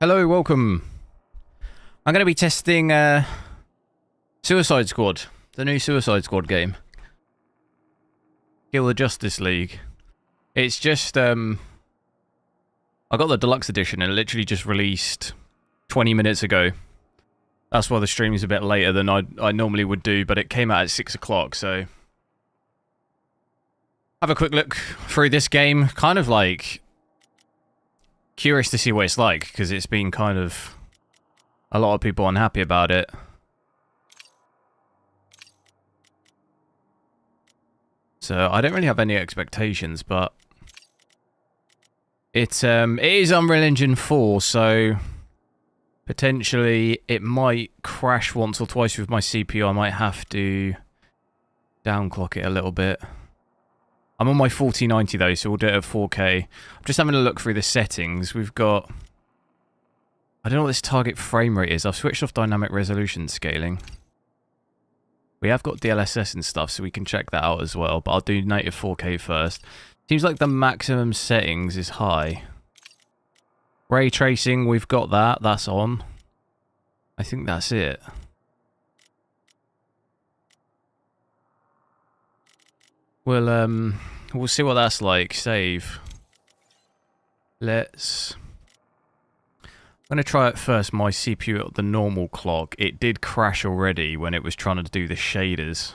Hello, welcome. I'm going to be testing Suicide Squad, the new Suicide Squad game. Kill the Justice League. It's just, I got the deluxe edition and it literally just released 20 minutes ago. That's why the stream is a bit later than I normally would do, but it came out at 6 o'clock, so... Have a quick look through this game, kind of like... Curious to see what it's like, because it's been kind of... A lot of people unhappy about it. So, I don't really have any expectations, but... it is Unreal Engine 4, so... Potentially, it might crash once or twice with my CPU. I might have to... downclock it a little bit. I'm on my 4090 though, so we'll do it at 4K. I'm just having a look through the settings. We've got... I don't know what this target frame rate is. I've switched off dynamic resolution scaling. We have got DLSS and stuff, so we can check that out as well. But I'll do native 4K first. Seems like the maximum settings is high. Ray tracing, we've got that. That's on. I think that's it. We'll see what that's like. Save. I'm going to try it first, my CPU at the normal clock. It did crash already when it was trying to do the shaders.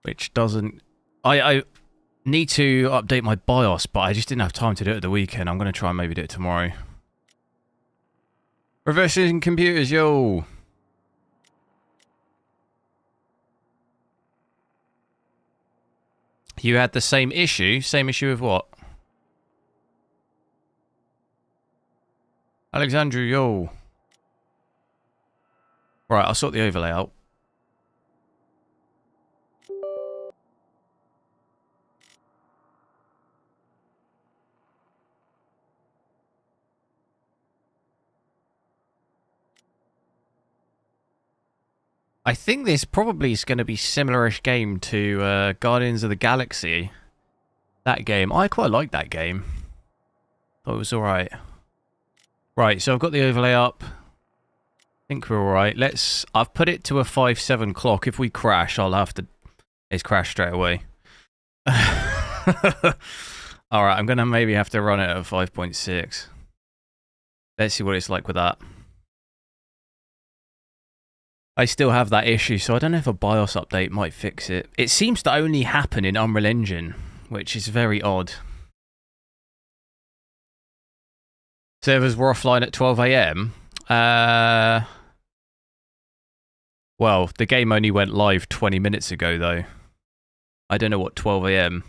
Which doesn't... I need to update my BIOS, but I just didn't have time to do it at the weekend. I'm going to try and maybe do it tomorrow. Reversing computers, yo! You had the same issue? Same issue of what? Alexandru, yo. Right, I'll sort the overlay out. I think this probably is going to be similar-ish game to Guardians of the Galaxy. That game. I quite like that game. Thought it was alright. Right, so I've got the overlay up. I think we're alright. I've put it to a 5-7 clock. If we crash, I'll have to... It's crashed straight away. Alright, I'm going to maybe have to run it at 5.6. Let's see what it's like with that. I still have that issue, so I don't know if a BIOS update might fix it. It seems to only happen in Unreal Engine, which is very odd. Servers were offline at 12 AM. Well, the game only went live 20 minutes ago, though. I don't know what 12 AM.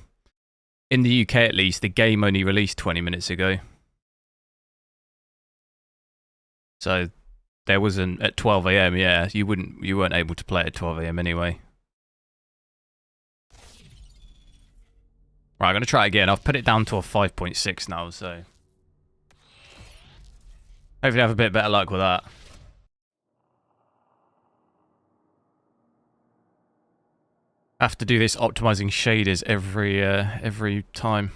In the UK, at least, the game only released 20 minutes ago. So... There wasn't at 12 AM, yeah. You weren't able to play at 12 AM anyway. Right, I'm gonna try it again. I've put it down to a 5.6 now, so hopefully I have a bit better luck with that. I have to do this optimizing shaders every time.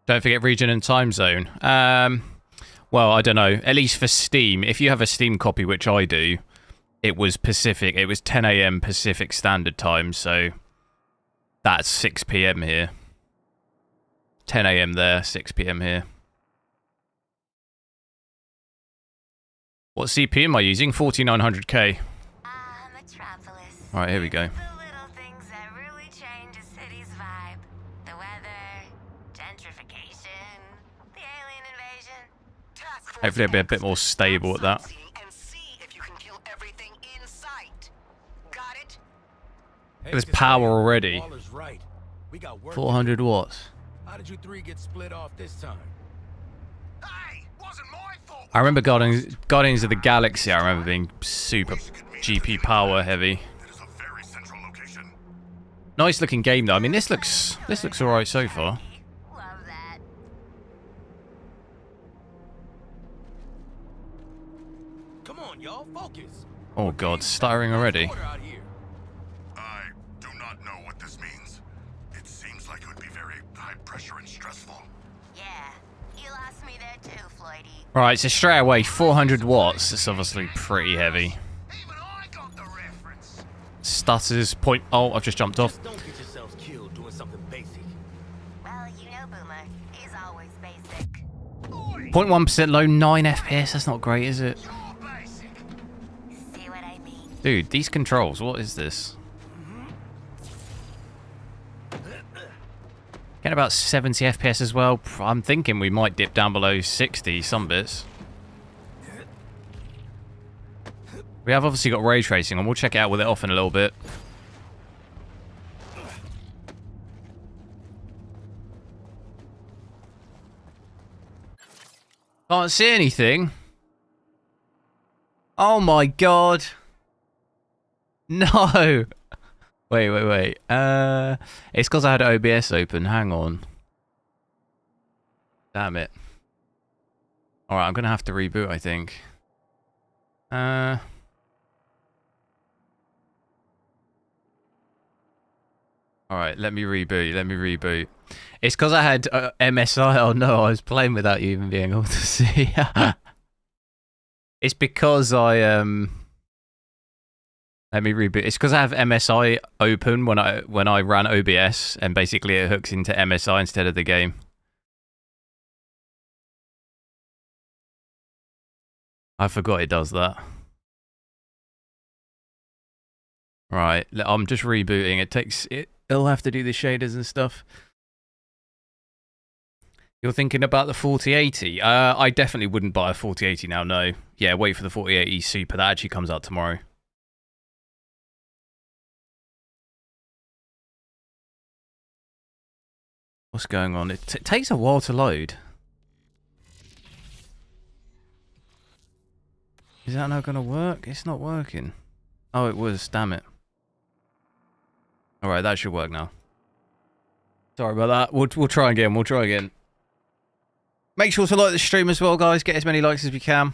Don't forget region and time zone. Well, I don't know. At least for Steam, if you have a Steam copy, which I do, it was Pacific. It was 10 AM Pacific Standard Time, so that's 6 PM here. 10 AM there, 6 PM here. What CPU am I using? 4900K. Alright, here we go. Hopefully it'll be a bit more stable at that. Look at this power already. 400 watts. How did you three get split off this time? I remember Guardians of the Galaxy, I remember being super GP power heavy. Nice looking game though. I mean this looks alright so far. y'all. Focus. Oh god, stuttering already. I do not know what this means. It seems like it would be very high pressure and stressful. Yeah, you lost me there too, Floydie. Right, so straight away, 400 watts. It's obviously pretty heavy. Even I got the reference. Stutters, point... Oh, I've just jumped off. Just don't get yourselves killed doing something basic. Well, you know Boomer. He's always basic. 0.1% low, 9 FPS. That's not great, is it? You're basic. See what I mean? Dude, these controls, what is this? Get about 70 FPS as well. I'm thinking we might dip down below 60, some bits. We have obviously got ray tracing, and we'll check it out with it off in a little bit. Can't see anything. Oh my god. No. Wait. It's because I had OBS open. Hang on. Damn it. Alright, I'm going to have to reboot, I think. Alright, let me reboot. It's because I had MSI. Oh no, I was playing without you even being able to see. It's because I let me reboot. It's because I have MSI open when I ran OBS, and basically it hooks into MSI instead of the game. I forgot it does that. Right, I'm just rebooting. It'll have to do the shaders and stuff. You're thinking about the 4080? I definitely wouldn't buy a 4080 now, no. Yeah, wait for the 4080 Super. That actually comes out tomorrow. What's going on? It takes a while to load. Is that not going to work? It's not working. Oh, it was. Damn it. Alright, that should work now. Sorry about that. We'll try again. Make sure to like the stream as well, guys. Get as many likes as we can.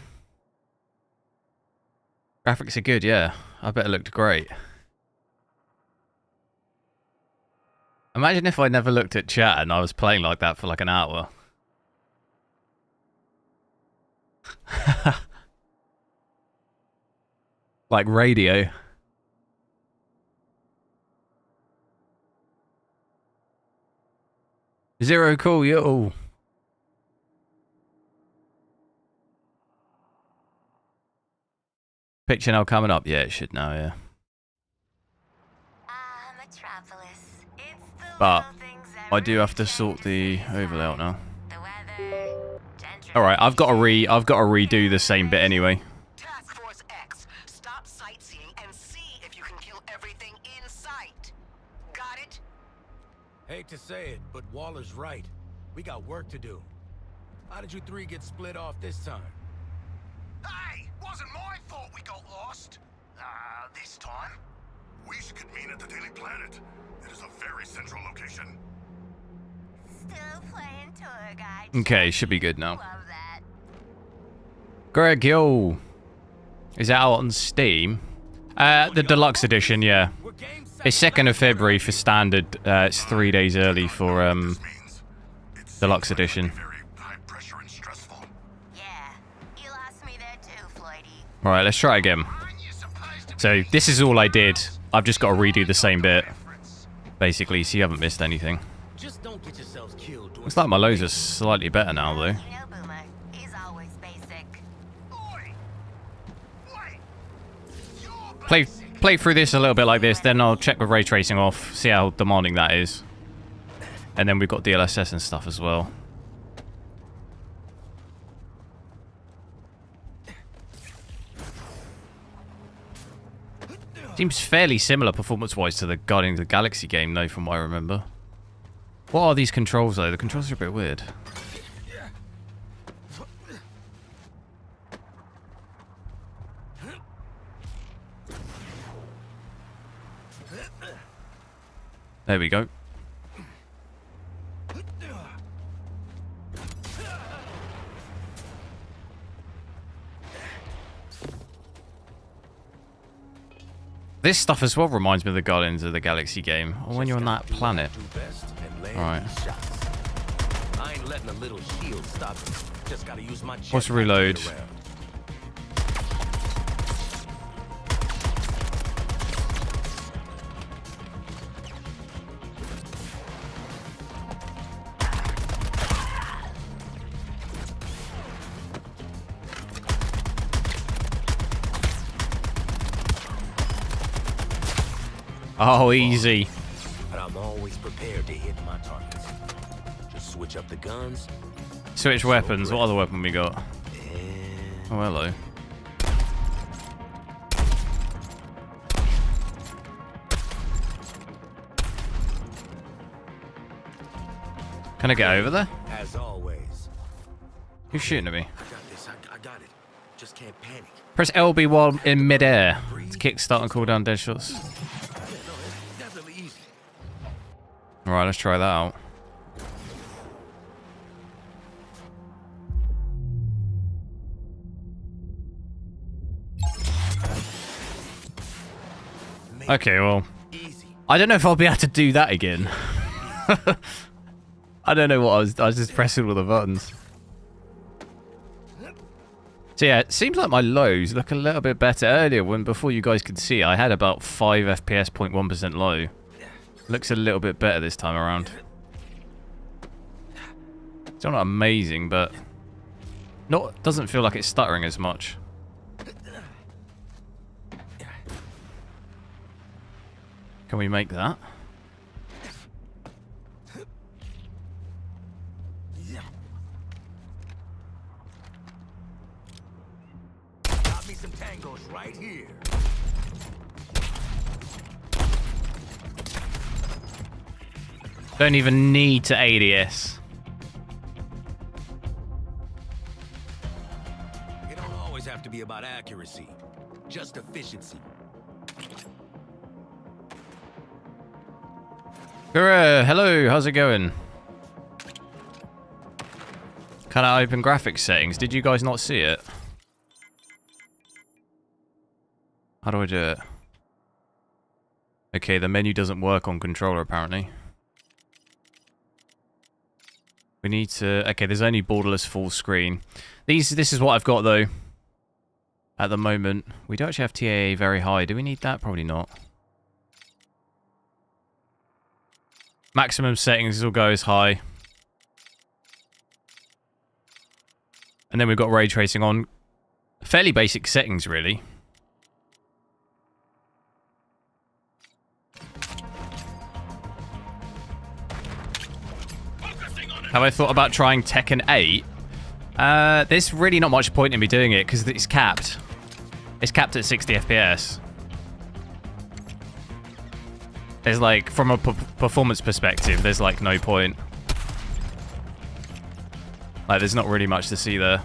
Graphics are good, yeah. I bet it looked great. Imagine if I never looked at chat and I was playing like that for like an hour. Like radio. Zero cool, yo. Picture now coming up. Yeah, it should now, yeah. Metropolis. It's the But little things I do have to every sort the day overlay out now. The weather, Alright, I've got to redo the same bit anyway. Task Force X, stop sightseeing and see if you can kill everything in sight. Got it? Hate to say it, but Waller's right. We got work to do. How did you three get split off this time? Hey, wasn't my fault we got lost. This time. We should convene at the Daily Planet. It is a very central location. Still playing tour guide. Okay, should be good now. Love that. Greg, yo. Is it out on Steam? The deluxe edition, yeah. We're game set. It's 2nd of February for standard. It's 3 days early for This means it seems deluxe like it would edition. be very high pressure and stressful. Yeah, you lost me there too, Floydie. Alright, let's try again. Aren't you supposed to So, this is all I did. I've just got to redo the same bit, basically, so you haven't missed anything. Just don't get yourselves killed doing Looks like my lows are slightly better now, though. You know Boomer. He's always basic. Oi! Wait! You're Play through this a little bit like this, then I'll check with ray tracing off, see how demanding that is. And then we've got DLSS and stuff as well. Seems fairly similar performance-wise to the Guardians of the Galaxy game, though, from what I remember. What are these controls, though? The controls are a bit weird. There we go. This stuff as well reminds me of the Guardians of the Galaxy game, or when you're on that planet. Alright. I ain't letting a little shield stop me. Just gotta use my What's reload? Oh, easy. But I'm always prepared to hit my targets. Just switch up the guns. Switch weapons. What other weapon we got? Oh, hello. Can I get over there? As always. Who's shooting at me? I got this. I got it. Just can't panic. Press LB while in midair to kickstart and cool down dead shots. Yeah, no, it's definitely easy. Alright, let's try that out. Okay, well, I don't know if I'll be able to do that again. I don't know what I was just pressing all the buttons. So yeah, it seems like my lows look a little bit better. Earlier, before you guys could see, I had about 5 FPS, 0.1% low. Looks a little bit better this time around. Still not amazing, but doesn't feel like it's stuttering as much. Can we make that? Got me some tangos right here. Don't even need to ADS. It don't always have to be about accuracy, just efficiency. Hello, how's it going? Can I open graphics settings? Did you guys not see it? How do I do it? Okay, the menu doesn't work on controller apparently. We need to... Okay, there's only borderless full screen. This is what I've got though. At the moment. We do actually have TAA very high. Do we need that? Probably not. Maximum settings will go as high. And then we've got ray tracing on. Fairly basic settings, really. Have I thought about trying Tekken 8? There's really not much point in me doing it because it's capped. It's capped at 60 FPS. There's like, from a performance perspective, there's like no point. Like, there's not really much to see there.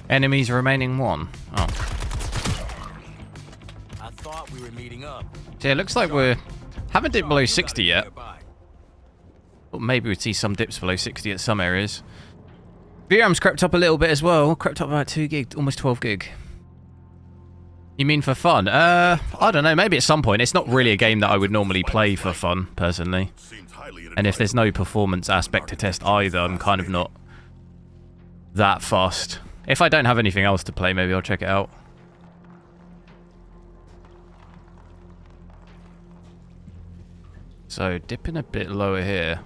Enemies remaining 1. Oh. I thought we were meeting up. So yeah, it looks like haven't dipped below 60 yet. But maybe we'd see some dips below 60 at some areas. VRAM's crept up a little bit as well. Crept up about 2 gig, almost 12 gig. You mean for fun? I don't know, maybe at some point. It's not really a game that I would normally play for fun, personally. And if there's no performance aspect to test either, I'm kind of not that fussed. If I don't have anything else to play, maybe I'll check it out. So, dipping a bit lower here.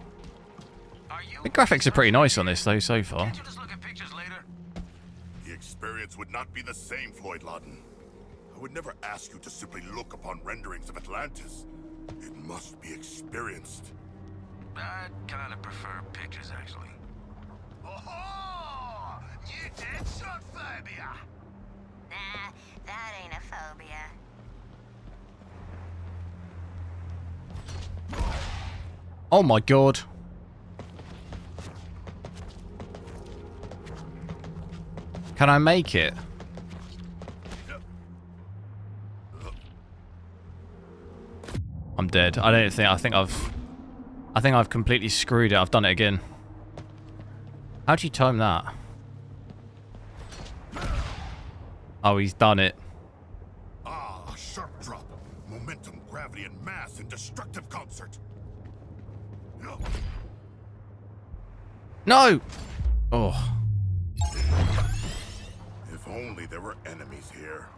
The graphics are pretty nice on this, though, so far. Can't you just look at pictures later? The experience would not be the same, Floyd Lawton. I would never ask you to simply look upon renderings of Atlantis. It must be experienced. I'd kind of prefer pictures, actually. Oh, you dead shot phobia. Nah, that ain't a phobia. Oh my god. Can I make it? I'm dead. I think I've completely screwed it. I've done it again. How'd you time that? Oh, he's done it. Ah, sharp drop. Momentum, gravity, and mass in destructive concert. No! Oh. If only there were enemies here.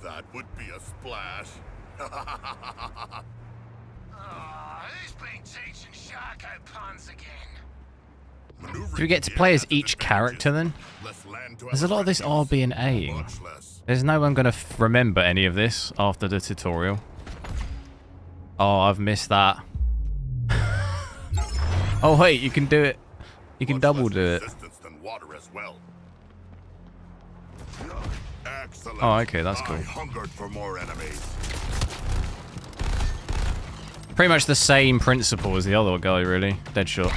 That would be a splash. Who's been teaching Sharko puns again? Do we get to play as each character then? There's a lot of this RB and A-ing. There's no one going to remember any of this after the tutorial. Oh, I've missed that. Oh wait, you can do it. You can double do it. Oh, okay, that's cool. Hungered for more enemies. Pretty much the same principle as the other guy, really. Deadshot.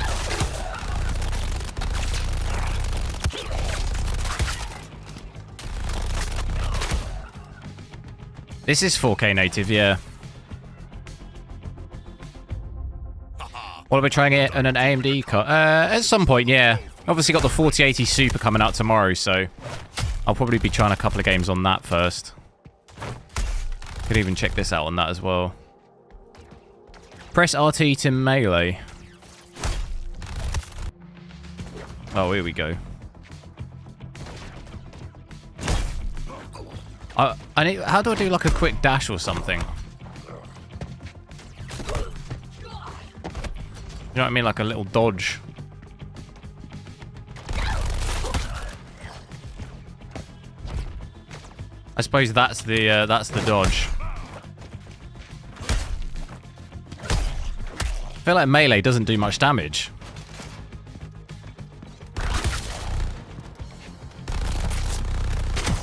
This is 4K native, yeah. What are we trying to get on an AMD card? At some point, yeah. Obviously got the 4080 Super coming out tomorrow, so I'll probably be trying a couple of games on that first. Could even check this out on that as well. Press RT to melee. Oh, here we go. I need. How do I do like a quick dash or something? You know what I mean? Like a little dodge. I suppose that's the dodge. I feel like melee doesn't do much damage.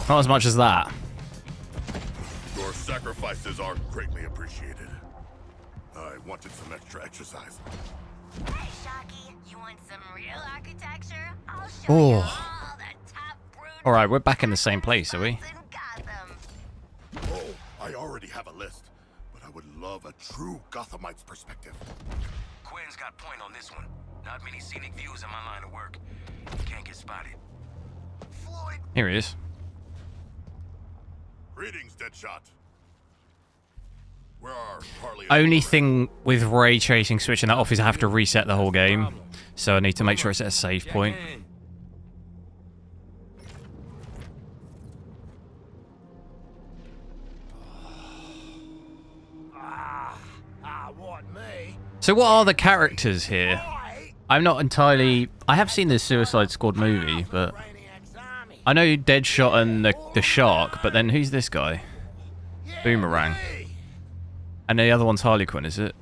Not as much as that. Your sacrifices are greatly appreciated. I wanted some extra exercise. Hey, Shocky, you want some real architecture? I'll show Oh. you all the top brute. All right, we're back in the same place, are we? in Gotham. Oh, I already have a list, but I would love a true Gothamite's perspective. Quinn's got point on this one. Not many scenic views in my line of work. Can't get spotted. Floyd. Here he is. Greetings, Deadshot. Where are Harley? Only thing with ray tracing switching that off is I have to reset the whole game. So I need to make sure it's at a save point. What, me? So what are the characters here? I'm not entirely... I have seen the Suicide Squad movie, but... I know Deadshot and the Shark, but then who's this guy? Boomerang. And the other one's Harley Quinn, is it?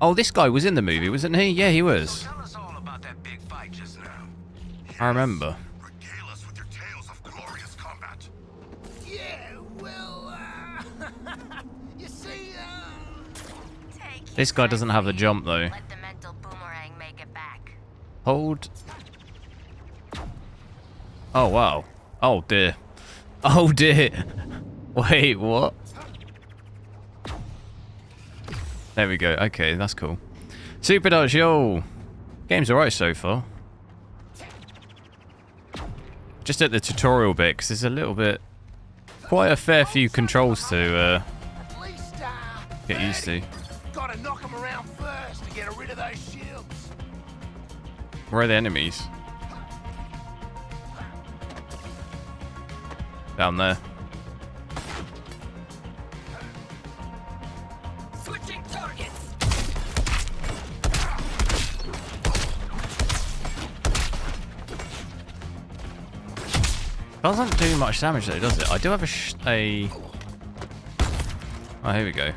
Oh, this guy was in the movie, wasn't he? Yeah, he was. Tell us all about that big fight just now. I remember. Regale us with your tales of glorious combat. Yeah, well, you see, Take This guy doesn't have the jump, though. Let the mental boomerang make it back. Hold. Oh, wow. Oh, dear. Oh, dear. Wait, what? There we go. Okay, that's cool. Super Dodge, yo! Game's alright so far. Just at the tutorial bit, because there's a little bit... Quite a fair few controls to get used to. gotta knock them around first to get rid of those shields. Where are the enemies? Down there. Switching targets. Doesn't do much damage though, does it? I do have a Oh, here we go.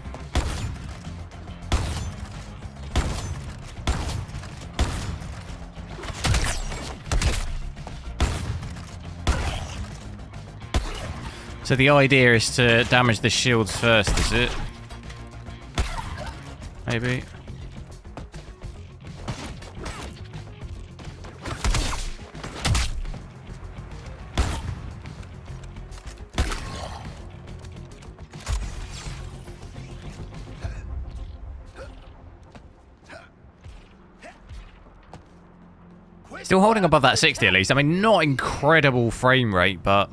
So the idea is to damage the shields first, is it? Maybe. Still holding above that 60 at least. I mean, not incredible frame rate, but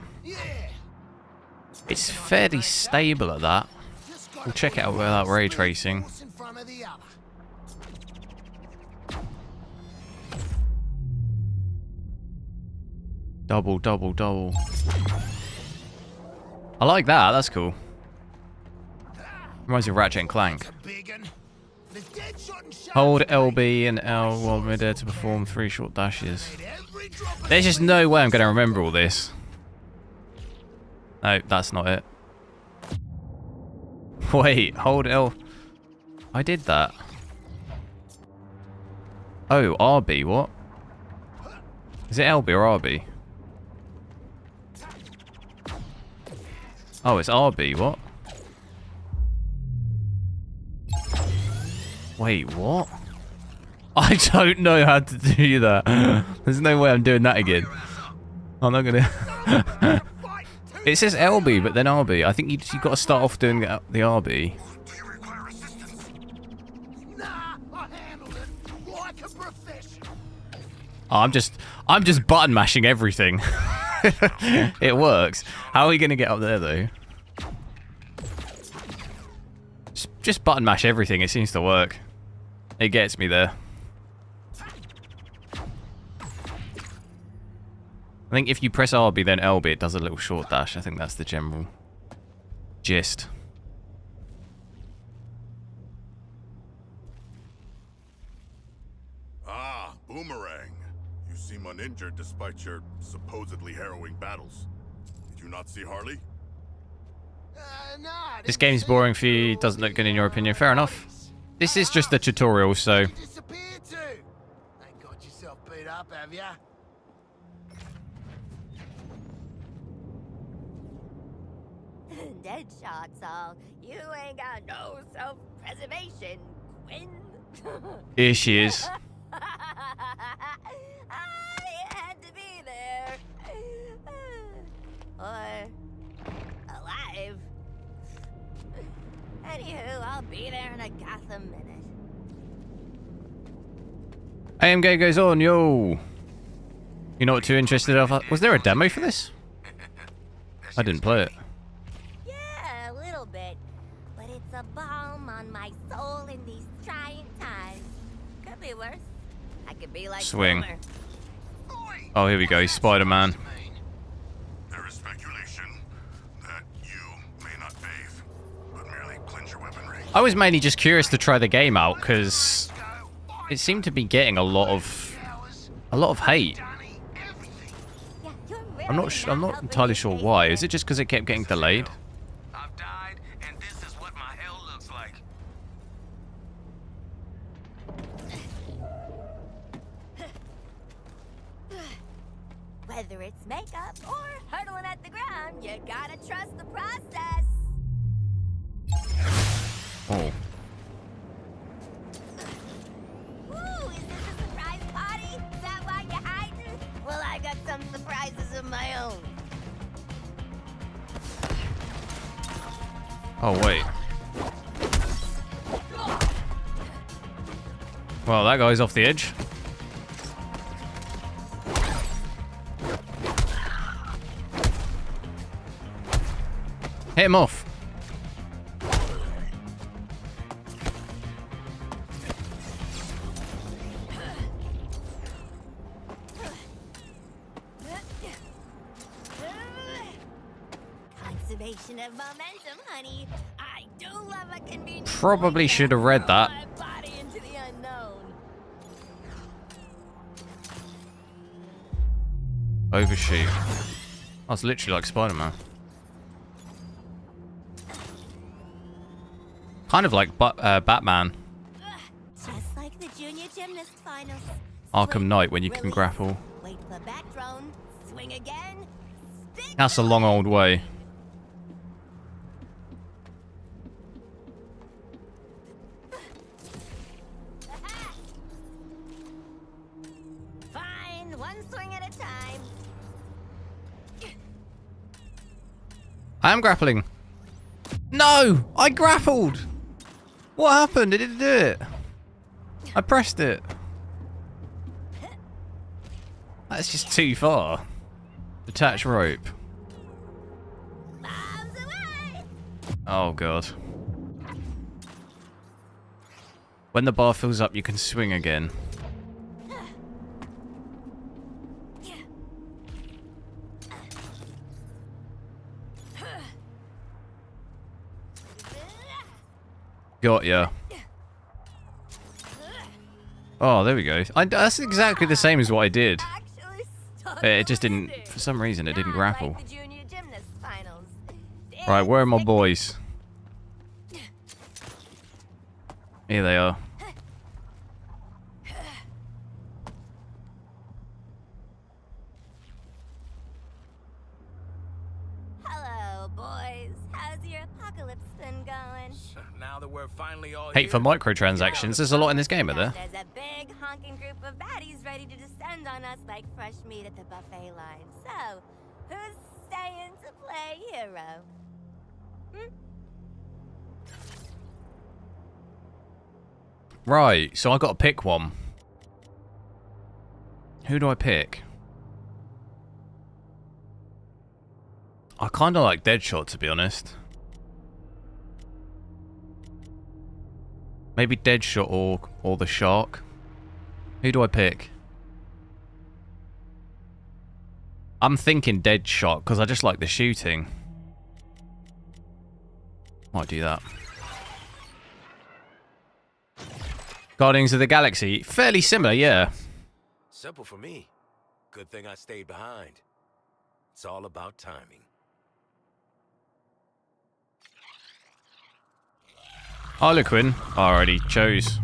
it's fairly stable at that. We'll check it out without ray tracing. Double, double, double. I like that. That's cool. Reminds me of Ratchet and Clank. Hold LB and L while midair to perform 3 short dashes. There's just no way I'm going to remember all this. No, that's not it. Wait, hold L. I did that. Oh, RB, what? Is it LB or RB? Oh, it's RB, what? Wait, what? I don't know how to do that. There's no way I'm doing that again. I'm not gonna... It says LB, but then RB. I think you got to start off doing the RB. Do you require assistance? Nah, I handled it like a professional. Oh, I'm just button mashing everything. It works. How are we gonna get up there though? Just button mash everything. It seems to work. It gets me there. I think if you press RB then LB, it does a little short dash. I think that's the general gist. Ah, Boomerang. You seem uninjured despite your supposedly harrowing battles. Did you not see Harley? This game's boring for you. Doesn't look good in your opinion. Fair enough. This is just a tutorial, so... Disappeared too. Ain't got yourself beat up, have ya? Dead shots, all. You ain't got no self-preservation, Quinn. Here she is. I had to be there. Or alive. Anywho, I'll be there in a Gotham minute. AMG goes on, yo. You're not too interested of... Was there a demo for this? I didn't play it. Yeah, a little bit. But it's a balm on my soul in these trying times. Could be worse. I could be like Swing. Boomer. Oh, here we go. Spider-Man. There is speculation that you may not bathe, but merely cleanse your weaponry. I was mainly just curious to try the game out because it seemed to be getting a lot of hate. Yeah, you're really I'm not entirely sure why. Is it just because it kept getting delayed? I've died, and this is what my hell looks like. Whether it's makeup or hurtling at the ground, you gotta trust the process. Oh. Ooh, is this a surprise party? Is that why you're hiding? Well, I got some surprises of my own. Oh, wait. Well, that guy's off the edge. Hit him off. Conservation of momentum, honey. I do love a convenient. Probably should have read that. My body into the unknown. Overshoot. That's literally like Spider-Man. Kind of like Batman. Just like the junior gymnast finals. Arkham Swing, Knight when you can release, grapple. Wait for back drone. Swing again. Spin That's a long old way. one swing at a time. I am grappling. No! I grappled! What happened? It didn't do it. I pressed it. That's just too far. Detach rope. Bombs away! Oh god. When the bar fills up, you can swing again. Got ya. Oh, there we go. That's exactly the same as what I did. It just didn't, for some reason, it didn't grapple. Right, where are my boys? Here they are. Hello, boys. How's your apocalypse been going? Now that we're finally all Hate for here, microtransactions. There's a lot in this game, are there? There's a big honking group of baddies ready to descend on us like fresh meat at the buffet line. So, who's staying to play hero? Right, so I got to pick one. Who do I pick? I kind of like Deadshot, to be honest. Maybe Deadshot or the Shark. Who do I pick? I'm thinking Deadshot because I just like the shooting. Might do that. Guardians of the Galaxy. Fairly similar, yeah. simple for me. Good thing I stayed behind. It's all about timing. Harlequin. I already chose.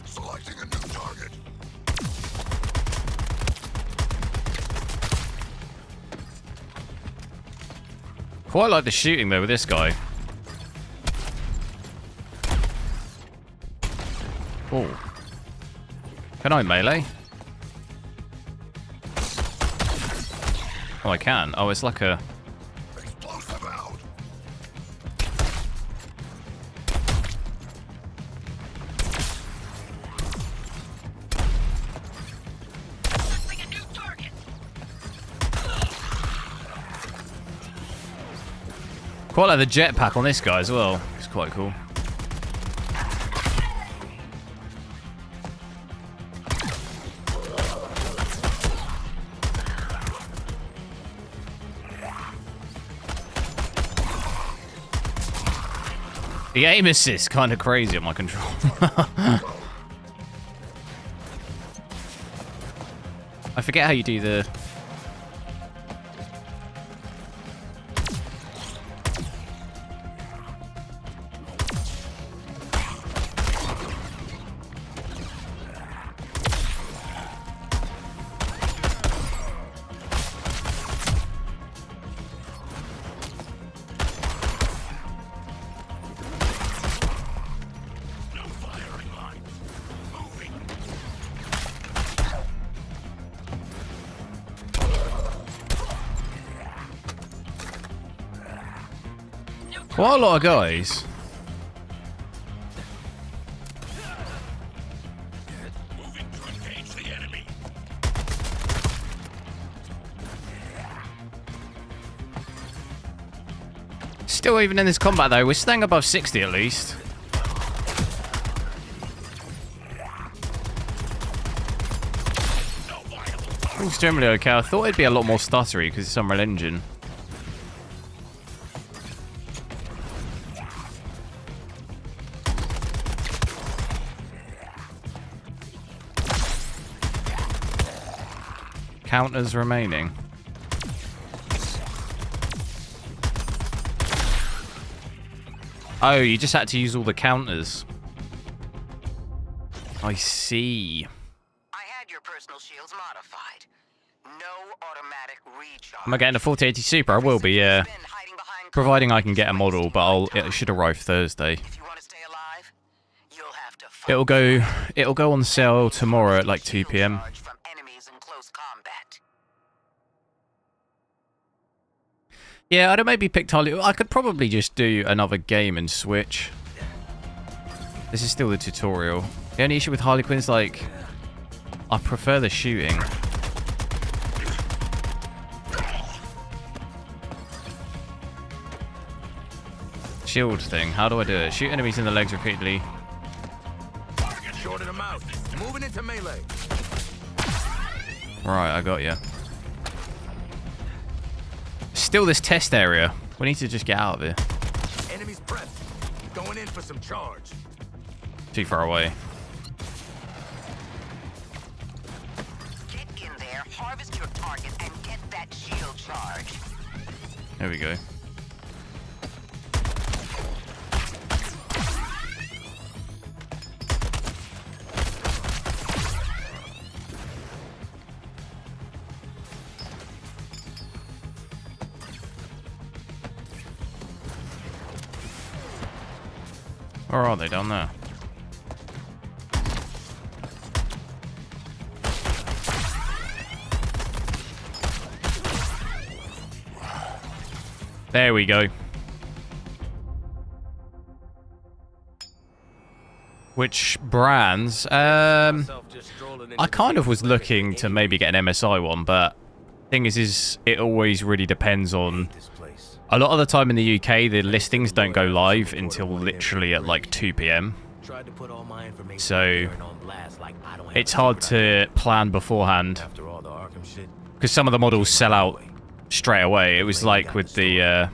Selecting a new target. Quite like the shooting though with this guy. Oh. Can I melee? Oh, I can. Oh, it's like a... Explosive out. Like a new target. Quite like the jetpack on this guy as well. It's quite cool. The aim assist kind of crazy on my control. I forget how you do the... No firing line. Moving. Quite a lot of guys. Moving to engage the enemy. Still, even in this combat though, we're staying above 60 at least. It's generally okay. I thought it'd be a lot more stuttery because it's Unreal Engine. Counters remaining. Oh, you just had to use all the counters. I see. I had your personal shields modified. No automatic recharge. Am I getting a 4080 Super? I will be, yeah. Been hiding behind Providing I can get a model, but it should arrive Thursday. If you want to stay alive, you'll have to fight It'll go on sale tomorrow at like 2 p.m. charge from enemies in close combat. Yeah, I'd have maybe picked Harley. I could probably just do another game and switch. This is still the tutorial. The only issue with Harley Quinn is like, I prefer the shooting. Shield thing. How do I do it? Shoot enemies in the legs repeatedly. Shorted them out. Moving into melee. Right, I got you. Still this test area. We need to just get out of here. Enemies pressed. Going in for some charge. Too far away. Get in there, harvest your target, and get that shield charge. There we go. Where are they? Down there. There we go. Which brands? I kind of was looking to maybe get an MSI one, but thing is it always really depends on. A lot of the time in the UK, the listings don't go live until literally at like 2 p.m. So it's hard to plan beforehand because some of the models sell out straight away. It was like with the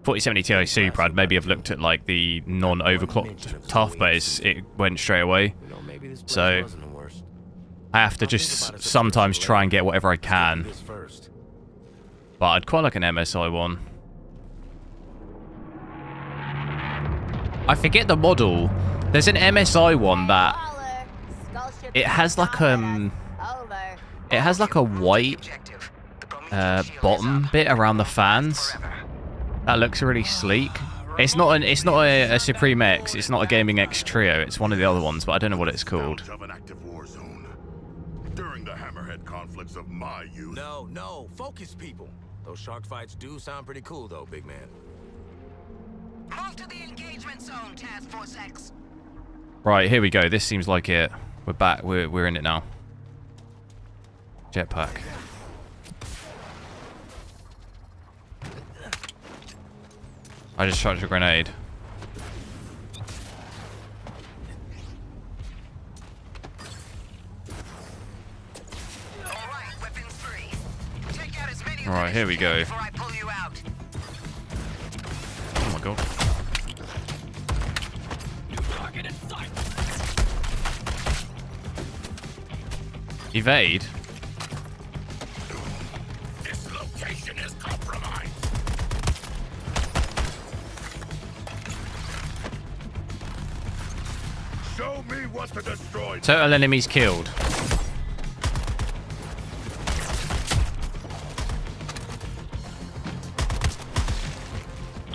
4070 Ti Super, I'd maybe have looked at like the non-overclocked TUF, but it went straight away. So I have to just sometimes try and get whatever I can. But I'd quite like an MSI one. I forget the model. There's an MSI one that it has like a white bottom bit around the fans. That looks really sleek. It's not a Supreme X. It's not a Gaming X Trio. It's one of the other ones, but I don't know what it's called. Of an active war zone. During the hammerhead conflicts of my youth. No, focus, people. Those shark fights do sound pretty cool, though, big man. Move to the engagement zone, Task Force X. Right, here we go. This seems like it. We're back. We're in it now. Jetpack. I just charged a grenade. Alright, weapons free. Take out as many All right, here we go. before I pull you out. Oh my god. Evade? This location is compromised. Show me what to destroy. Total enemies killed.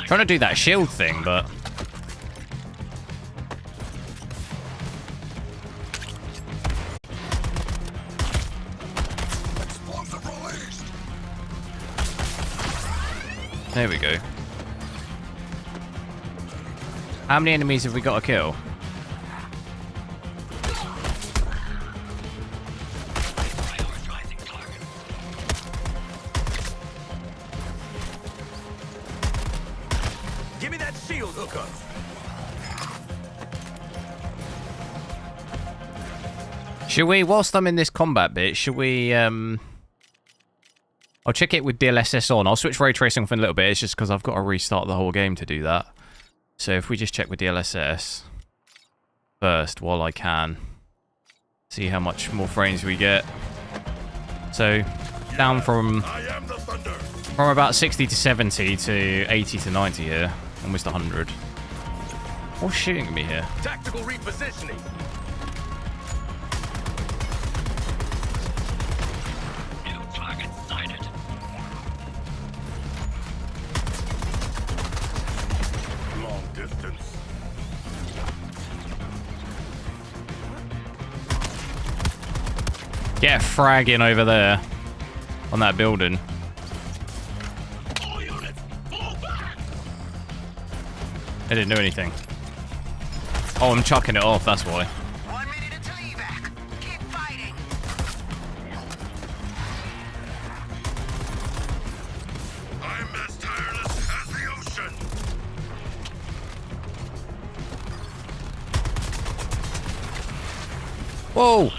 Trying to do that shield thing, but Explosive released. there we go. How many enemies have we got to kill? Give me that shield hookup. Should we, whilst I'm in this combat bit, should we, I'll check it with DLSS on. I'll switch ray tracing off in a little bit. It's just because I've got to restart the whole game to do that. So if we just check with DLSS first while I can. See how much more frames we get. So, down from I am the thunder. about 60 to 70 to 80 to 90 here. Almost 100. What's shooting at me here? Tactical repositioning. New target sighted. Get a frag in over there. On that building. All units, fall back! It didn't do anything. Oh, I'm chucking it off, that's why. 1 minute until evac. Keep fighting. I'm as tireless as the ocean. Whoa!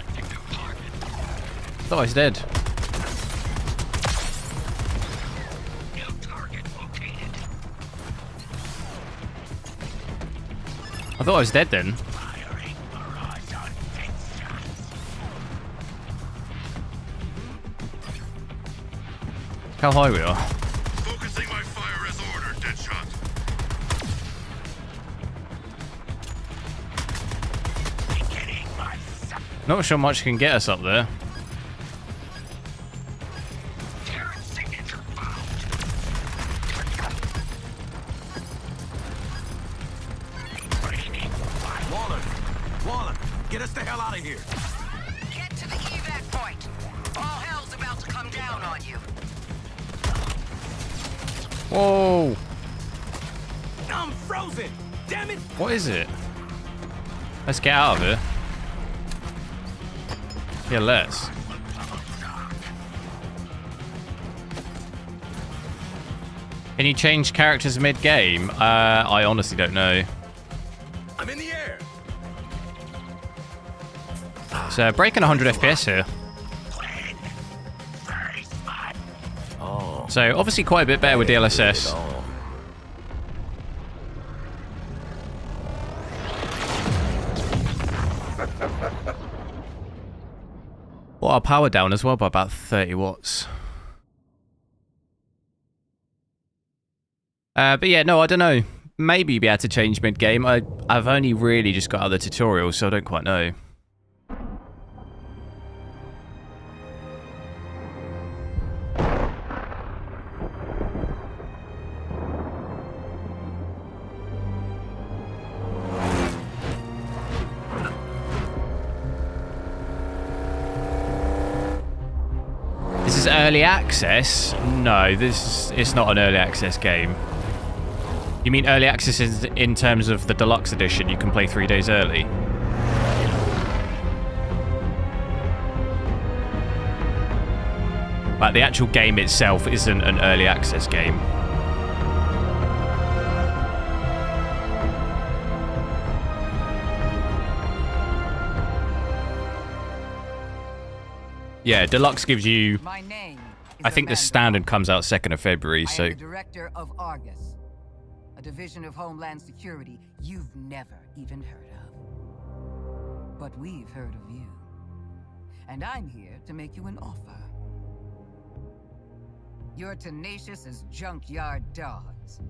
Thought I was dead. New target located. I thought I was dead then. Firing barrage on 6 shots. How high we are. Focusing my fire as ordered, Deadshot. Beginning my Not sure much can get us up there. Terran signature found. Waller, get us the hell out of here. Get to the evac point. All hell's about to come down on you. Whoa! I'm frozen. Damn it! What is it? Let's get out of here. Yeah, let's. Can you change characters mid-game? I honestly don't know. I'm in the air. So breaking 100 FPS here. So obviously quite a bit better with DLSS. Well, our power down as well by about 30 watts. But yeah, no, I don't know. Maybe you'd be able to change mid-game. I've only really just got other tutorials, so I don't quite know. This is early access? No, it's not an early access game. You mean early access is in terms of the deluxe edition, you can play 3 days early? Like the actual game itself isn't an early access game. Yeah, deluxe gives you... My name is I think the Amanda. standard comes out 2nd of February, I so... am the director of Argus, a division of Homeland Security you've never even heard of. But we've heard of you. And I'm here to make you an offer. You're tenacious as junkyard dogs.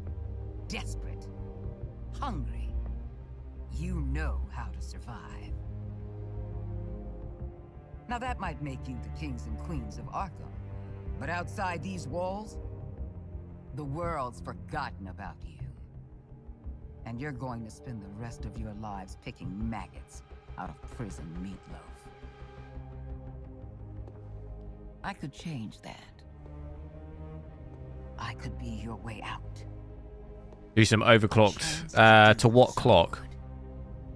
Desperate. Hungry. You know how to survive. Now that might make you the kings and queens of Arkham. But outside these walls, the world's forgotten about you. And you're going to spend the rest of your lives picking maggots out of prison meatloaf. I could change that. I could be your way out. Do some overclocked. To what clock?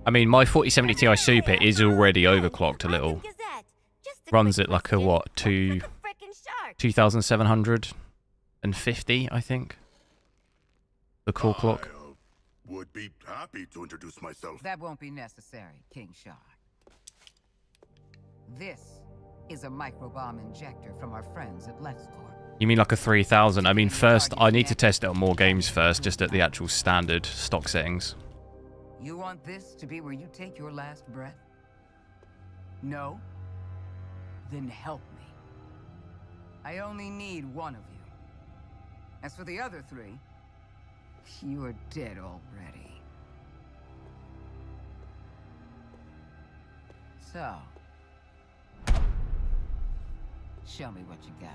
I mean, my 4070 Ti Super is already overclocked a little. Runs it like a what? 2750, I think. The core clock. Would be happy to introduce myself. That won't be necessary, King Shah. This is a microbomb injector from our friends at LexCorp. You mean like a 3000? I mean, first, I need to test it on more games first, just at the actual standard stock settings. You want this to be where you take your last breath? No? Then help me. I only need one of you. As for the other three, you are dead already. So, show me what you got.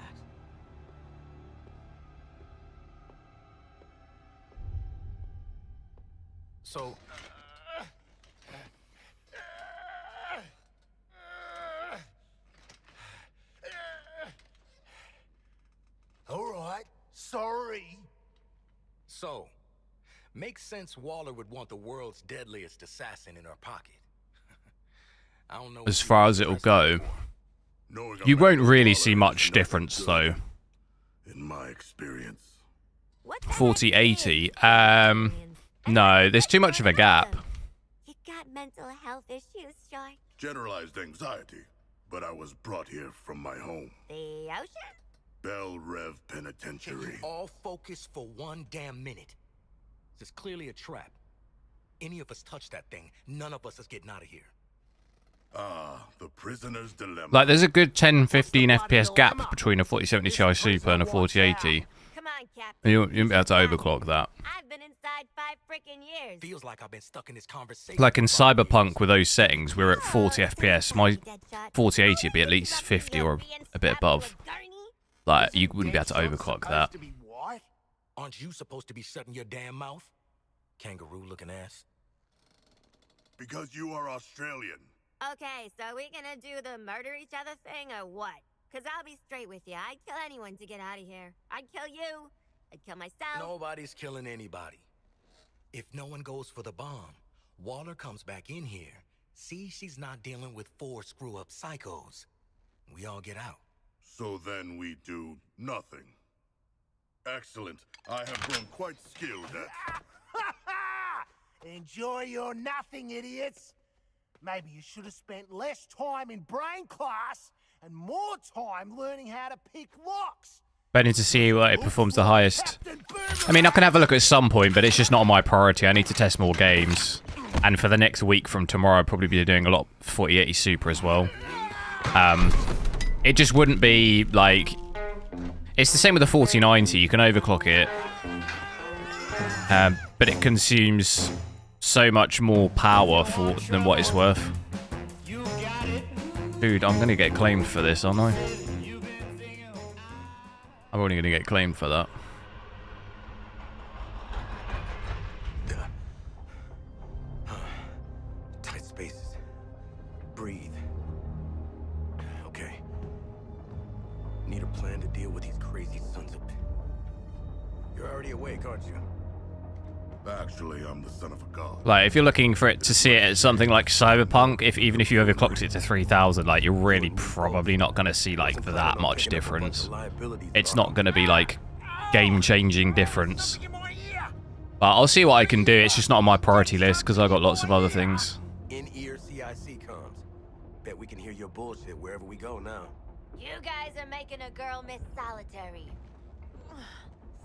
So, So, makes sense Waller would want the world's deadliest assassin in her pocket. I don't know As far as it'll go, you won't really see much difference though. In my experience. What the heck 4080. is aliens? No, there's too much of a gap. You got mental health issues, Shark? Generalized anxiety, but I was brought here from my home. The ocean? Bell Rev Can Penitentiary. you all focus for one damn minute? This is clearly a trap. Any of us touch that thing, none of us is getting out of here. Ah, the prisoner's dilemma. Like, there's a good 10-15 FPS gap between a 4070 Ti Super and a 4080. Come on, Captain. You won't be able to overclock that. I've been inside 5 freaking years. Feels like I've been stuck in this conversation. Like in for 5 Cyberpunk years. with those settings, we're at 40 FPS. My Deadshot. 4080 would be at least 50 or a bit above. Like, you wouldn't be able to overclock that. To be what? Aren't you supposed to be shutting your damn mouth? Kangaroo looking ass. Because you are Australian. Okay, so we gonna do the murder each other thing or what? Cause I'll be straight with you. I'd kill anyone to get out of here. I'd kill you. I'd kill myself. Nobody's killing anybody. If no one goes for the bomb, Waller comes back in here, sees she's not dealing with 4 screw-up psychos. We all get out. So then we do nothing. Excellent. I have grown quite skilled at... Enjoy your nothing, idiots. Maybe you should have spent less time in brain class and more time learning how to pick locks. Betting to see what it performs the highest. I mean, I can have a look at some point, but it's just not on my priority. I need to test more games. And for the next week from tomorrow, I'll probably be doing a lot of 4080 Super as well. It just wouldn't be like... It's the same with the 4090. You can overclock it. But it consumes so much more power than what it's worth. Dude, I'm going to get claimed for this, aren't I? I'm only going to get claimed for that. Tight spaces. Breathe. Okay. Need a plan to deal with these crazy sons of... You're already awake, aren't you? Actually, I'm the son of a god. Like, if you're looking for it to see it as something like Cyberpunk, even if you overclocked it to 3000, like, you're really probably not going to see, like, that much difference. It's not going to be, like, game-changing difference. But I'll see what I can do. It's just not on my priority list, because I've got lots of other things. In-ear CIC comms. Bet we can hear your bullshit wherever we go now. You guys are making a girl miss solitary.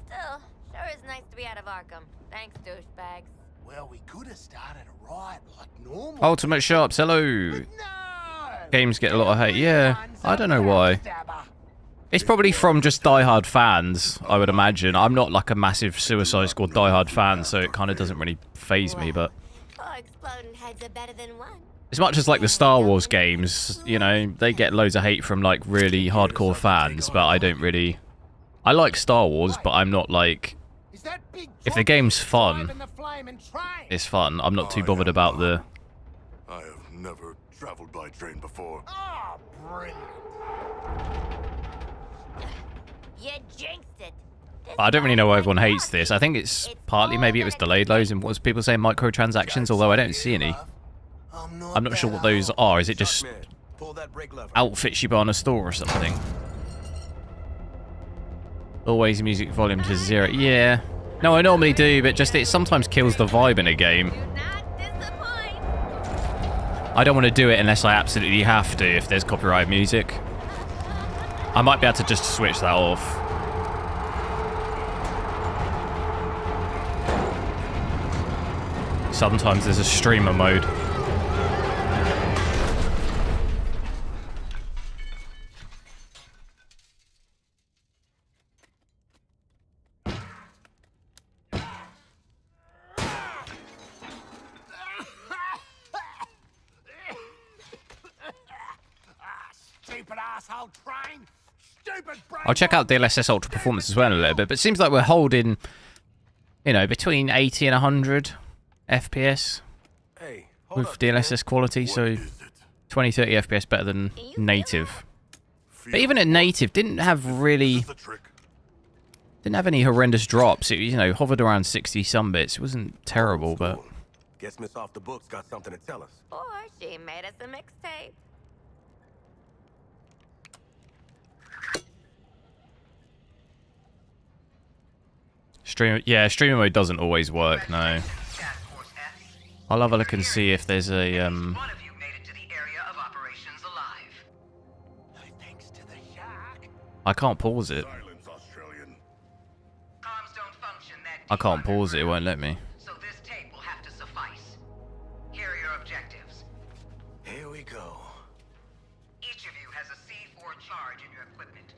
Still, sure is nice to be out of Arkham. Thanks, douchebags. Well, we could have started a riot like normal. Ultimate Sharps, hello! No! Games get a lot of hate. Yeah, I don't know why. It's probably from just diehard fans, I would imagine. I'm not like a massive Suicide Squad diehard fan, so it kind of doesn't really faze me, but... 4 exploding heads are better than 1. As much as like the Star Wars games, you know, they get loads of hate from like really hardcore fans, but I don't really... I like Star Wars, but I'm not like... If the game's fun, it's fun. I'm not too bothered about the... I have never traveled by train before. Oh, brilliant. You jinxed it. I don't really know why everyone hates this. I think it's partly maybe it was delayed loads and what was people saying microtransactions, although I don't see any. I'm not sure what those are. Is it just Pull that brake lever. outfits you buy on a store or something? Always music volume to 0. Yeah. No, I normally do, but just it sometimes kills the vibe in a game. Do not disappoint. I don't want to do it unless I absolutely have to if there's copyright music. I might be able to just switch that off. Sometimes there's a streamer mode. Stupid asshole train. Stupid brain. I'll check out DLSS Ultra Performance as well in a little bit, but it seems like we're holding, you know, between 80 and 100 FPS Hey, with DLSS quality, so 20, 30 FPS better than native. But even at native, didn't have really... The trick. Didn't have any horrendous drops. It, you know, hovered around 60 some bits. It wasn't terrible, but... Guess Miss Off the Books got something to tell us. Or she made us a mixtape. Streamer mode doesn't always work, no. I'll have a look and see if there's a, I can't pause it. I can't pause it, it won't let me. So this tape will have to suffice. Here are your objectives. Here we go. Each of you has a C4 charge in your equipment.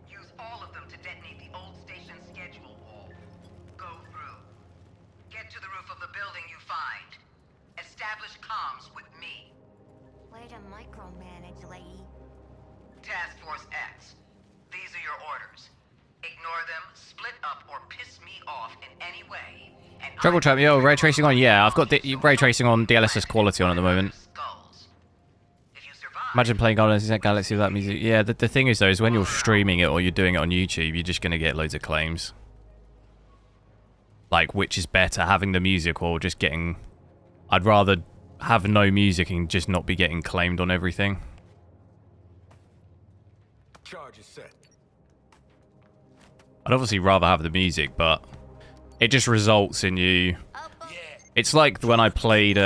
Use all of them to detonate the old station schedule wall. Go through. Get to the roof of the building you find. Establish comms with me. Way to micromanage, lady. Task Force X. These are your orders. Ignore them, split up, or piss me off in any way. Treble trap, yo, ray tracing on. Yeah, I've got ray tracing on DLSS quality on at the moment. Imagine playing Guardians of the Galaxy without music. Yeah, the thing is though, is when you're streaming it or you're doing it on YouTube, you're just gonna get loads of claims. Like, which is better, having the music or just getting... I'd rather have no music and just not be getting claimed on everything. Charge is set. I'd obviously rather have the music, but it just results in you... It's like when I played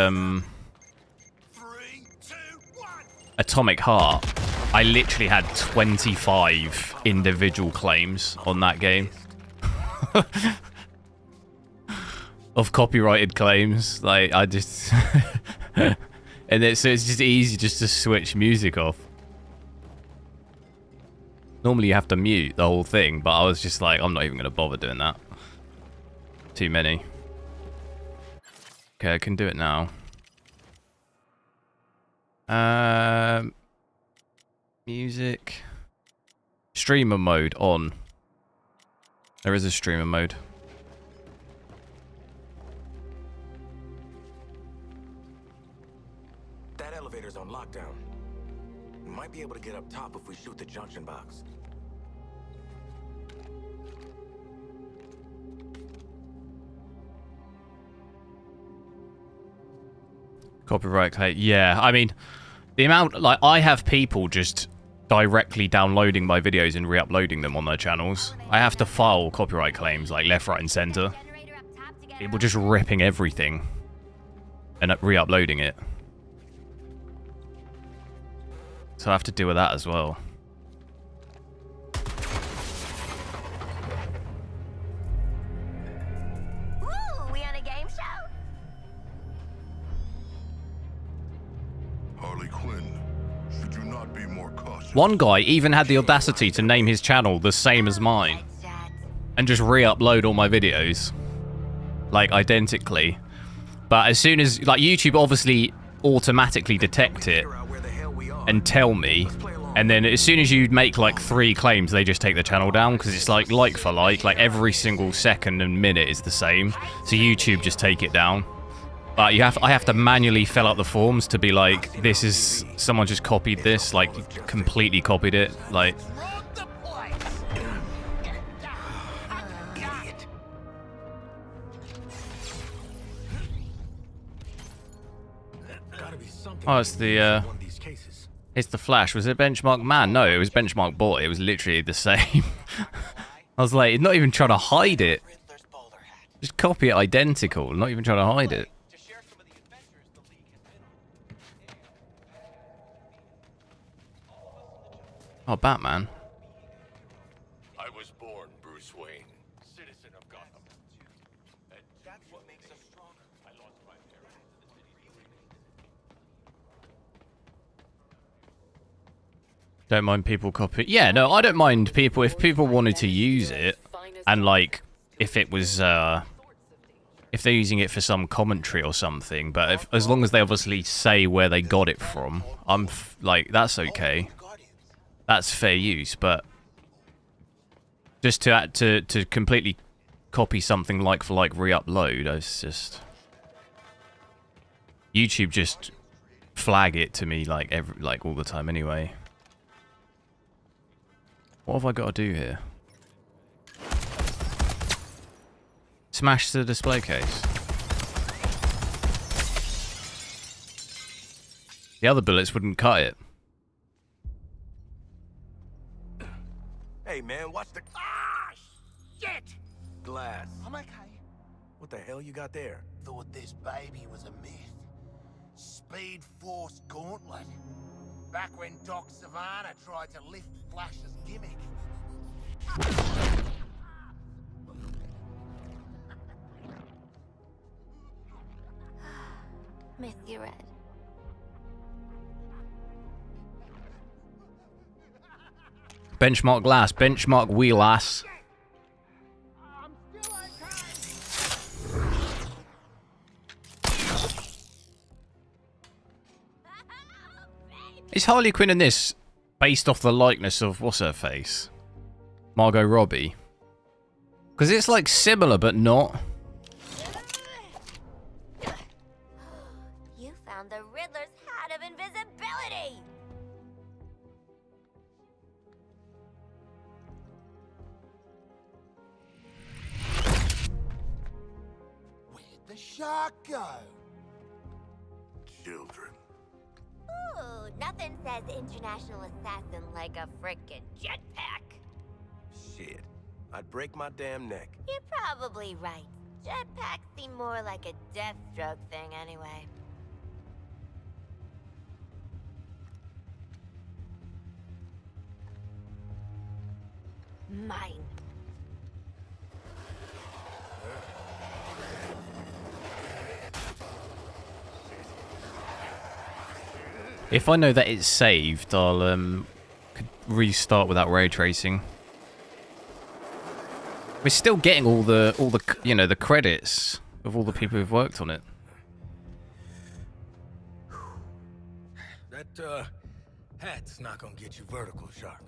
Atomic Heart. I literally had 25 individual claims on that game. Of copyrighted claims. Like, I just... and so it's just easy just to switch music off. Normally you have to mute the whole thing, but I was just like, I'm not even going to bother doing that. Too many. Okay, I can do it now. Music. Streamer mode on. There is a streamer mode. That elevator's on lockdown. We might be able to get up top if we shoot the junction box. Copyright claim. Yeah, I mean, the amount, like, I have people just directly downloading my videos and re-uploading them on their channels. I have to file copyright claims, like, left, right, and center. People just ripping everything and re-uploading it. So I have to deal with that as well. Ooh, we on a game show? Harley Quinn, should you not be more cautious? One guy even had the audacity to name his channel the same as mine and just re-upload all my videos, like, identically. But as soon as, like, YouTube obviously automatically detect it and tell me, and then as soon as you make like 3 claims, they just take the channel down, because it's like for like every single second and minute is the same, so YouTube just take it down. But I have to manually fill out the forms to be like, this is, someone just copied this, like, completely copied it, like. Oh, it's the it's the Flash. Was it Benchmark Man? No, it was Benchmark Bot. It was literally the same. I was like, not even trying to hide it. Just copy it identical. Not even trying to hide it. Oh, Batman. I was born Bruce Wayne, citizen of Gotham. And that's what makes us stronger. I lost my parents. Don't mind people copy. Yeah, no, I don't mind people if people wanted to use it, and like if it was if they're using it for some commentary or something. But if, as long as they obviously say where they got it from, like, that's okay. That's fair use. But just to completely copy something like for like re-upload, it's just YouTube just flag it to me like all the time anyway. What have I got to do here? Smash the display case. The other bullets wouldn't cut it. Hey, man, watch the... Ah, shit! glass. I'm okay. What the hell you got there? Thought this baby was a myth. Speed Force Gauntlet. Back when Doc Savannah tried to lift Flash's gimmick. Miss you, Red. Benchmark glass, benchmark wheel ass. I'm still okay. Is Harley Quinn in this based off the likeness of what's her face? Margot Robbie? Because it's like similar but not. You found the Riddler's hat of invisibility! Where'd the shark go? Children. Ooh, nothing says international assassin like a frickin' jetpack. Shit. I'd break my damn neck. You're probably right. Jetpacks seem more like a Deathstroke thing anyway. Mine. If I know that it's saved, I'll could restart without ray tracing. We're still getting all the you know, the credits of all the people who've worked on it. That, hat's not gonna get you vertical, Shark.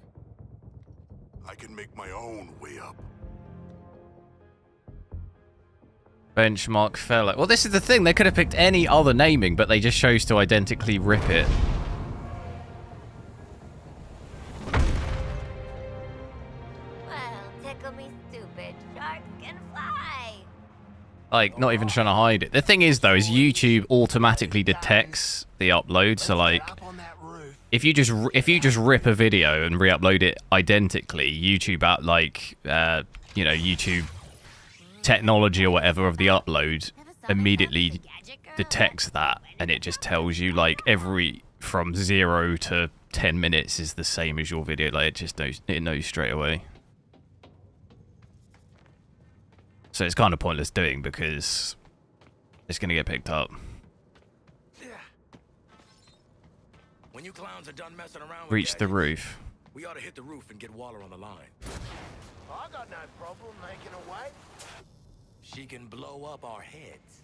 I can make my own way up. Benchmark fella. Well, this is the thing. They could have picked any other naming, but they just chose to identically rip it. Well, tickle me stupid. Sharks can fly. Like, not even trying to hide it. The thing is, though, is YouTube automatically detects the upload. So, like, Up on that roof. if you just rip a video and re-upload it identically, YouTube out like you know, YouTube technology or whatever of the upload immediately detects that, and it just tells you like every from 0 to 10 minutes is the same as your video. Like, it knows straight away. So it's kind of pointless doing because it's gonna get picked up. When you clowns are done messing around with Reach the gadgets, roof. we ought to hit the roof and get Waller on the line. I got no problem making a way. She can blow up our heads.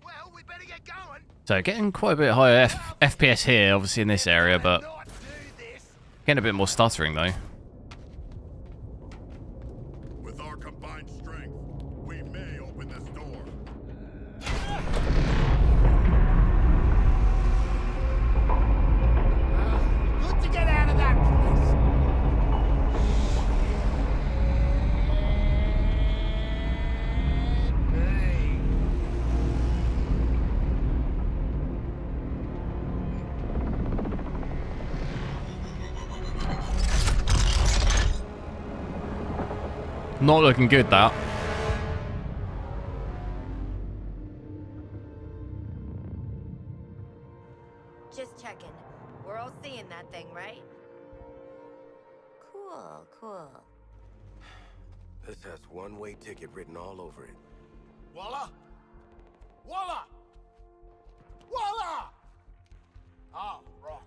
Well, we better get going. So getting quite a bit higher FPS here, obviously in this area, but Not do this. getting a bit more stuttering though. With our combined strength, we may open this door. Good to get out of that place. Hey. Not looking good, that. Just checking. We're all seeing that thing, right? Cool, cool. This has one-way ticket written all over it. Waller? Waller! Waller! Oh, right.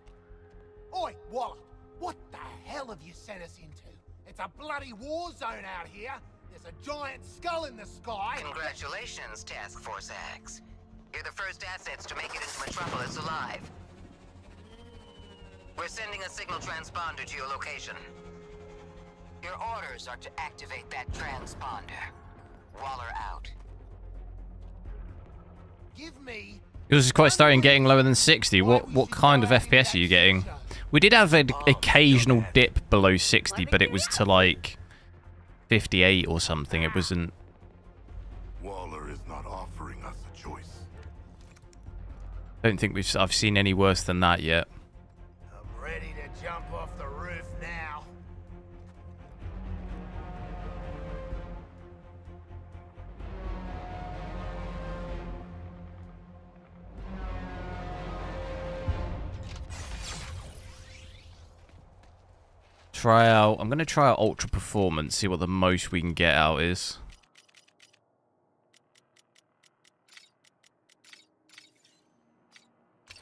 Oi, Waller, what the hell have you sent us into? It's a bloody war zone out here. There's a giant skull in the sky. Congratulations, Task Force X. You're the first assets to make it into Metropolis alive. We're sending a signal transponder to your location. Your orders are to activate that transponder. Waller out. Give me... Yours is quite starting getting lower than 60. What kind of FPS are you getting? We did have an occasional dip below 60, but it was to like 58 or something. It wasn't Waller is not offering us a choice. Don't think I've seen any worse than that yet. I'm ready to jump off the roof now. I'm going to try out Ultra Performance, see what the most we can get out is.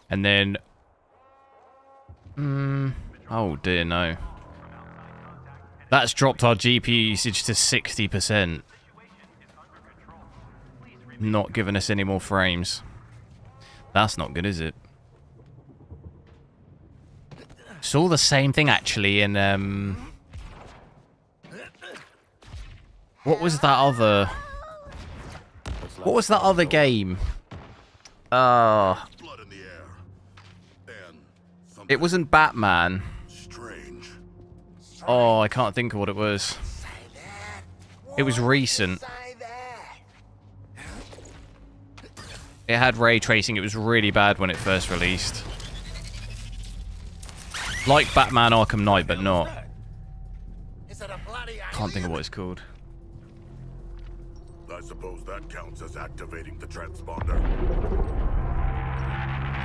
And then... oh dear, no. That's dropped our GPU usage to 60%. Not giving us any more frames. That's not good, is it? Saw the same thing actually in what was that other game? Blood in the air. And something It wasn't Batman. strange. Oh, I can't think of what it was. It was recent. It had ray tracing. It was really bad when it first released. Like Batman Arkham Knight, but not. Can't think of what it's called. I suppose that counts as activating the transponder.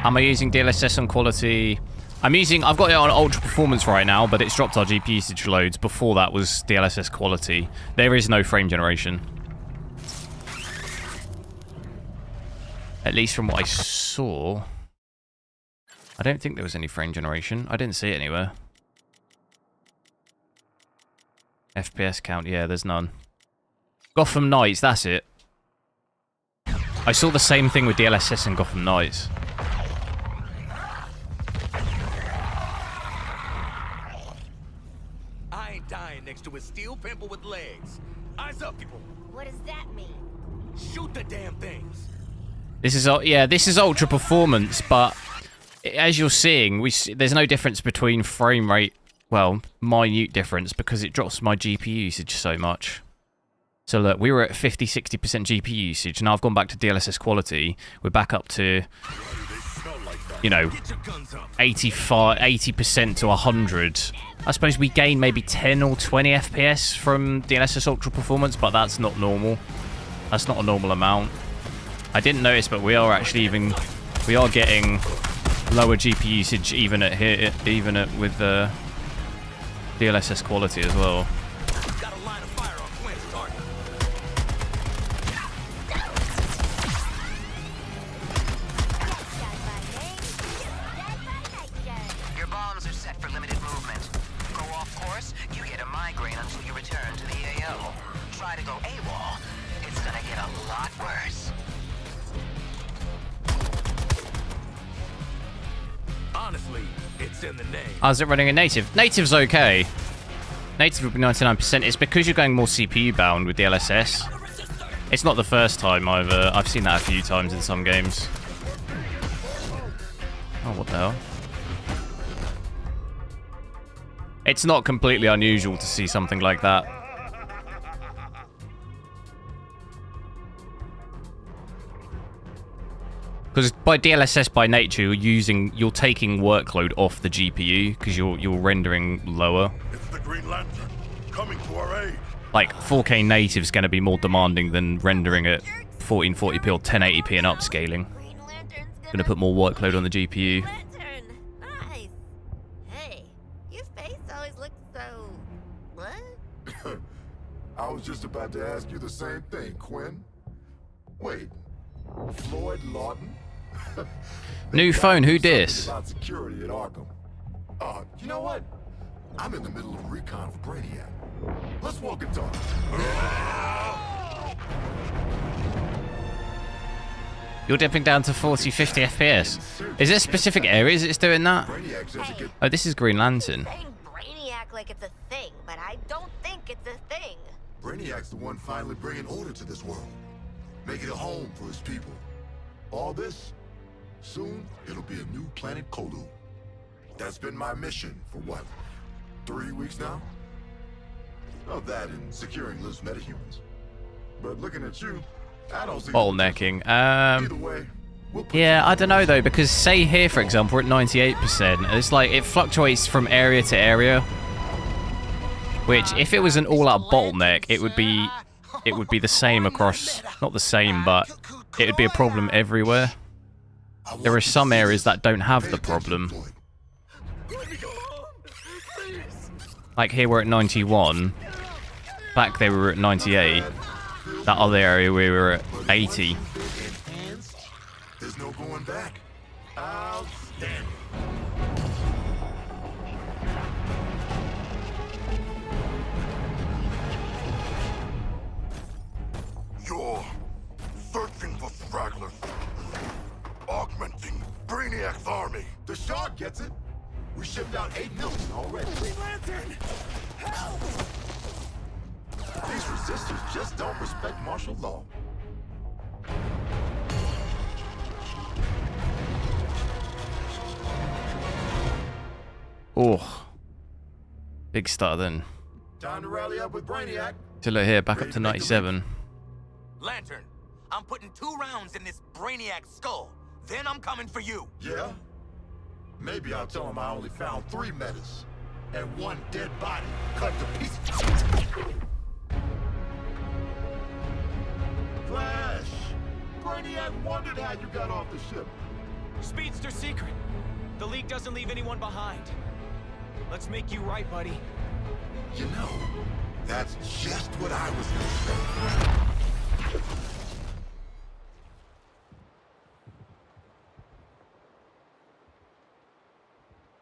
Am I using DLSS on quality? I've got it on Ultra Performance right now, but it's dropped our GPU usage loads. Before that was DLSS quality. There is no frame generation. At least from what I saw. I don't think there was any frame generation. I didn't see it anywhere. FPS count, yeah, there's none. Gotham Knights, that's it. I saw the same thing with DLSS and Gotham Knights. I ain't dying next to a steel pimple with legs. Eyes up, people. What does that mean? Shoot the damn things. This is Ultra Performance, but as you're seeing, there's no difference between frame rate, well, minute difference, because it drops my GPU usage so much. So look, we were at 50-60% GPU usage, now I've gone back to DLSS quality, we're back up to, you know, 80% to 100. I suppose we gain maybe 10 or 20 FPS from DLSS Ultra Performance, but that's not normal. That's not a normal amount. I didn't notice, but we are getting lower GPU usage even with the DLSS quality as well. Got a line of fire on Quinn's target. Your bombs are set for limited movement. Go off course, you get a migraine until you return to the AO. Try to go AWOL. It's gonna get a lot worse. Honestly, it's in the name. How's it running in native? Native's okay. Native would be 99%. It's because you're going more CPU bound with DLSS. It's not the first time I've seen that a few times in some games. Oh, what the hell? It's not completely unusual to see something like that. Because by DLSS by nature, you're taking workload off the GPU because you're rendering lower. It's the Green Lantern coming to our aid. Like 4K native is going to be more demanding than rendering at 1440p or 1080p and upscaling. Green Lantern's Going to put more workload on the GPU. Lantern. Nice. Hey, your face always looks so... What? I was just about to ask you the same thing, Quinn. Wait, Floyd Lawton? New phone, who dis? About security at Arkham. You know what? I'm in the middle of a recon for Brainiac. Let's walk and talk. You're dipping down to 40, 50 FPS. Is there specific areas it's doing that? Brainiac says it gets Oh, this is Green Lantern. Saying Brainiac like it's a thing, but I don't think it's a thing. Brainiac's the one finally bringing order to this world. Making a home for his people. All this, soon it'll be a new planet Kolu. That's been my mission for what, 3 weeks now? Of that and securing loose metahumans. But looking at you, I don't see bottlenecking. Either way, we'll put Yeah, I don't know though, because say here, for example, we're at 98%. It's like it fluctuates from area to area. Which, if it was an all-out bottleneck, it would be the same across, not the same, but it would be a problem everywhere. There are some areas that don't have the problem. Like here we're at 91. Back there we were at 98. That other area we were at 80. There's no going back. Outstanding. You're searching for stragglers. Augmenting Brainiac's army. The Shark gets it. We shipped out 8 million already. Green Lantern! Help! These resistors just don't respect martial law. Oh. Big start then. Time to rally up with Brainiac. Till here, back up to 97. Lantern, I'm putting 2 rounds in this Brainiac skull. Then I'm coming for you. Yeah? Maybe I'll tell him I only found 3 metas and 1 dead body cut to pieces. Flash! Brainiac wondered how you got off the ship. Speedster secret. The League doesn't leave anyone behind. Let's make you right, buddy. You know, that's just what I was gonna say.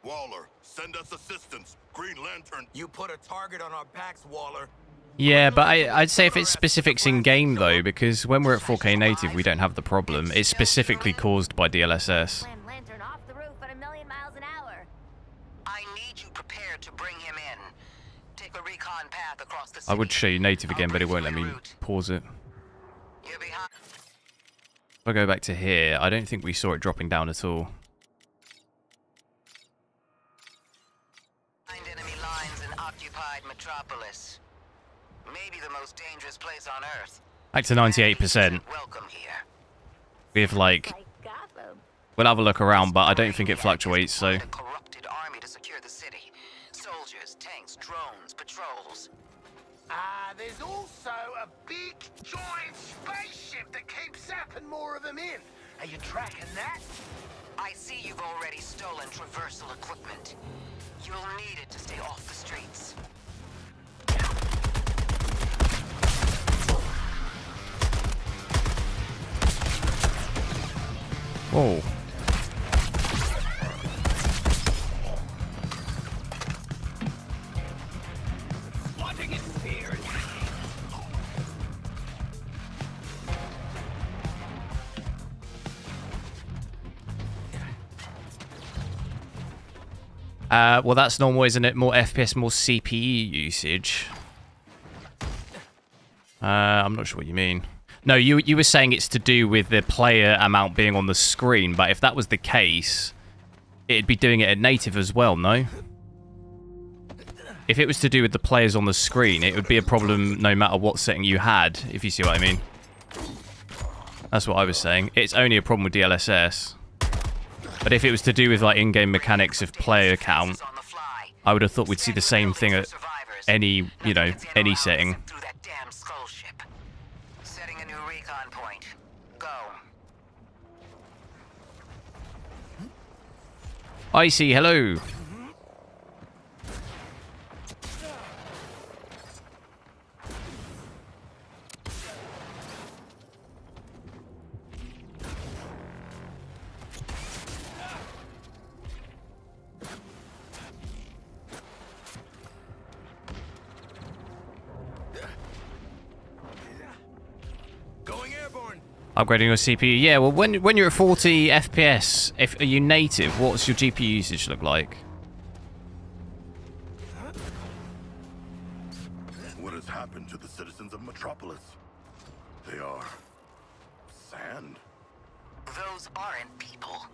Waller, send us assistance. Green Lantern. You put a target on our backs, Waller. Yeah, but I'd say if it's specifics in game though, because when we're at 4K native, we don't have the problem. It's specifically caused by DLSS. Slam Lantern off the roof at 1,000,000 miles an hour. I need you prepared to bring him in. Take a recon path across the I city. would show you native again, but it won't let me pause it. You're behind. If I go back to here, I don't think we saw it dropping down at all. Enemy lines in occupied metropolis. Maybe the most dangerous place on Earth. Back to 98%. Welcome here. We have like, Like Gotham. we'll have a look around, but I don't think it fluctuates, so. A corrupted army to secure the city. Soldiers, tanks, drones, patrols. There's also a big, giant spaceship that keeps zapping more of them in. Are you tracking that? I see you've already stolen Traversal equipment. You'll need it to stay off the streets. Whoa. Well, that's normal, isn't it? More FPS, more CPU usage. I'm not sure what you mean. No, you were saying it's to do with the player amount being on the screen, but if that was the case, it'd be doing it at native as well, no? If it was to do with the players on the screen, it would be a problem no matter what setting you had, if you see what I mean. That's what I was saying. It's only a problem with DLSS. But if it was to do with like in-game mechanics of player count, I would have thought we'd see the same thing at any, you know, any setting. Through that damn skull ship. Setting a new recon point. Go. Icy, hello. Upgrading your CPU. Yeah, well, when you're at 40 FPS, are you native? What's your GPU usage look like? What has happened to the citizens of Metropolis? They are sand. Those aren't people.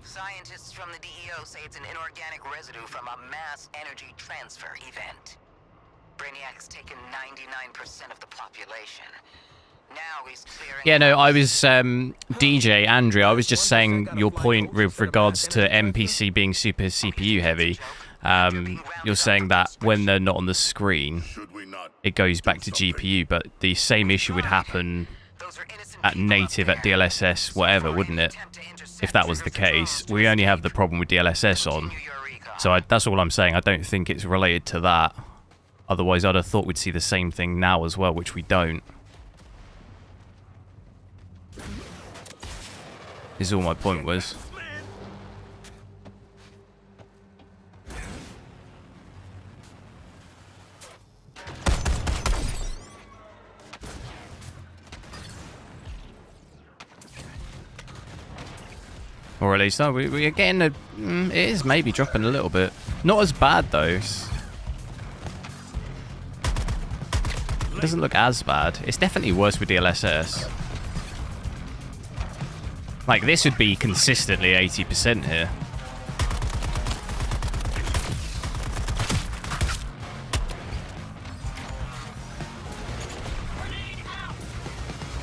Scientists from the DEO say it's an inorganic residue from a mass energy transfer event. Brainiac's taken 99% of the population. Yeah, no, I was DJ Andrew. I was just saying your point with regards to NPC being super CPU heavy. You're saying that when they're not on the screen, it goes back to GPU, but the same issue would happen at native, at DLSS, whatever, wouldn't it? If that was the case, we only have the problem with DLSS on. So that's all I'm saying. I don't think it's related to that. Otherwise, I'd have thought we'd see the same thing now as well, which we don't. Is all my point was. Or at least, no, we are getting a... it is maybe dropping a little bit. Not as bad, though. It doesn't look as bad. It's definitely worse with DLSS. Like, this would be consistently 80% here.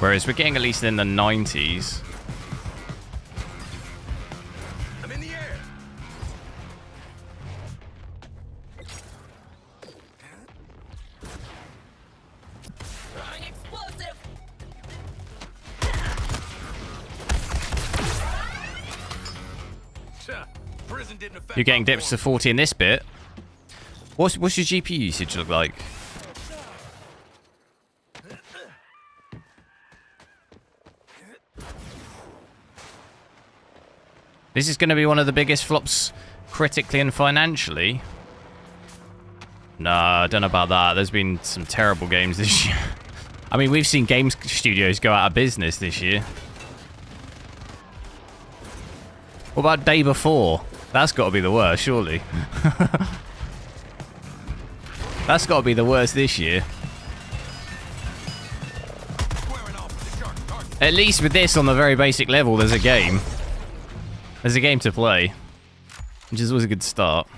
Whereas we're getting at least in the 90s. I'm in the air. You're getting dips to 40 in this bit. What's your GPU usage look like? This is going to be one of the biggest flops critically and financially. Nah, I don't know about that. There's been some terrible games this year. I mean, we've seen game studios go out of business this year. What about Day Before? That's got to be the worst, surely. That's got to be the worst this year. At least with this on the very basic level, there's a game. There's a game to play, which is always a good start.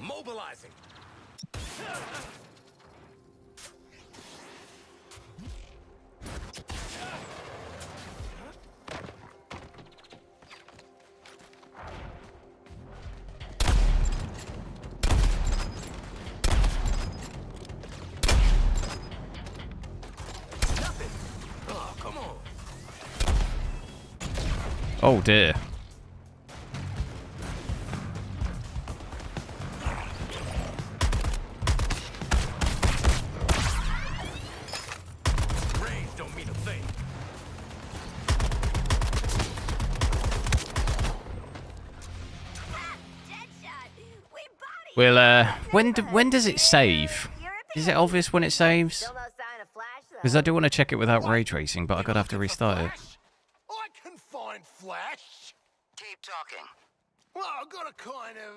Mobilizing. Oh dear. Range don't mean a thing. Well, when does it save? Is it obvious when it saves? Because I do want to check it without ray tracing, but I gotta have to restart it. I can find flash. Keep talking. Well, I've got a kind of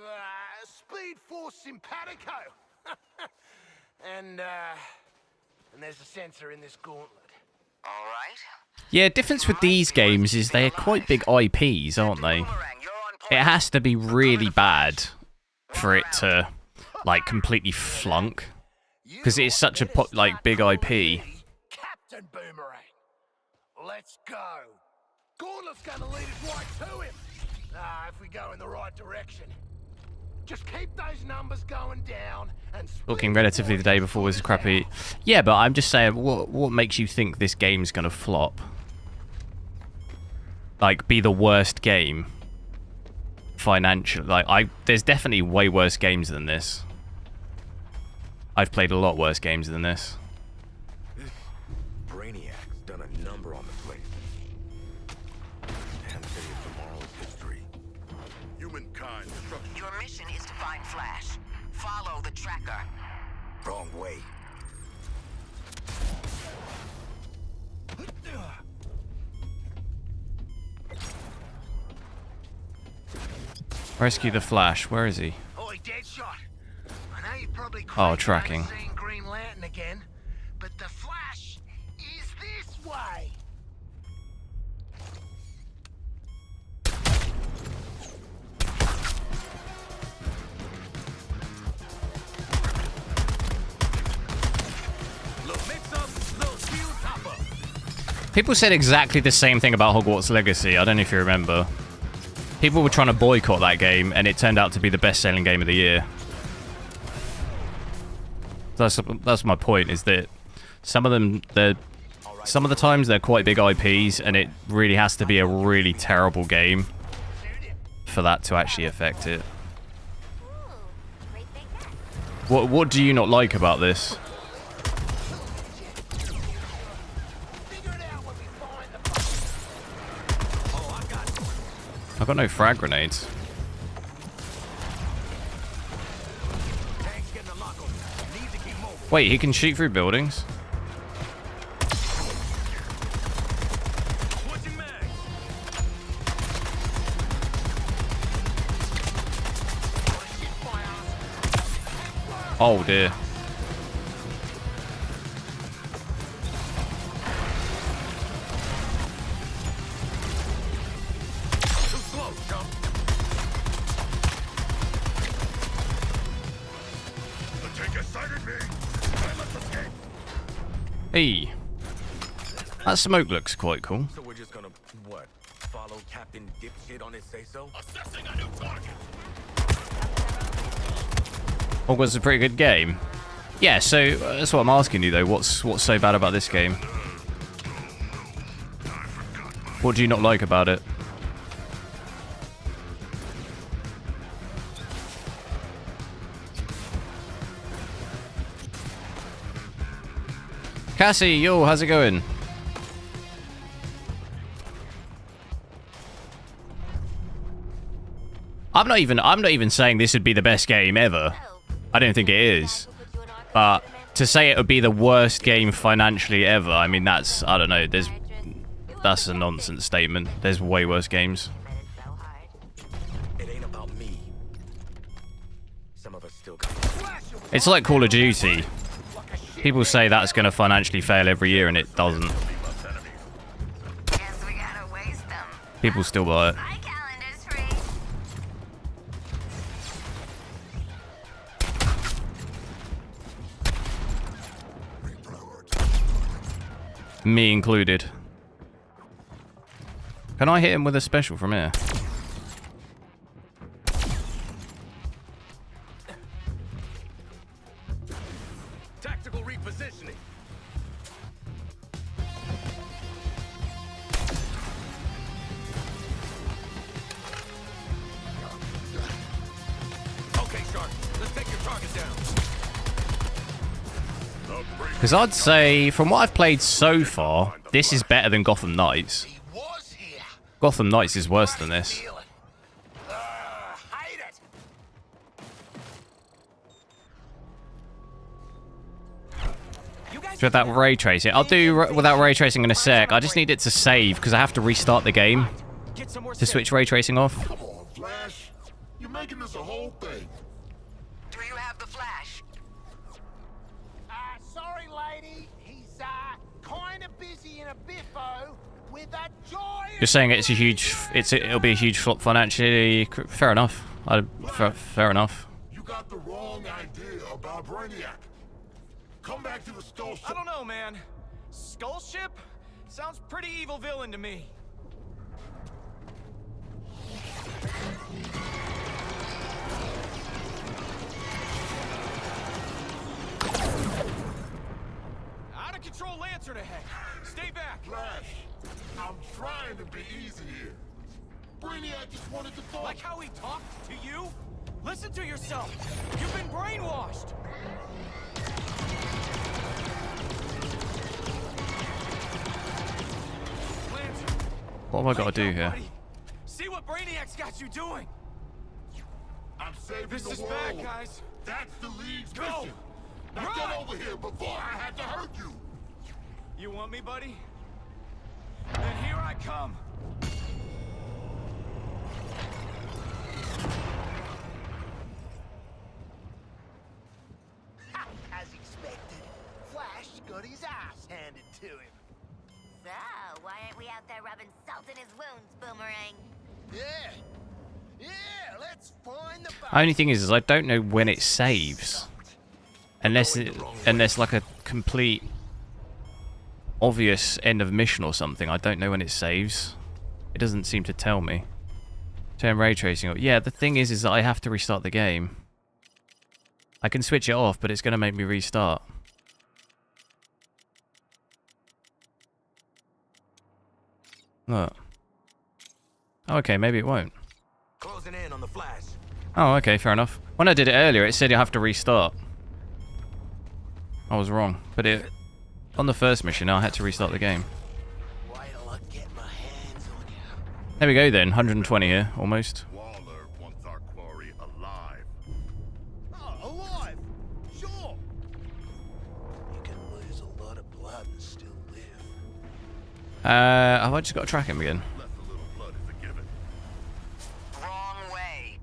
speed force simpatico. and there's a sensor in this gauntlet. All right. Yeah, difference with these games is they are quite big IPs, aren't they? It has to be really bad for it to, like, completely flunk. Because it's such a big IP. Captain Boomerang. Let's go. Gauntlet's gonna lead us right to him. If we go in the right direction. Just keep those numbers going down and Looking relatively the Day Before was crappy. Yeah, but I'm just saying, what makes you think this game's gonna flop? Like, be the worst game financially. Like, there's definitely way worse games than this. I've played a lot worse games than this. Brainiac's done a number on the place. And say tomorrow's history. Humankind destruction. Your mission is to find Flash. Follow the tracker. Wrong way. Rescue the Flash. Where is he? Oi, Deadshot. I know you probably tracking. seeing Green Lantern again, but the Flash is this way. People said exactly the same thing about Hogwarts Legacy. I don't know if you remember. People were trying to boycott that game, and it turned out to be the best-selling game of the year. That's my point, is that some of them, some of the times they're quite big IPs, and it really has to be a really terrible game for that to actually affect it. What do you not like about this? I've got no frag grenades. Wait, he can shoot through buildings? Oh dear. Hey, that smoke looks quite cool. So we're just gonna, what, follow Captain Dipshit on his say-so? Assessing a new target! Hogwarts a pretty good game. Yeah, so that's what I'm asking you though. What's so bad about this game? What do you not like about it? Cassie, yo, how's it going? I'm not even saying this would be the best game ever. I don't think it is. But to say it would be the worst game financially ever, I mean, that's, I don't know, that's a nonsense statement. There's way worse games. It ain't about me. Some of us still got... It's like Call of Duty. People say that's going to financially fail every year, and it doesn't. People still buy it. Me included. Can I hit him with a special from here? Tactical repositioning. Okay, Shark. Let's take your target down. Because I'd say, from what I've played so far, this is better than Gotham Knights. Gotham Knights is worse than this. Without ray tracing. I'll do without ray tracing in a sec. I just need it to save because I have to restart the game to switch ray tracing off. Come on, Flash. You're making this a whole thing. Do you have the flash? Sorry, lady. He's, kind of busy in a biffo with a joy. You're saying it's a huge, it'll be a huge flop financially. Fair enough. Fair enough. You got the wrong idea about Brainiac. Come back to the Skull Ship. I don't know, man. Skull Ship? Sounds pretty evil villain to me. Out of control lantern ahead. Stay back. Flash, I'm trying to be easy here. Brainiac just wanted to talk. Like how he talked to you? Listen to yourself. You've been brainwashed. What have I got to do here? See what Brainiac's got you doing. I'm saving This the is world. bad, guys. That's the League's Go. mission. Now Run. get over here before I have to hurt you. You want me, buddy? Then here I come. As expected, Flash got his ass handed to him. So, why aren't we out there rubbing salt in his wounds, Boomerang? Yeah, let's find the Only thing is I don't know when it saves, unless like a complete obvious end of mission or something. I don't know when it saves. It doesn't seem to tell me. Turn ray tracing off. Yeah, the thing is that I have to restart the game. I can switch it off, but it's going to make me restart. Look. Oh, okay, maybe it won't. Closing in on the flash. Oh, okay, fair enough. When I did it earlier, it said you have to restart. I was wrong, but it on the first mission, I had to restart the game. There we go then, 120 here, almost. Waller wants our quarry alive. Oh, alive? Sure. You can lose a lot of blood and still live. Have I just got to track him again? Less a little blood is a given. Wrong way.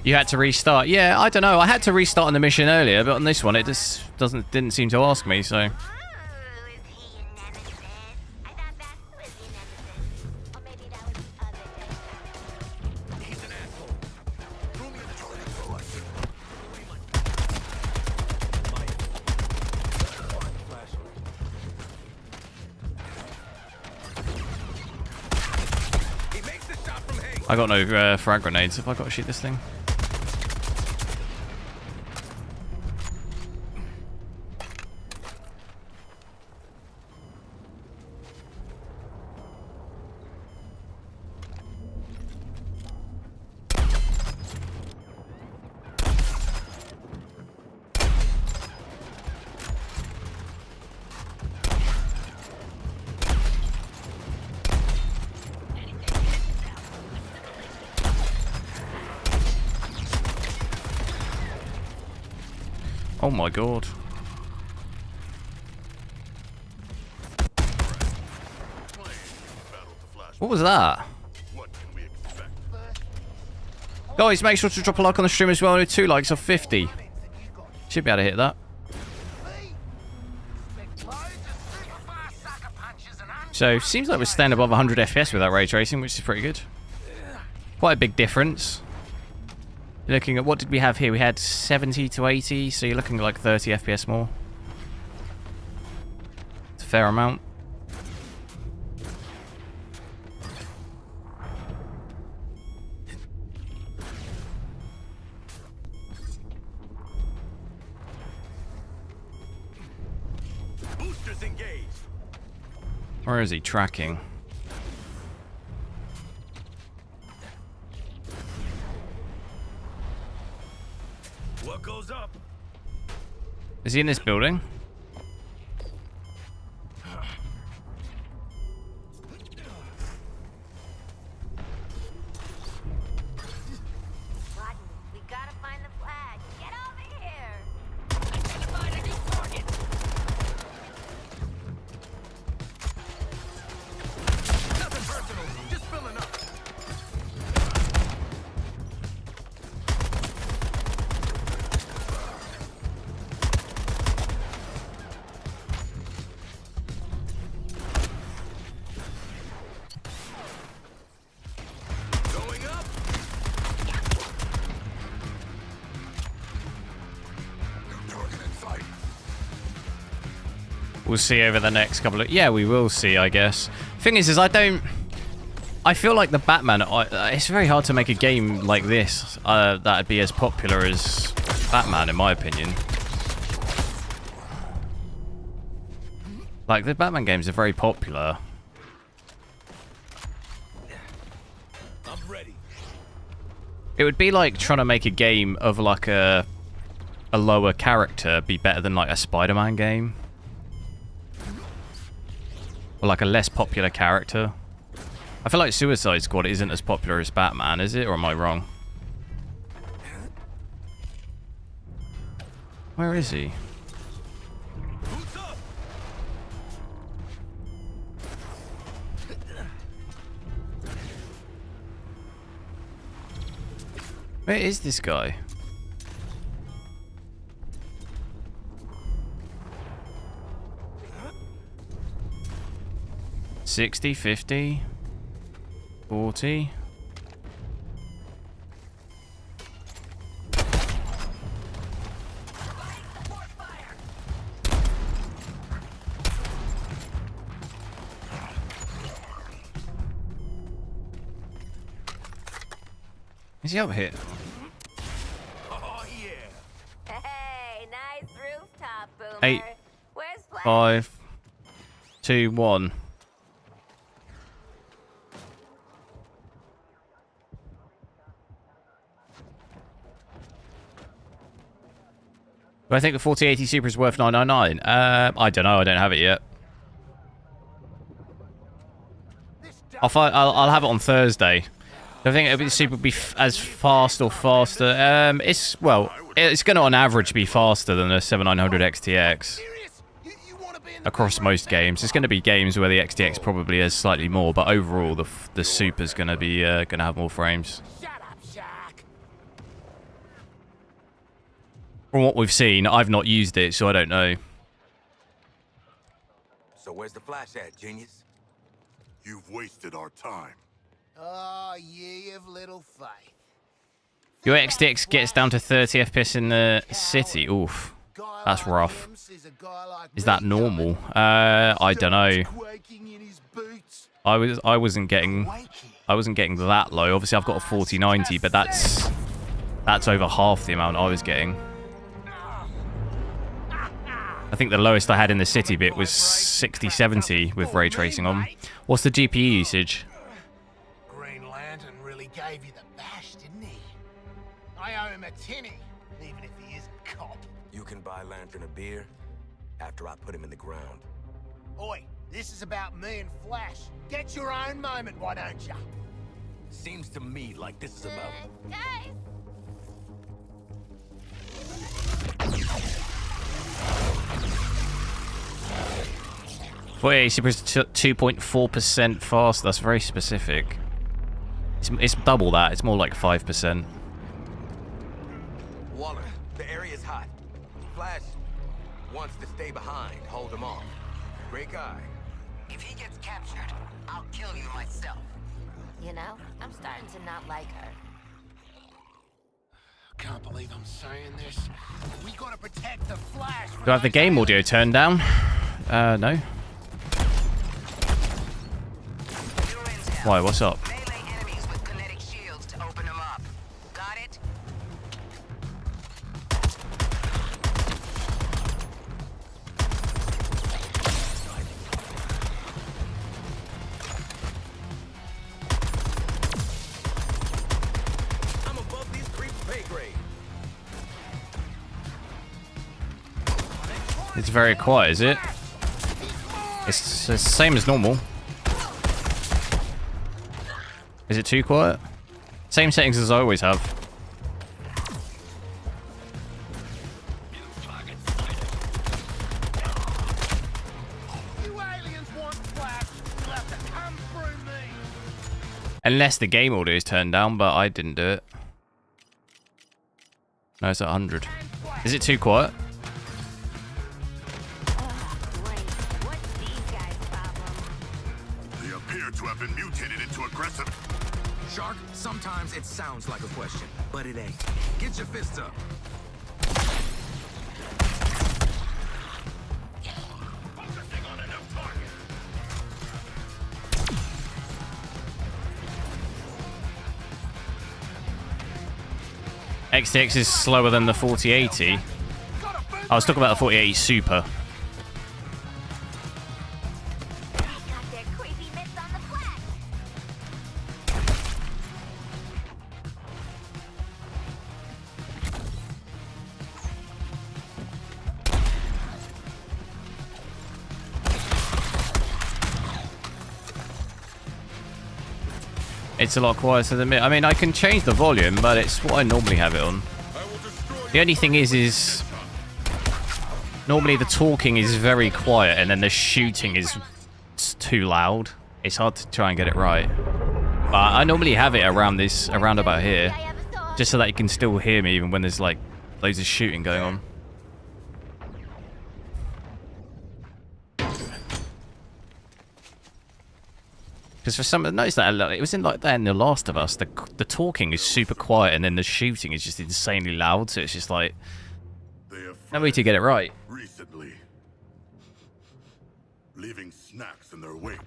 You had to restart. Yeah, I don't know. I had to restart on the mission earlier, but on this one, it just didn't seem to ask me. So Oh, is he your nemesis? I thought that was your nemesis. Or maybe that was the other nemesis. He's an asshole. Throw me in the toilet for us. He makes the shot from Hank. I got no frag grenades. Have I got to shoot this thing? Oh my god. What was that? What can we expect? Guys, make sure to drop a like on the stream as well. 2 likes of 50. Should be able to hit that. So, seems like we're staying above 100 FPS with that ray tracing, which is pretty good. Quite a big difference. You're looking at, what did we have here? We had 70 to 80, so you're looking at like 30 FPS more. It's a fair amount. Boosters engaged. Where is he tracking? What goes up? Is he in this building? Rotten, we gotta find the flag. Get over here. Identified a new target. Nothing personal. Just filling up. Going up. Target in sight. We'll see over the next couple of... Yeah, we will see, I guess. Thing is I feel like the Batman... it's very hard to make a game like this that'd be as popular as Batman, in my opinion. Like, the Batman games are very popular. I'm ready. It would be like trying to make a game of like a lower character be better than like a Spider-Man game. Or like a less popular character. I feel like Suicide Squad isn't as popular as Batman, is it? Or am I wrong? Where is he? Boots up. Where is this guy? 60, 50, 40. Is he up here? Oh, yeah. Hey, nice rooftop, Boomer. 8, Where's Flash? 5, 2, 1. Do I think the 4080 Super is worth $999? I don't know. I don't have it yet. I'll have it on Thursday. I think it'll be Super be as fast or faster. It's going to on average be faster than a 7900 XTX across most games. It's going to be games where the XTX probably is slightly more, but overall the Super's going to be going to have more frames. From what we've seen, I've not used it, so I don't know. So where's the flash at, genius? You've wasted our time. Oh, ye of little faith. Your XTX gets down to 30 FPS in the city. Oof, that's rough. Is that normal? I don't know. I wasn't getting that low. Obviously, I've got a 4090, but that's over half the amount I was getting. I think the lowest I had in the city bit was 60, 70 with ray tracing on. What's the GPU usage? Green Lantern really gave you the bash, didn't he? I owe him a tinny, even if he isn't cop. You can buy Lantern a beer after I put him in the ground. Oi, this is about me and Flash. Get your own moment, why don't ya? Seems to me like this is about... Guys! 4080 Super is 2.4% fast. That's very specific. It's double that. It's more like 5%. Waller, the area's hot. Flash wants to stay behind, hold him off. Great guy. If he gets captured, I'll kill you myself. You know, I'm starting to not like her. Can't believe I'm saying this. We gotta protect the Flash. Do I have the game audio turned down? No. Why, what's up? Melee enemies with kinetic shields to open them up. Got it? I'm above these creeps' pay grade. It's very quiet, is it? It's the same as normal. Is it too quiet? Same settings as I always have. You aliens want Flash, you'll have to come through me. Unless the game audio is turned down, but I didn't do it. No, it's at 100. Is it too quiet? What's these guys' problem? They appear to have been mutated into aggressive... Shark, sometimes it sounds like a question, but it ain't. Get your fists up. Focusing on enough targets. XTX is slower than the 4080. I was talking about the 4080 Super. Got their creepy mitts on the Flash. It's a lot quieter than me. I mean, I can change the volume, but it's what I normally have it on. The only thing is normally the talking is very quiet, and then the shooting is too loud. It's hard to try and get it right. But I normally have it around about here, just so that you can still hear me even when there's like loads of shooting going on. Because for some, notice that it was in like that in The Last of Us. The talking is super quiet, and then the shooting is just insanely loud. So it's just like no way to get it right. Recently, leaving snacks in their wake.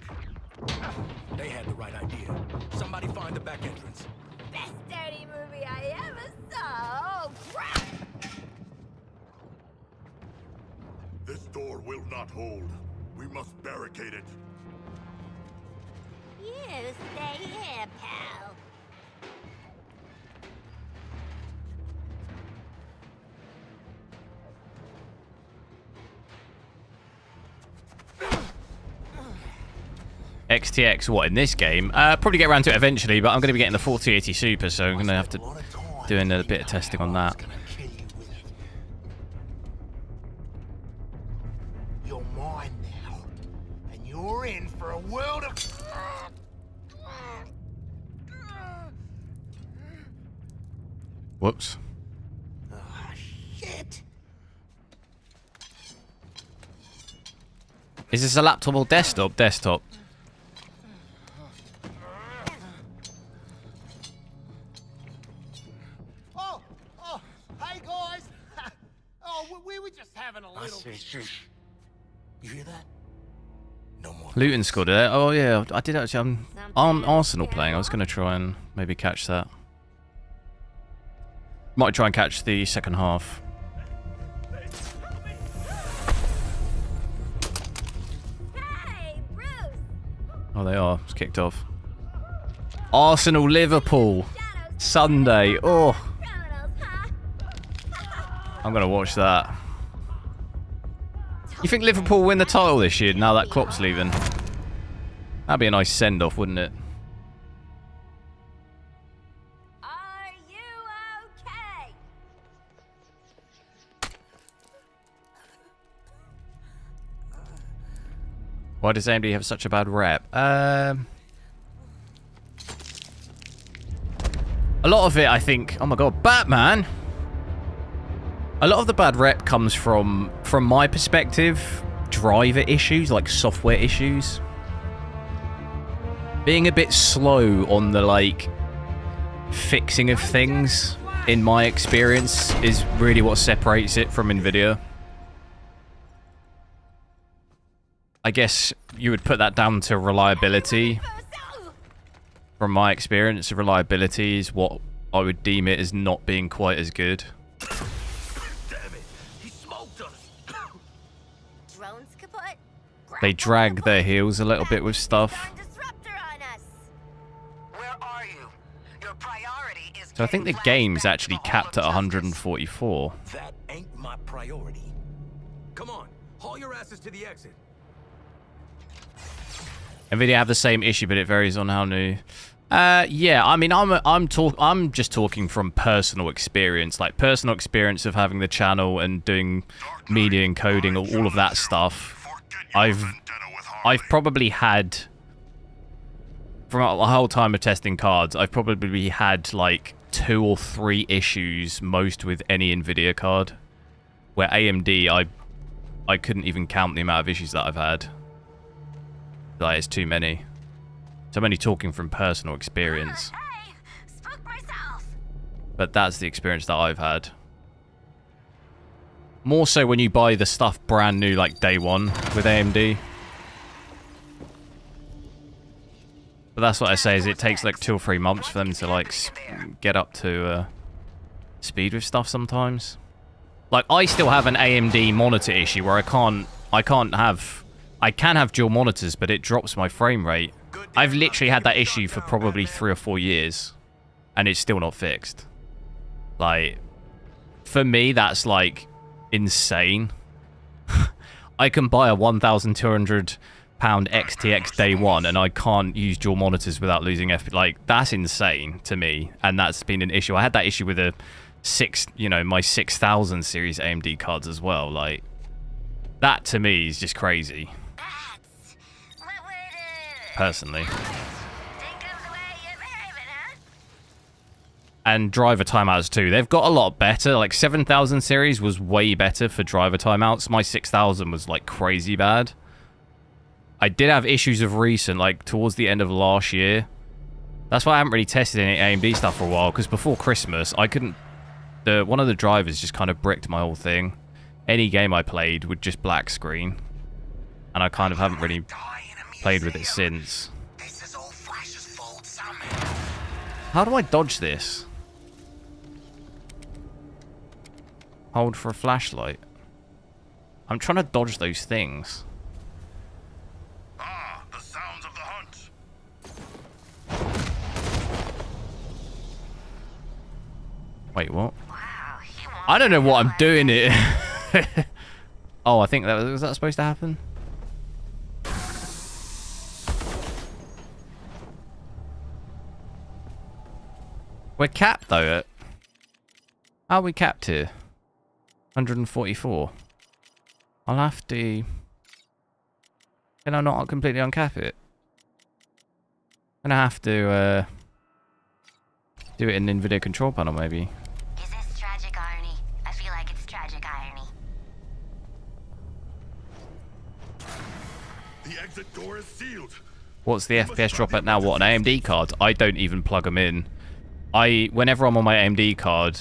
They had the right idea. Somebody find the back entrance. Best dirty movie I ever saw. Oh, crap! This door will not hold. We must barricade it. You stay here, pal. XTX, what, in this game? Probably get around to it eventually, but I'm going to be getting the 4080 Super, so I'm going to have to do a bit of testing on that. You're mine now, and you're in for a world of... Whoops. Ah, shit. Is this a laptop or desktop? Desktop. Oh, hey guys. Oh, we were just having a little... You hear that? No more. Luton scored it. Oh yeah, I did actually. I'm Arsenal playing. I was going to try and maybe catch that. Might try and catch the second half. Hey, Bruce! Oh, they are. It's kicked off. Arsenal Liverpool Sunday. Oh, Criminals, huh? I'm going to watch that. You think Liverpool win the title this year now that Klopp's leaving? That'd be a nice send-off, wouldn't it? Are you okay? Why does AMD have such a bad rep? A lot of it, I think... Oh my god, Batman! A lot of the bad rep comes from my perspective, driver issues, like software issues. Being a bit slow on the, like, fixing of things, in my experience, is really what separates it from nvidia. I guess you would put that down to reliability. From my experience, reliability is what I would deem it as not being quite as good. Drones kaput? They drag their heels a little bit with stuff. Disruptor on us. Where are you? Your priority is So I think the game's actually capped at 144. That ain't my priority. Come on, haul your asses to the exit. nvidia have the same issue, but it varies on how new. Yeah, I mean, I'm just talking from personal experience, like personal experience of having the channel and doing media encoding, all of that stuff. I've probably had, from the whole time of testing cards, I've probably had like 2 or 3 issues, most with any nvidia card, where AMD, I couldn't even count the amount of issues that I've had. Like, it's too many. So I'm only talking from personal experience. Hey, spook myself. But that's the experience that I've had. More so when you buy the stuff brand new, like day one with AMD. But that's what I say, is it takes like 2 or 3 months for them to like get up to speed with stuff sometimes. Like, I still have an AMD monitor issue where I can have dual monitors, but it drops my frame rate. I've literally had that issue for probably 3 or 4 years, and it's still not fixed. Like, for me, that's like insane. I can buy a £1,200 XTX day one, and I can't use dual monitors without losing FPS. Like, that's insane to me, and that's been an issue. I had that issue with my 6000 series AMD cards as well. Like, that to me is just crazy. Personally. And driver timeouts too. They've got a lot better. Like 7000 series was way better for driver timeouts. My 6000 was like crazy bad. I did have issues of recent, like towards the end of last year. That's why I haven't really tested any AMD stuff for a while, because before Christmas, I couldn't... one of the drivers just kind of bricked my whole thing. Any game I played would just black screen. And I kind of haven't really played with it since. How do I dodge this? Hold for a flashlight. I'm trying to dodge those things. Ah, the sounds of the hunt. Wait, what? I don't know what I'm doing here. Oh, I think that was that supposed to happen? We're capped though. How are we capped here? 144. I'll have to... Can I not completely uncap it? I'm gonna have to do it in nvidia control panel maybe. Is this tragic irony? I feel like it's tragic irony. The exit door is sealed. What's the FPS drop at now? What, an AMD card? I don't even plug them in. Whenever I'm on my AMD card,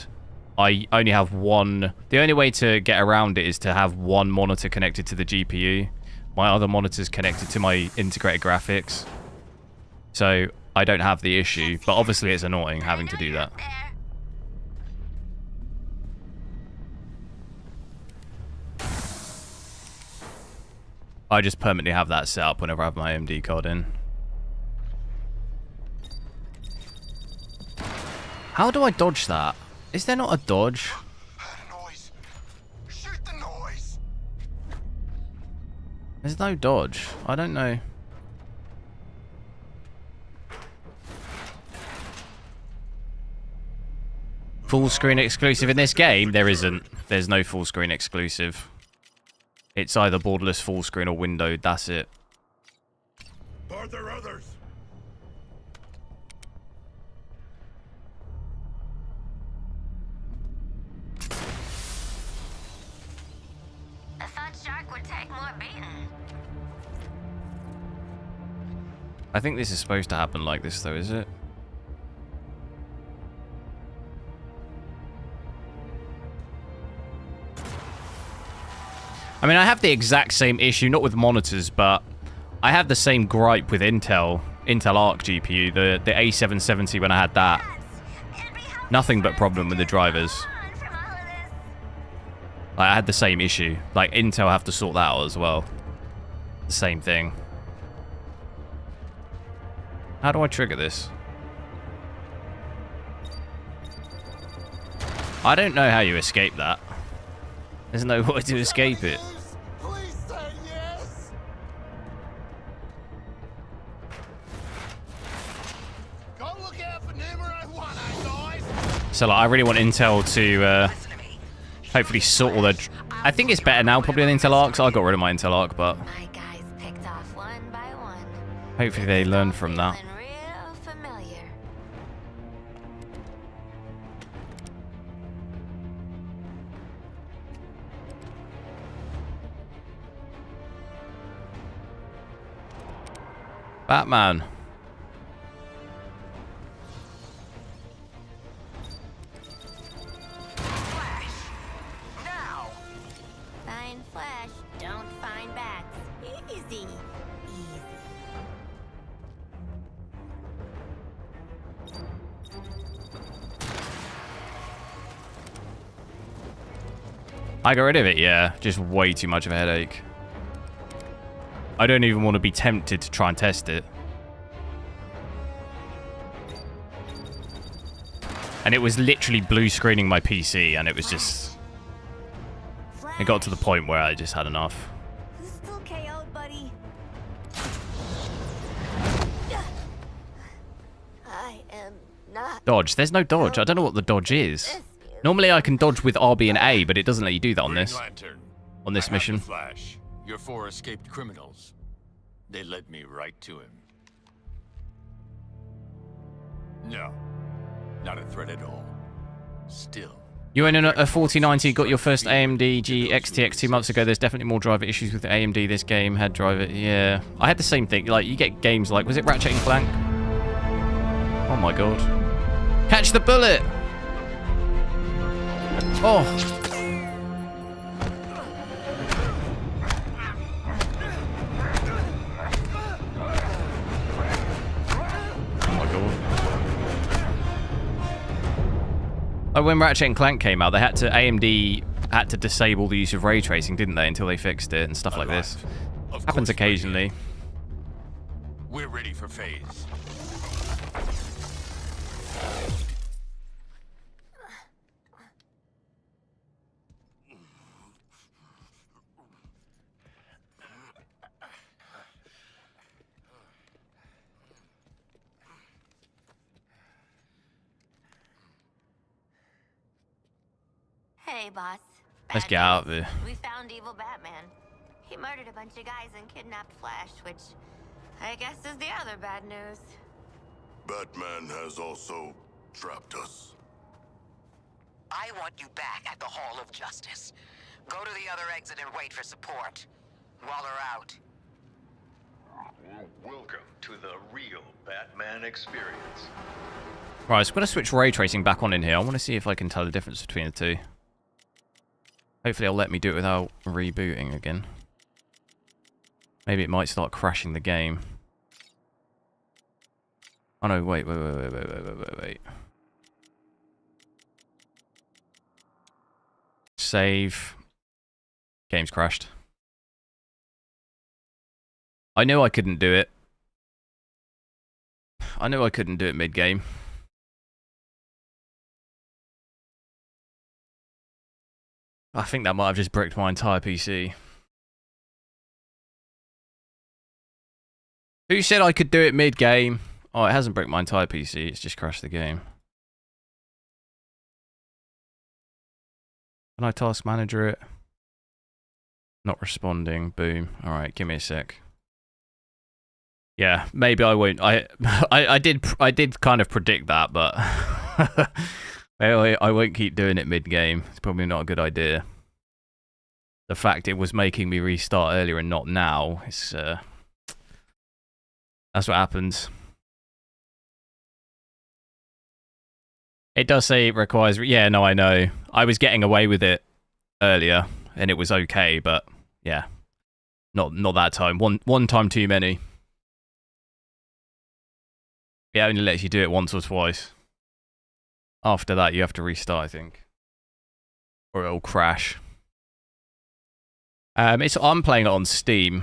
I only have one. The only way to get around it is to have one monitor connected to the GPU. My other monitor's connected to my integrated graphics. So I don't have the issue, but obviously it's annoying having to do that. I just permanently have that set up whenever I have my AMD card in. How do I dodge that? Is there not a dodge? Noise. Shoot the noise. There's no dodge. I don't know. Full screen exclusive in this game? There isn't. There's no full screen exclusive. It's either borderless full screen or windowed. That's it. Are there others? I thought Shark would take more beating. I think this is supposed to happen like this though, is it? I mean, I have the exact same issue, not with monitors, but I have the same gripe with Intel Arc GPU, the A770 when I had that. Nothing but problem with the drivers. I had the same issue. Like, Intel have to sort that out as well. The same thing. How do I trigger this? I don't know how you escape that. There's no way to escape it. Please say yes. Go look out for numero 1, guys. So like, I really want Intel to hopefully sort all their... I think it's better now probably than Intel Arc, so I got rid of my Intel Arc, but My guys picked off one by one. hopefully they learn from that. Feeling real familiar. Batman. Now. Find flesh, don't find bats. Easy. Easy. I got rid of it, yeah. Just way too much of a headache. I don't even want to be tempted to try and test it. And it was literally blue screening my PC, and it was just... It got to the point where I just had enough. Who's still KO'd, buddy? I am not. Dodge. There's no dodge. I don't know what the dodge is. Normally I can dodge with RB and A, but it doesn't let you do that on this. Lantern. On this mission. Flash. Your 4 escaped criminals. They led me right to him. No. Not a threat at all. Still, You went in a 4090, got your first AMD GXTX 2 months ago. There's definitely more driver issues with the AMD. This game had driver... Yeah. I had the same thing. Like, you get games like... Was it Ratchet & Clank? Oh my god. Catch the bullet! Oh. When Ratchet & Clank came out, they had to AMD had to disable the use of ray tracing, didn't they, until they fixed it and stuff like this. Happens occasionally. We're ready for phase. Hey, boss. Let's Bad get out of news. there. We found evil Batman. He murdered a bunch of guys and kidnapped Flash, which I guess is the other bad news. Batman has also trapped us. I want you back at the Hall of Justice. Go to the other exit and wait for support. Waller out. Welcome to the real Batman experience. Right, so I'm going to switch ray tracing back on in here. I want to see if I can tell the difference between the two. Hopefully it'll let me do it without rebooting again. Maybe it might start crashing the game. Oh no, wait. Save. Game's crashed. I knew I couldn't do it. I knew I couldn't do it mid-game. I think that might have just bricked my entire PC. Who said I could do it mid-game? Oh, it hasn't bricked my entire PC. It's just crashed the game. Can I task manager it? Not responding. Boom. Alright, give me a sec. Yeah, maybe I won't. I did kind of predict that, but I won't keep doing it mid-game. It's probably not a good idea. The fact it was making me restart earlier and not now, it's that's what happens. It does say it requires... Yeah, no, I know. I was getting away with it earlier, and it was okay, but yeah. Not that time. One time too many. It only lets you do it once or twice. After that, you have to restart, I think. Or it'll crash. I'm playing it on Steam.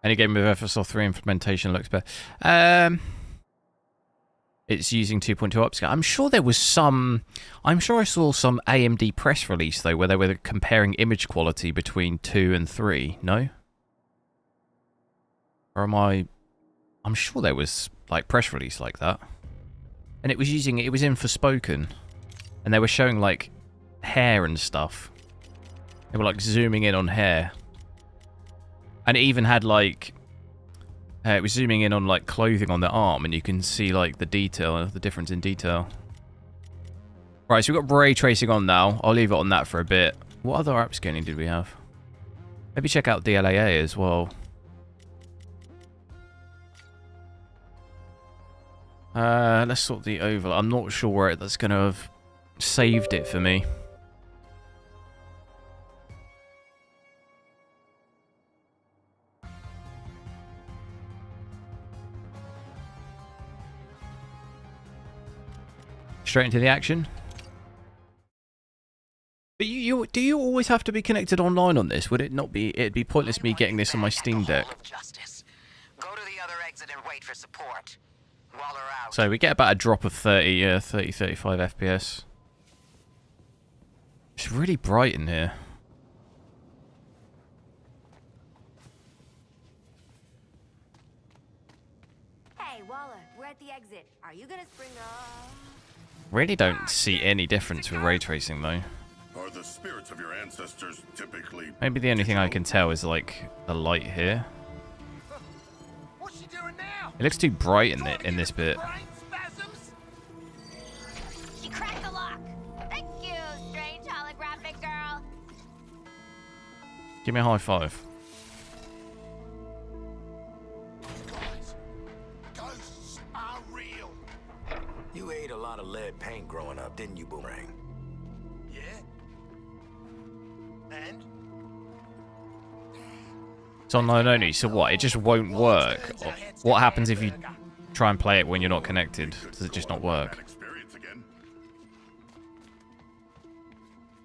Any game with FSR 3 implementation looks better. It's using 2.2 upscale. I'm sure there was some... I'm sure I saw some AMD press release, though, where they were comparing image quality between 2 and 3. No? Or am I... I'm sure there was, like, press release like that. And it was using... It was in Forspoken. And they were showing, like, hair and stuff. They were, like, zooming in on hair. And it even had, like... it was zooming in on, like, clothing on the arm, and you can see, like, the detail, the difference in detail. Right, so we've got ray tracing on now. I'll leave it on that for a bit. What other upscaling did we have? Maybe check out DLAA as well. Let's sort the overlay. I'm not sure where that's going to have saved it for me. Straight into the action. But do you always have to be connected online on this? Would it not be? It'd be pointless me getting this on my Steam Deck. Go to the other exit and wait for support. Waller out. So we get about a drop of 35 FPS. It's really bright in here. Hey, Waller, we're at the exit. Are you gonna spring up? Really don't see any difference with ray tracing though. Are the spirits of your ancestors typically... Maybe the only thing I can tell is like the light here. What's she doing now? It looks too bright in this bit. Brain spasms? She cracked the lock. Thank you, strange holographic girl. Give me a high five. Guys, ghosts are real. You ate a lot of lead paint growing up, didn't you, Boomerang? Yeah? And? It's online only, so what? It just won't work. Or what happens if you try and play it when you're not connected? Does it just not work? Experience again?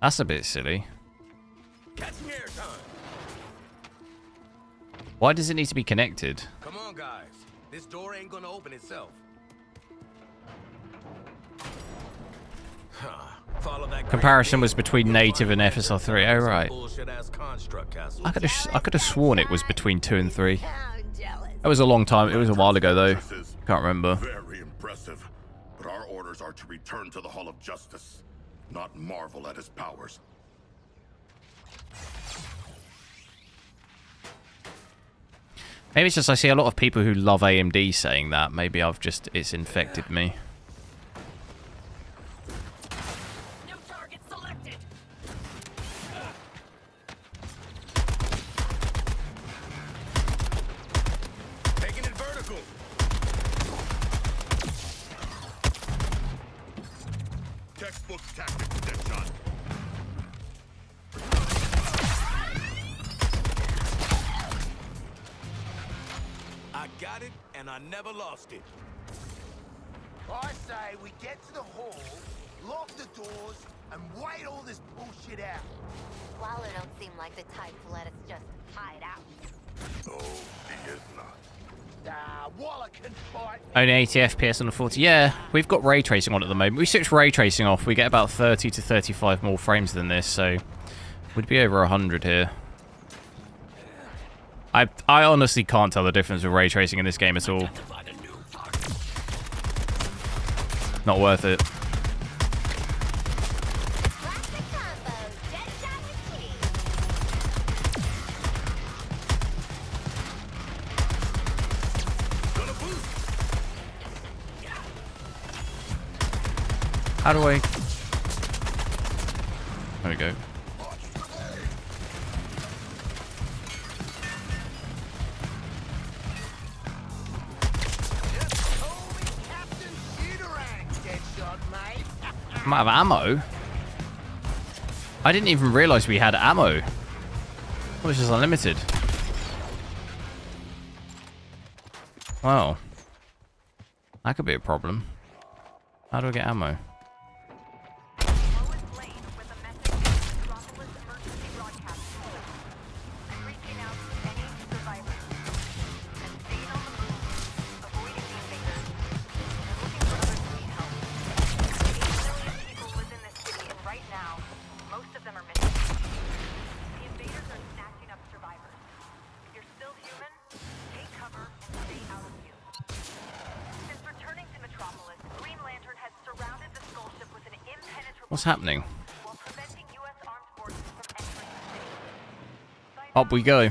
That's a bit silly. Catching air time. Why does it need to be connected? Come on, guys. This door ain't gonna open itself. Follow that Comparison was between native and FSR3. Oh right. bullshit-ass construct castle. I could have sworn it was between 2 and 3. I'm jealous. That was a long time. It was a while ago though. Can't remember. Very impressive. But our orders are to return to the Hall of Justice, not marvel at his powers. Maybe it's just I see a lot of people who love AMD saying that. Maybe it's infected me. No target selected. Taking it vertical. Textbook tactics, Deadshot. I got it, and I never lost it. I say we get to the hall, lock the doors, and wait all this bullshit out. Waller don't seem like the type to let us just hide out. Oh, he is not. Waller can fight. Only 80 FPS on the 40. Yeah, we've got ray tracing on at the moment. We switch ray tracing off, we get about 30 to 35 more frames than this, so we'd be over 100 here. I honestly can't tell the difference with ray tracing in this game at all. Not worth it. Classic combo, Deadshot with cheese. Gonna boost. How do I... There we go. I'm out of ammo. I didn't even realize we had ammo. It was just unlimited. Wow. That could be a problem. How do I get ammo? What's happening? Up we go.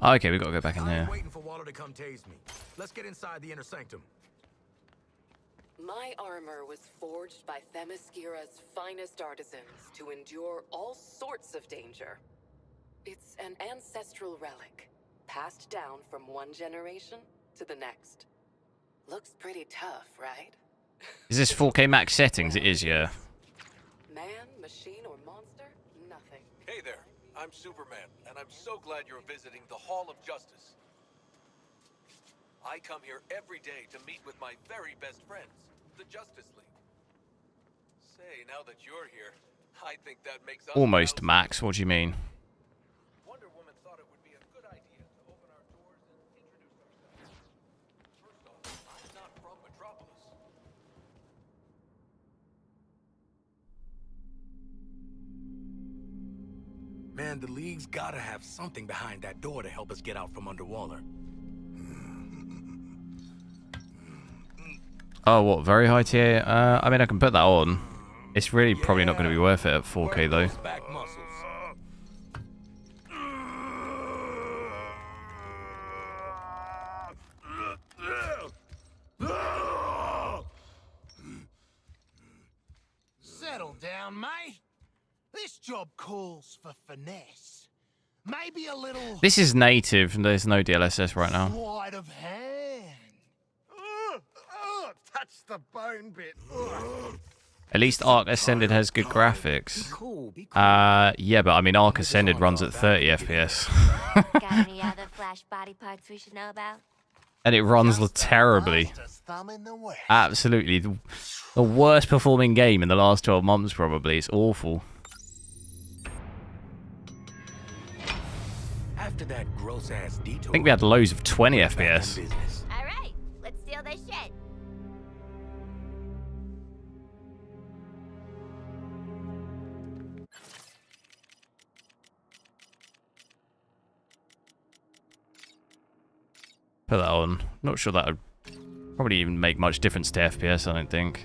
Okay, we gotta go back in there. Waiting for Waller to come tase me. Let's get inside the inner sanctum. My armor was forged by Themyscira's finest artisans to endure all sorts of danger. It's an ancestral relic, passed down from one generation to the next. Looks pretty tough, right? Is this 4K max settings? It is, yeah. Man, machine, or monster? Nothing. Hey there. I'm Superman, and I'm so glad you're visiting the Hall of Justice. I come here every day to meet with my very best friends, the Justice League. Say, now that you're here, I think that makes us Almost, Max. What do you mean? Wonder Woman thought it would be a good idea to open our doors and introduce ourselves. First off, I'm not from Metropolis. Man, the League's gotta have something behind that door to help us get out from under Waller. Oh, what? Very high tier? I mean, I can put that on. It's really probably not going to be worth it at 4K, though. Back muscles. Settle down, mate. This job calls for finesse. Maybe a little This is native, and there's no DLSS right now. sleight of hand. Touch the bone bit. At least Arc Ascended has good graphics. Yeah, but I mean, Arc Ascended runs at 30 FPS. Got any other Flash body parts we should know about? And it runs terribly. Fastest thumb in the West. Absolutely. The worst performing game in the last 12 months, probably. It's awful. After that gross-ass detour, I think we had lows of 20 FPS. All right, let's steal this shit. Put that on. Not sure that would probably even make much difference to FPS, I don't think.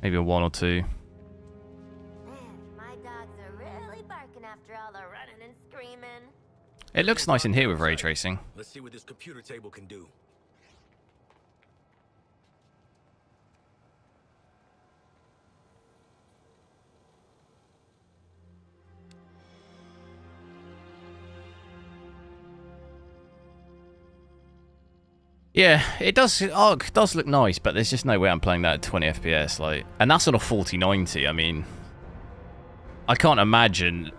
Maybe a 1 or 2. Man, my dogs are really barking after all the running and screaming. It looks nice in here with ray tracing. let's see what this computer table can do. Yeah, it does. Arc does look nice, but there's just no way I'm playing that at 20 FPS. Like, and that's on a 4090. I mean, I can't imagine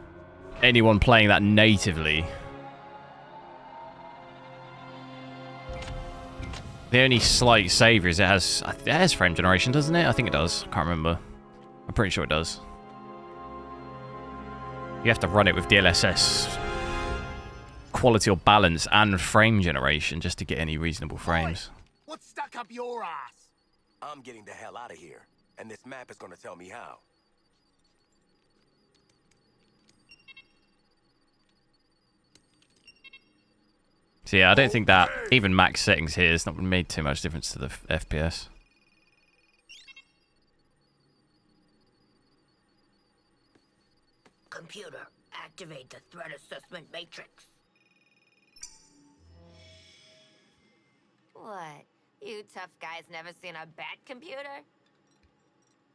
anyone playing that natively. The only slight savior is it has frame generation, doesn't it? I think it does. I can't remember. I'm pretty sure it does. You have to run it with DLSS quality or balance and frame generation just to get any reasonable frames. What's stuck up your ass? I'm getting the hell out of here, and this map is gonna tell me how. So yeah, I don't think that even max settings here has not made too much difference to the FPS. Computer, activate the threat assessment matrix. What? You tough guys never seen a bat computer?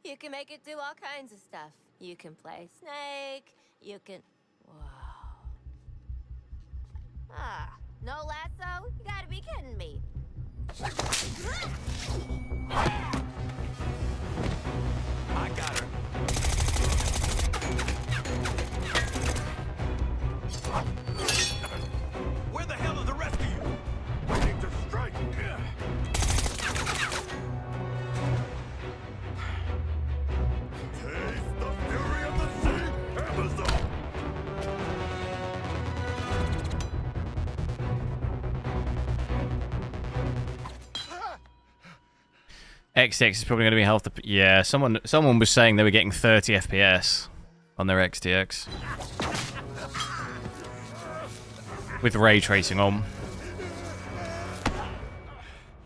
You can make it do all kinds of stuff. You can play Snake, you can... Whoa. Ah, no lasso? You gotta be kidding me. I got her. Where the hell are the rest of you? Waiting to strike. Taste the fury of the sea, Amazon. XTX is probably going to be health. Yeah, someone was saying they were getting 30 FPS on their XTX with ray tracing on.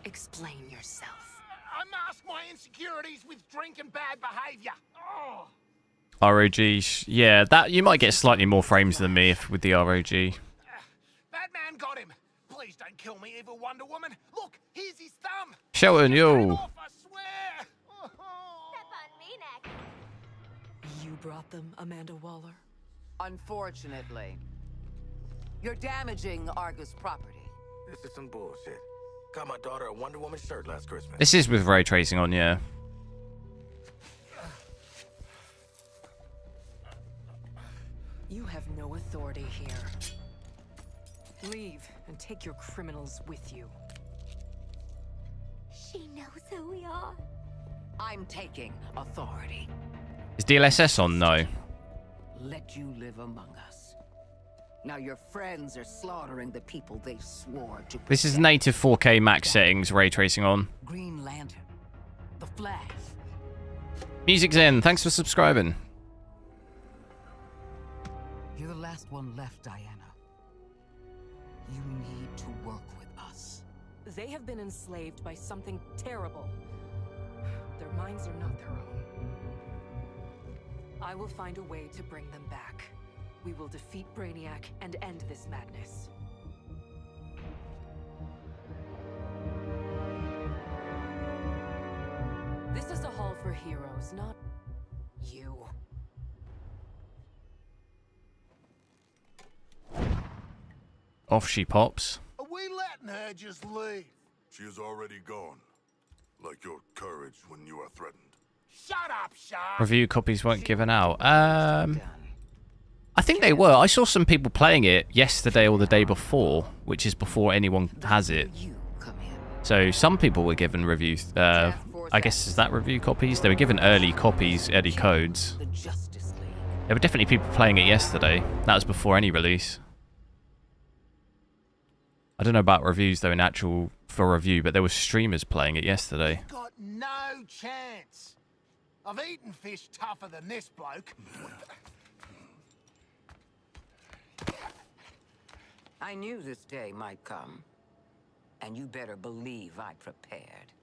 Explain yourself. I mask my insecurities with drink and bad behavior. Oh. ROG, yeah, that you might get slightly more frames than me with the ROG. Batman got him. Please don't kill me, evil Wonder Woman. Look, here's his thumb. Shelton, yo. Off, I swear. Step on me next. You brought them, Amanda Waller? Unfortunately. You're damaging Argus property. This is some bullshit. Got my daughter a Wonder Woman shirt last Christmas. This is with ray tracing on, yeah. You have no take your criminals with you. She knows who we are. I'm taking authority. Is DLSS on? No. Let you live among us. Now your friends are slaughtering the people they swore to protect. This is native 4K max settings, ray tracing on. Green Lantern. The Flash. Music's in. Thanks for subscribing. You're the last one left, Diana. You need to work with us. They have been enslaved by something terrible. Their minds are not their own. I will find a way to bring them back. We will defeat Brainiac and end this madness. This is a hall for heroes, not you. Off she pops. Are we letting her just leave? She is already gone. Like your courage when you are threatened. Shut up, Sharp! Review copies weren't given out. I think they were. I saw some people playing it yesterday or the day before, which is before anyone has it. So some people were given reviews. I guess is that review copies? They were given early copies, early codes. There were definitely people playing it yesterday. That was before any release. I don't know about reviews though, in actual for review, but there were streamers playing it yesterday. Got no chance. I've eaten fish tougher than this bloke. I knew this day might come. And you better believe I prepared.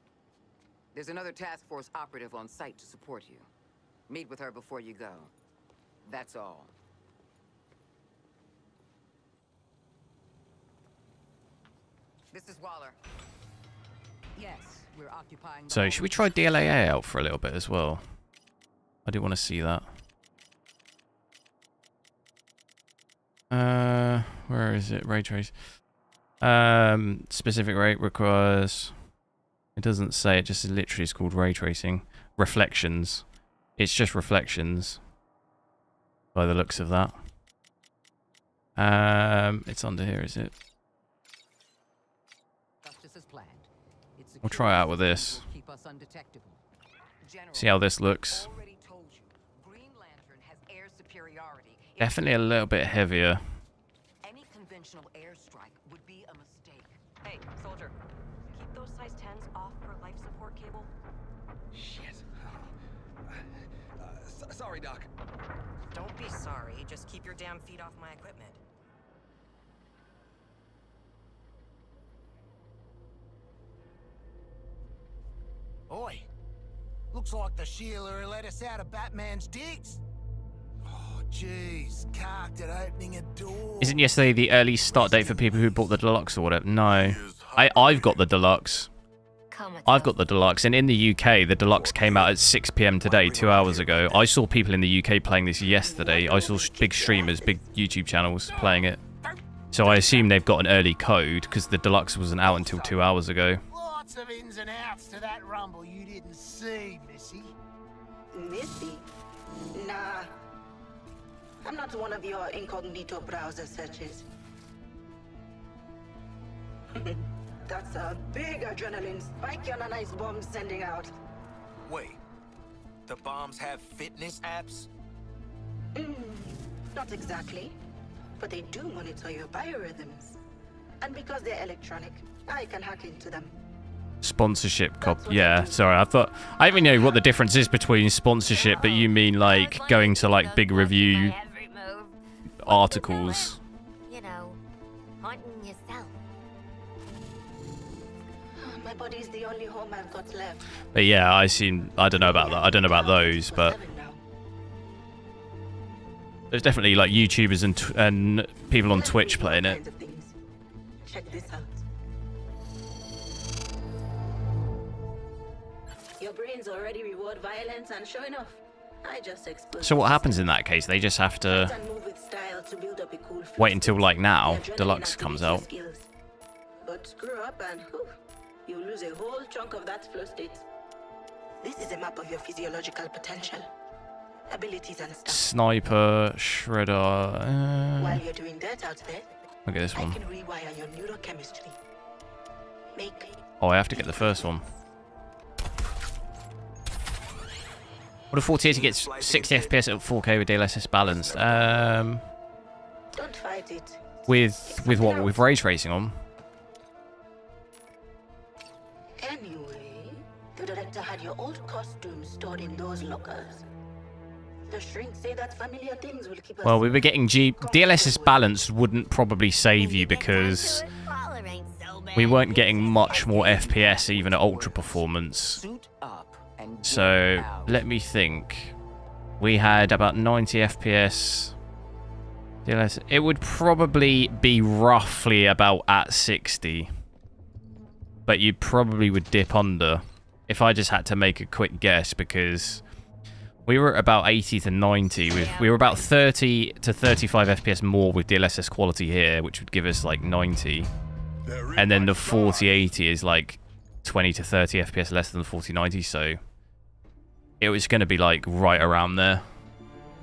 There's another task force operative on site to support you. Meet with her before you go. That's all. This is Waller. Yes, we're occupying. So should we try DLAA out for a little bit as well? I do want to see that. Where is it? Ray trace. Specific rate requires. It doesn't say. It just literally is called ray tracing. Reflections. It's just reflections. By the looks of that. It's under here, is it? We'll try out with this. See how this looks. Definitely a little bit heavier. Any conventional airstrike would be a mistake. Hey, soldier, keep those size 10s off her life support cable. Shit. Sorry, Doc. Don't be sorry. Just keep your damn feet off my equipment. Oi. Looks like the Sheila let us out of Batman's digs. Oh, jeez. Carked at opening a door. Isn't yesterday the early start date for people who bought the deluxe or whatever? No. I've got the deluxe. I've got the deluxe, and in the UK, the deluxe came out at 6 PM today, 2 hours ago. I saw people in the UK playing this yesterday. I saw big streamers, big YouTube channels playing it. So I assume they've got an early code, because the deluxe wasn't out until 2 hours ago. Lots of ins and outs to that rumble you didn't see, Missy. Missy? Nah. I'm not one of your incognito browser searches. That's a big adrenaline spike on a nice bomb sending out. Wait, the bombs have fitness apps? Not exactly, but they do monitor your biorhythms. And because they're electronic, I can hack into them. Sponsorship yeah, sorry, I don't even know what the difference is between sponsorship, but you mean like going to like big review articles. You know, haunting yourself. My body's the only home I've got left. But yeah, I don't know about that. I don't know about those, but there's definitely like YouTubers and people on Twitch playing it. Check this out. Your brains already reward violence, and sure enough, I just exploded. So what happens in that case? They just have to wait until like now, Deluxe comes out. But screw up and you lose a whole chunk of that flow state. This is a map of your physiological potential, abilities and stuff. Sniper, Shredder. While you're doing that out there, Look at this one. I can rewire your neurochemistry. Make Oh, I have to get the first one. What a 4080 gets 60 FPS at 4K with DLSS balanced. don't fight it. With what? With ray tracing on? Anyway, the director had your old costumes stored in those lockers. The shrinks say that familiar things will keep us. Well, we were getting DLSS balanced wouldn't probably save you because we weren't getting much more FPS even at ultra performance. So let me think. We had about 90 FPS. DLSS. It would probably be roughly about at 60. But you probably would dip under if I just had to make a quick guess, because we were at about 80 to 90. We were about 30 to 35 FPS more with DLSS quality here, which would give us like 90. And then the 4080 is like 20 to 30 FPS less than the 4090, so it was going to be like right around there.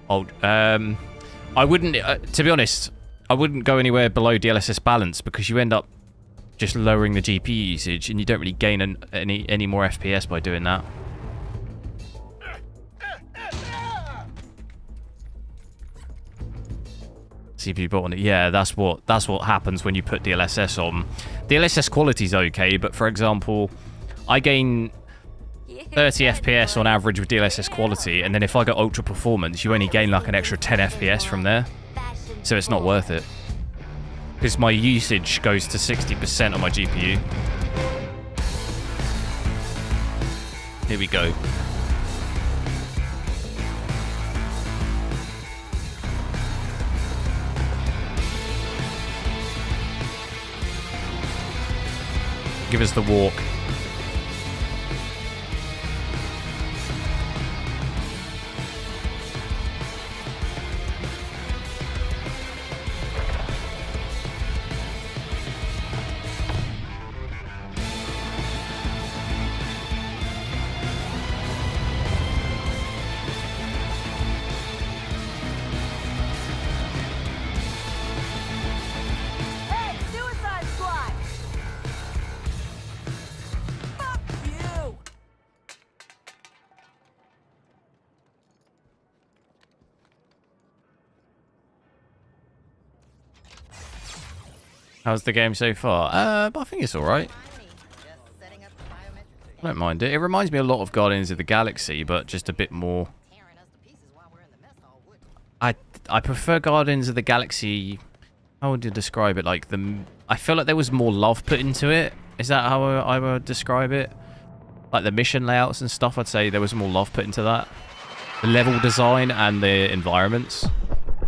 I wouldn't, to be honest, I wouldn't go anywhere below DLSS balance, because you end up just lowering the GPU usage and you don't really gain any more FPS by doing that. CPU bottleneck. Yeah, that's what happens when you put DLSS on. DLSS quality is okay, but for example, I gain 30 FPS on average with DLSS quality, and then if I go ultra performance, you only gain like an extra 10 FPS from there. So it's not worth it, because my usage goes to 60% on my GPU. Here we go. Give us the walk. How's the game so far? I think it's alright. I don't mind it. It reminds me a lot of Guardians of the Galaxy, but just a bit more. I prefer Guardians of the Galaxy. How would you describe it? Like I feel like there was more love put into it. Is that how I would describe it? Like the mission layouts and stuff, I'd say there was more love put into that. The level design and the environments.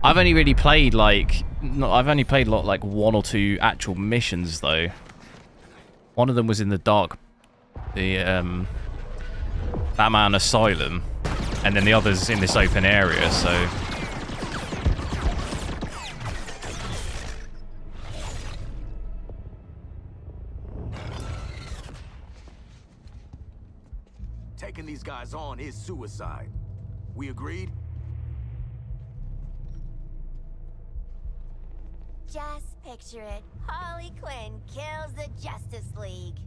I've only really played like one or two actual missions though. One of them was in the Batman Asylum, and then the other's in this open area, so taking these guys on is suicide. We agreed? Just picture it. Harley Quinn kills the Justice League.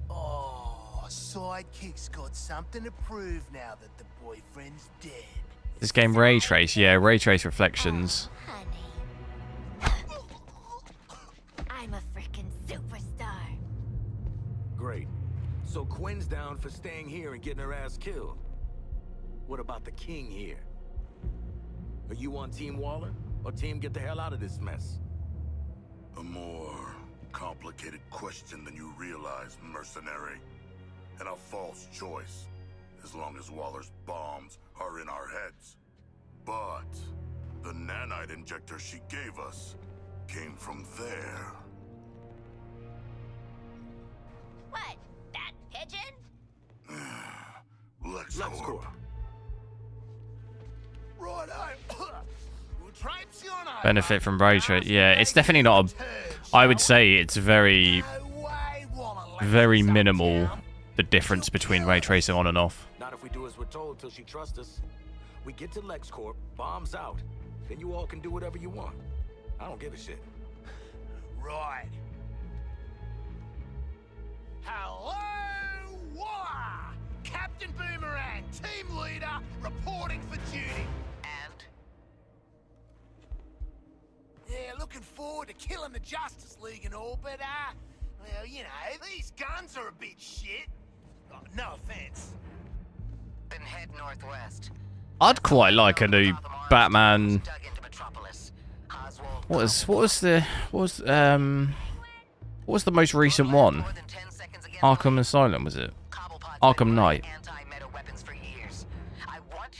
Oh, Sidekick's got something to prove now that the boyfriend's dead. this game ray trace, yeah, ray trace reflections. Honey. I'm a freaking superstar. Great. So Quinn's down for staying here and getting her ass killed. What about the king here? Are you on Team Waller, or Team get the hell out of this mess? A more complicated question than you realize, mercenary. And a false choice, as long as Waller's bombs are in our heads. But the nanite injector she gave us came from there. What? That pigeon? LexCorp. Benefit from ray trace, yeah, it's definitely not I would say it's very minimal, the difference between ray tracing on and off. Not if we do as we're told till she trusts us. We get to LexCorp, bombs out, then you all can do whatever you want. I don't give a shit. Right. Hello, Wah! Captain Boomerang, team leader, reporting for duty. And? Yeah, looking forward to killing the Justice League and all, but, well, you know, these guns are a bit shit. Oh, no offense. Then head northwest. I'd quite like a new Batman. What was the most recent one? Arkham Asylum, was it? Arkham Knight.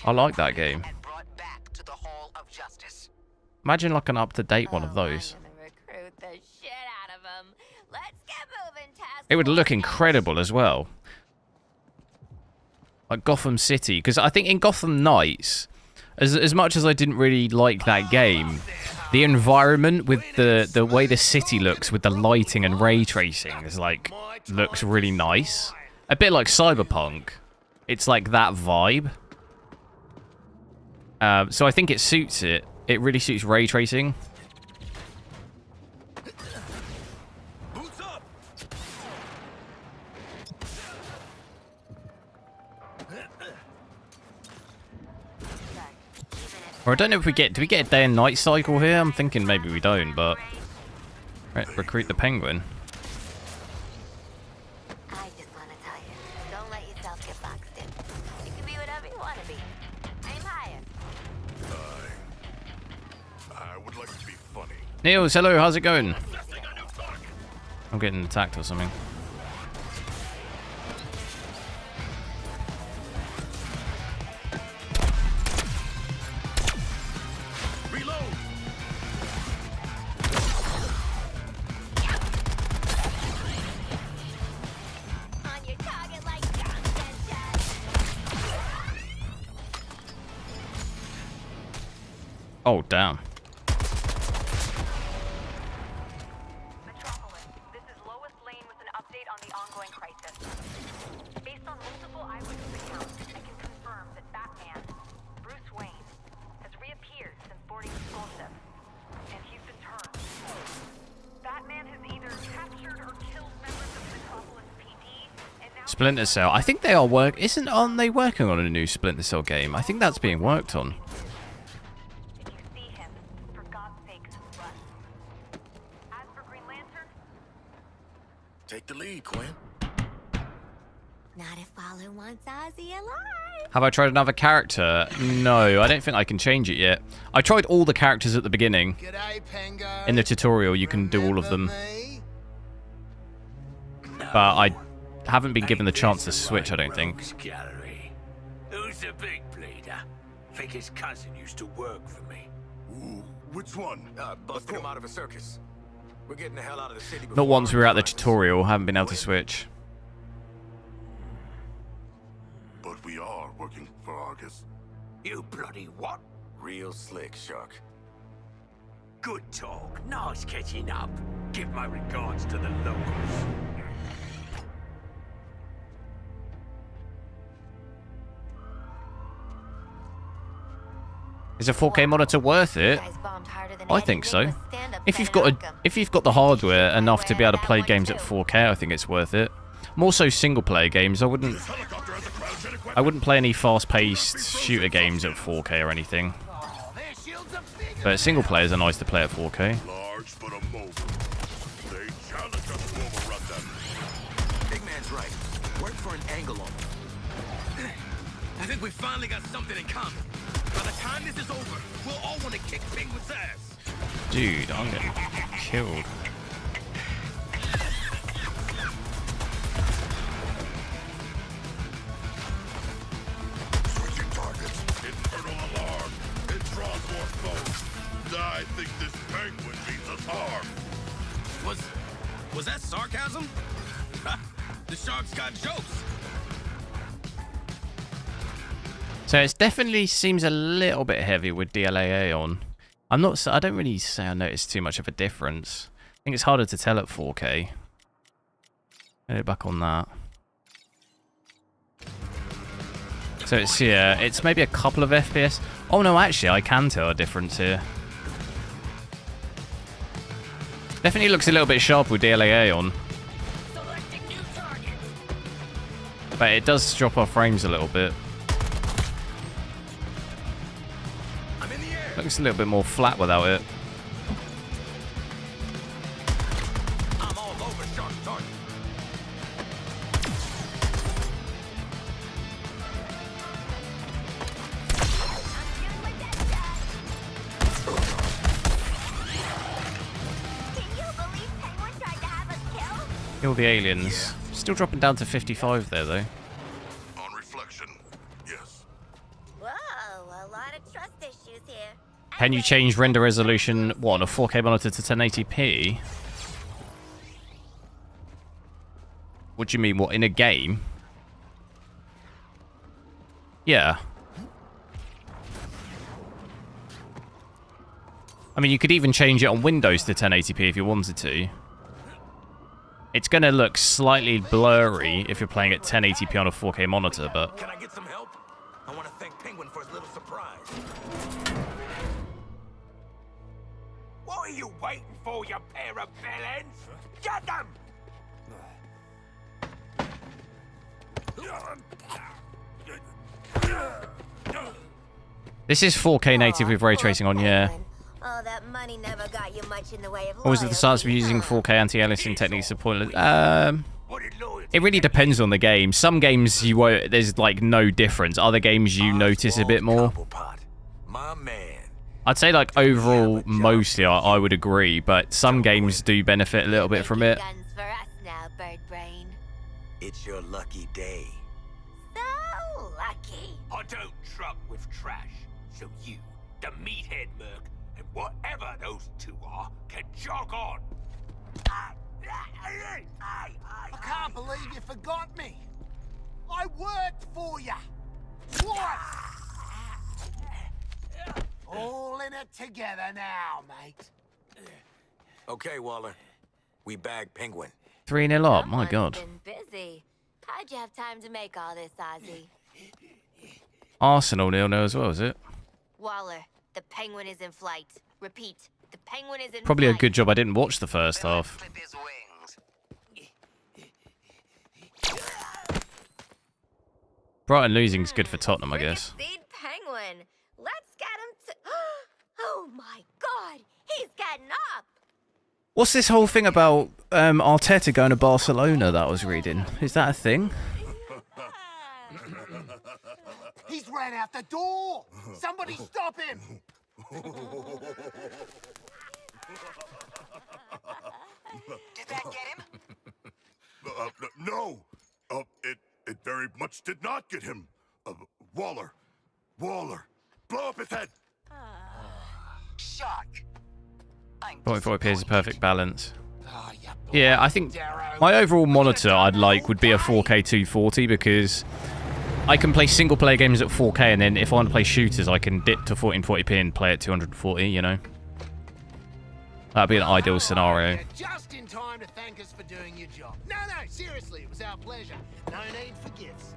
I like that game. Imagine like an up-to-date one of those. It would look incredible as well. Like Gotham City, because I think in Gotham Knights, as much as I didn't really like that game, the environment with the way the city looks with the lighting and ray tracing is like looks really nice. A bit like Cyberpunk. It's like that vibe. So I think it suits it. It really suits ray tracing. Or I don't know if do we get a day and night cycle here? I'm thinking maybe we don't, but recruit the penguin. I just want to tell you, don't let yourself get boxed in. You can be whatever you want to be. Aim higher. I would like to be funny. Niels, hello, how's it going? I'm getting attacked or something. Oh, damn. Metropolis, this is Lois Lane with an update on the ongoing crisis. Based on multiple eyewitness accounts, I can confirm that Batman, Bruce Wayne, has reappeared since boarding the school ship, and he's been turned. Batman has either captured or killed members of Metropolis PD, and now Splinter Cell. I think they are aren't they working on a new Splinter Cell game? I think that's being worked on. Take the lead, Quinn. Not if Waller wants Ozzy alive. Have I tried another character? No, I don't think I can change it yet. I tried all the characters at the beginning. G'day, Pengo. In the tutorial, you can do all of them. But I haven't been given the chance to switch, I don't think. Gallery. Who's the big bleeder? Think his cousin used to work for me. Ooh, which one? Busted him out of a circus. We're getting the hell out of the city. Not once we were at the tutorial, haven't been able to switch. But we are working for Argus. You bloody what? Real slick, Shark. Good talk. Nice catching up. Give my regards to the locals. Is a 4K monitor worth it? I think so. If you've got the hardware enough to be able to play games at 4K, I think it's worth it. More so single player games. I wouldn't play any fast-paced shooter games at 4K or anything. But single players are nice to play at 4K. Large but immobile. They challenge us to overrun them. Big man's right. Work for an angle on them. I think we finally got something in common. By the time this is over, we'll all want to kick Penguin's ass. Dude, I'm getting killed. Switching targets. Infernal alarm. It draws more foes. I think this penguin means us harm. Was that sarcasm? The shark's got jokes. So it definitely seems a little bit heavy with DLAA on. I don't really say I noticed too much of a difference. I think it's harder to tell at 4K. Get it back on that. So it's maybe a couple of FPS. Oh no, actually I can tell a difference here. Definitely looks a little bit sharper with DLAA on. But it does drop off frames a little bit. Looks a little bit more flat without it. Kill the aliens. Still dropping down to 55 there, though. On reflection, yes. Whoa, a lot of trust issues here. Can you change render resolution, what, on a 4K monitor to 1080p? What do you mean, what, in a game? Yeah. I mean, you could even change it on Windows to 1080p if you wanted to. It's going to look slightly blurry if you're playing at 1080p on a 4K monitor, but... Can I get some help? I want to thank Penguin for his little surprise. What are you waiting for, you pair of villains? Get them! This is 4K native with ray tracing on, yeah. Oh, that money never got you much in the way of Or was it the start of using 4K anti-aliasing techniques to point? It really depends on the game. Some games you won't. There's like no difference. Other games you notice a bit more. My man. I'd say like overall, mostly I would agree, but some games do benefit a little bit from it. Guns for us now, Bird Brain. It's your lucky day. So lucky. I don't truck with trash, so you, the meathead merc, and whatever those two are, can jog on. I can't believe you forgot me. I worked for you. Twice. All in it together now, mate. Okay, Waller. We bagged Penguin. 3-0 up, my god. Been busy. How'd you have time to make all this, Ozzy? Arsenal 0-0 as well, is it? Waller, the Penguin is in flight. Repeat, the Penguin is in Probably a flight. good job I didn't watch the first half. Brighton losing's good for Tottenham, I guess. Seed Penguin. Let's get him to... Oh my god, he's getting up. What's this whole thing about Arteta going to Barcelona that I was reading? Is that a thing? He's ran out the door. Somebody stop him. Did that get him? No. It very much did not get him. Waller, blow up his head. Shock. 0.4 appears a perfect balance. Yeah, I think my overall monitor I'd like would be a 4K 240 because I can play single player games at 4K and then if I want to play shooters I can dip to 1440p and play at 240, you know. That'd be an ideal scenario. Just in time to thank us for doing your job. No, seriously, it was our pleasure. No need for gifts.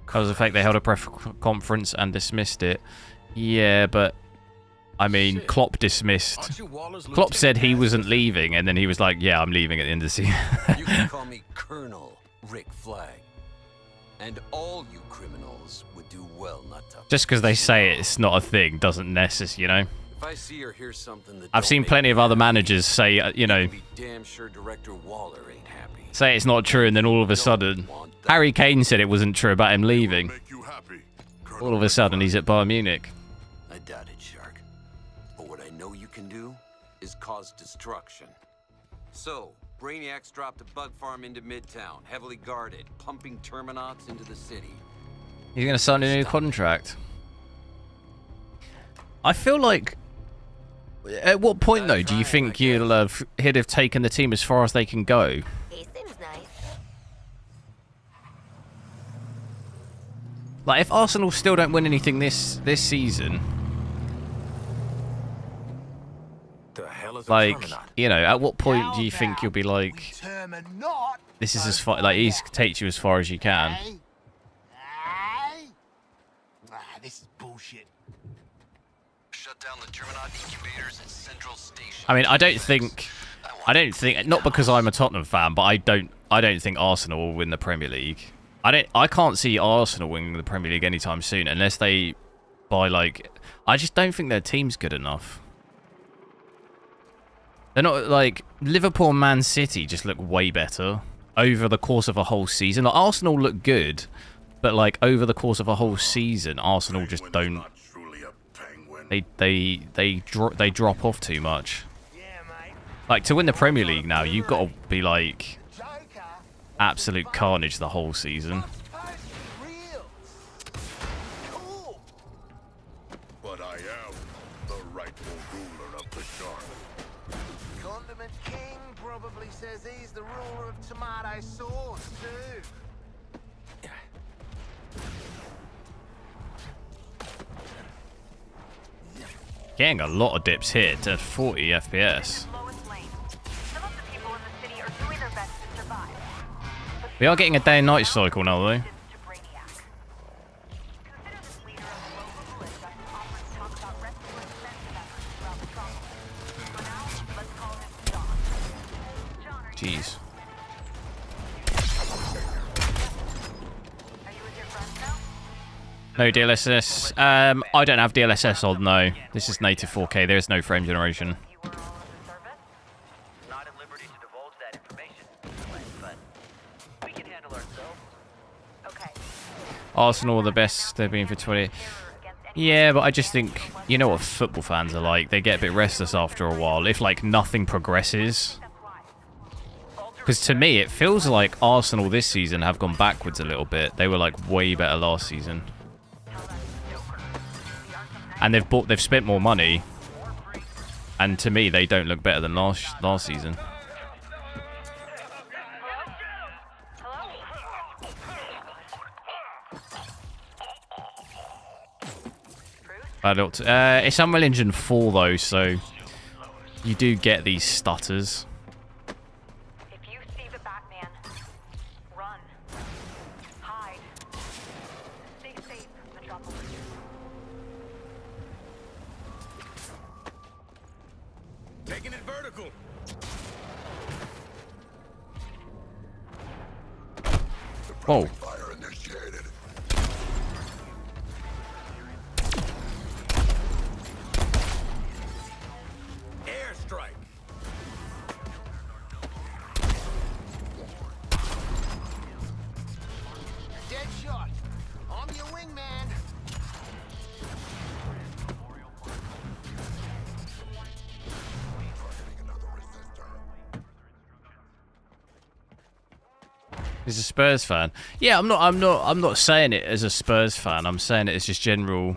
Because of the fact they held a press conference and dismissed it. Yeah, but I mean, Klopp dismissed. Klopp said he wasn't leaving, and then he was like, "Yeah, I'm leaving at the end of the season." You can call me Colonel Rick Flag, and all you criminals would do well not to. Just because they say it's not a thing doesn't necessarily, you know. If I see or hear something that I've seen plenty of other managers say, you know, be damn sure Director Waller ain't happy. say it's not true, and then all of a sudden, Harry Kane said it wasn't true about him leaving. All of a sudden, he's at Bayern Munich. I doubt it, Shark. But what I know you can do is cause destruction. So, Brainiacs dropped a bug farm into Midtown, heavily guarded, pumping Terminauts into the city. He's going to sign a new contract. I feel like... At what point, though, do you think he'd have taken the team as far as they can go? He seems nice. Like, if Arsenal still don't win anything this season... The hell is like, you know, at what point do you think you'll be like... This is as far... Like, he takes you as far as you can. This is bullshit. shut down the Terminaut incubators at Central Station. I mean, I don't think, not because I'm a Tottenham fan, but I don't think Arsenal will win the Premier League. I can't see Arsenal winning the Premier League anytime soon unless they buy, like, I just don't think their team's good enough. They're not, like, Liverpool and Man City just look way better over the course of a whole season. Like, Arsenal look good, but, like, over the course of a whole season, Arsenal just don't, they drop off too much. Like, to win the Premier League now, you've got to be, like, absolute carnage the whole season. But I am the rightful ruler of the shark. Condiment King probably says he's the ruler of tomato sauce, too. Getting a lot of dips here to 40 FPS. We are getting a day and night cycle now, though. Jeez. No DLSS. I don't have DLSS on, no. This is native 4K. There is no frame generation. Arsenal are the best they've been for 20. Yeah, but I just think, you know what football fans are like. They get a bit restless after a while if, like, nothing progresses. Because to me, it feels like Arsenal this season have gone backwards a little bit. They were, like, way better last season. And they've spent more money. And to me, they don't look better than last season. It's Unreal Engine 4 though, so you do get these stutters. If you see the Batman, run, hide, stay safe. The drop will reach you. Taking it vertical. Whoa. Fire initiated. Airstrike. Deadshot. I'm your wingman. He's a Spurs fan. Yeah, I'm not saying it as a Spurs fan. I'm saying it as just general.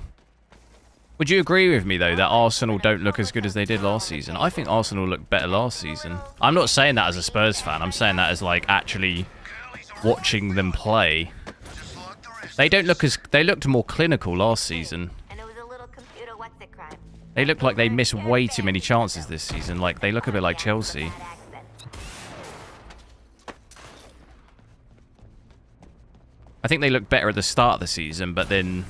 Would you agree with me though that Arsenal don't look as good as they did last season? I think Arsenal looked better last season. I'm not saying that as a Spurs fan. I'm saying that as like actually watching them play. They looked more clinical last season. And it was a little computer what's-it-crime. They look like they missed way too many chances this season. Like they look a bit like Chelsea. I think they looked better at the start of the season, but then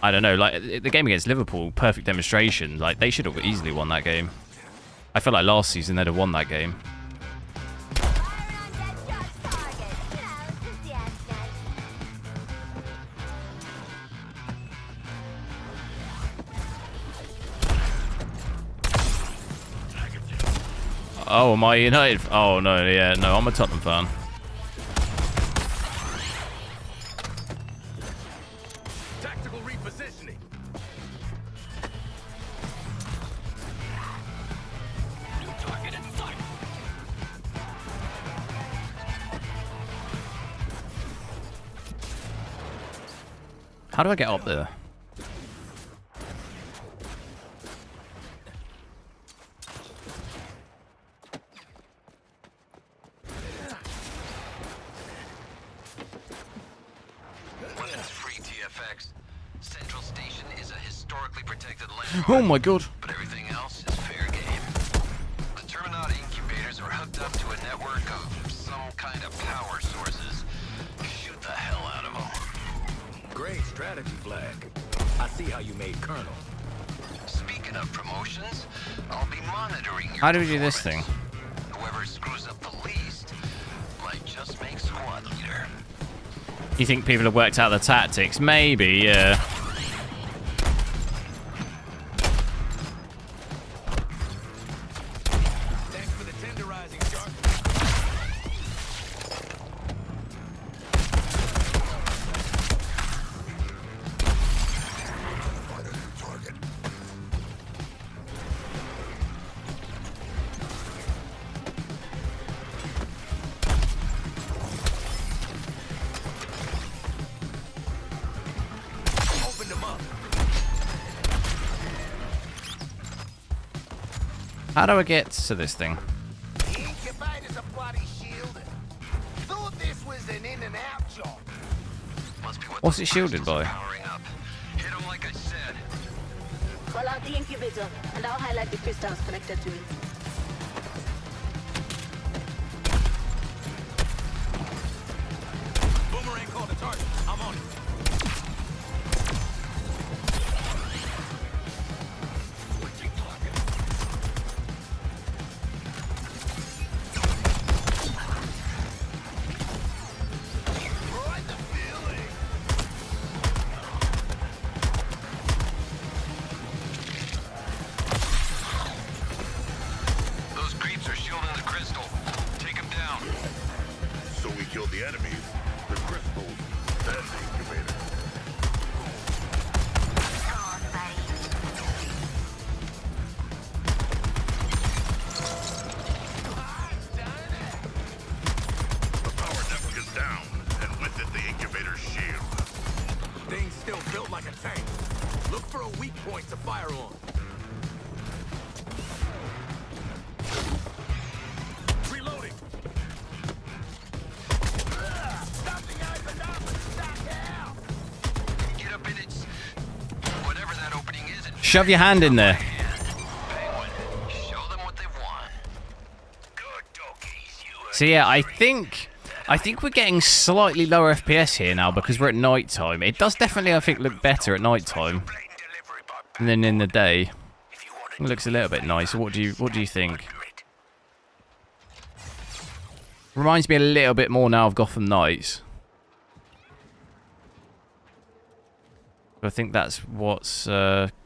I don't know, like the game against Liverpool, perfect demonstration. Like they should have easily won that game. I feel like last season they'd have won that game. Oh, am I United? Oh no, yeah, no, I'm a Tottenham fan. How do I get up there? When it's free TFX, Central Station is a historically protected landmark. Oh my god. But everything else is fair game. The Terminaut incubators are hooked up to a network of some kind of power sources. Shoot the hell out of them. Great strategy, Flag. I see how you made Colonel. Speaking of promotions, I'll be monitoring your How do we do this thing? Whoever screws up the least might just make squad leader. You think people have worked out the tactics? Maybe, yeah. Thanks for the tenderizing, Shark. How do I get to this thing? The incubator's a bloody shielded. Thought this was an in and out job. What's it shielded by? Hit him like I said. Call out the incubator, and I'll highlight the crystals connected to it. Boomerang called the target. I'm on it. Those creeps are shielding the crystal. Take them down. So we killed the enemies, the crystals, and the incubator. The power network is down, and with it the incubator's shield. Thing's still built like a tank. Look for a weak point to fire on. Reloading. Something opened up and stuck out. Get up in its whatever that opening is. And Shove your hand in there. Penguin, show them what they want. Good doggies, you. So yeah, I think we're getting slightly lower FPS here now because we're at night time. It does definitely, I think, look better at night time than in the day. It looks a little bit nicer. What do you think? Reminds me a little bit more now of Gotham Knights. I think that's what's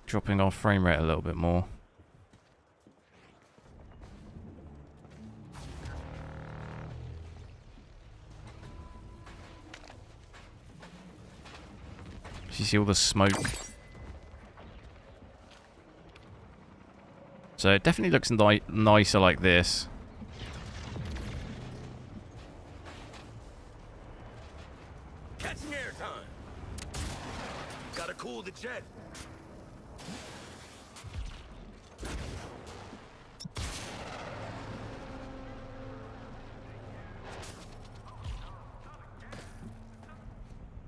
dropping our frame rate a little bit more. You see all the smoke. So it definitely looks nicer like this. Catching air time. Gotta cool the jet.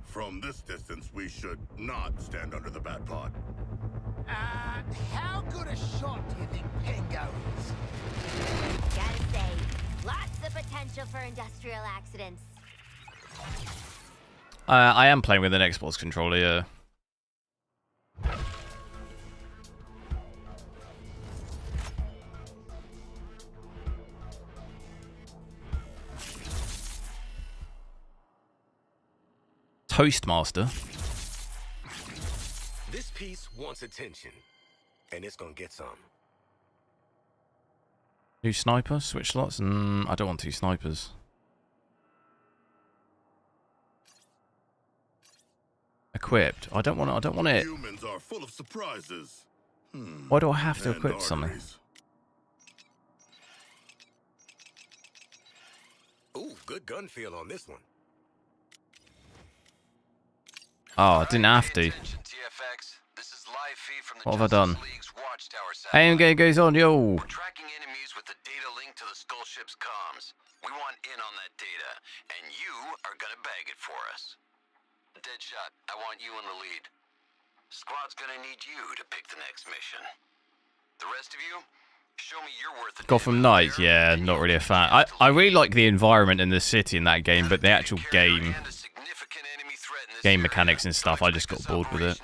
From this distance, we should not stand under the bat pod. How good a shot do you think Pengo is? Gotta say, lots of potential for industrial accidents. I am playing with an Xbox controller, yeah. Toastmaster. This piece wants attention, and it's gonna get some. New sniper, switch slots. I don't want two snipers. Equipped. I don't want it. Humans are full of surprises. Why do I have to equip something? Ooh, good gun feel on this one. Oh, I didn't have to. What have I done? AMG goes on, yo. Tracking enemies with the data linked to the skull ship's comms. We want in on that data, and you are gonna bag it for us. Deadshot, I want you in the lead. Squad's gonna need you to pick the next mission. The rest of you, show me you're worth it. Gotham Knights, yeah, not really a fan. I really like the environment in the city in that game, but the actual game mechanics and stuff, I just got bored with it.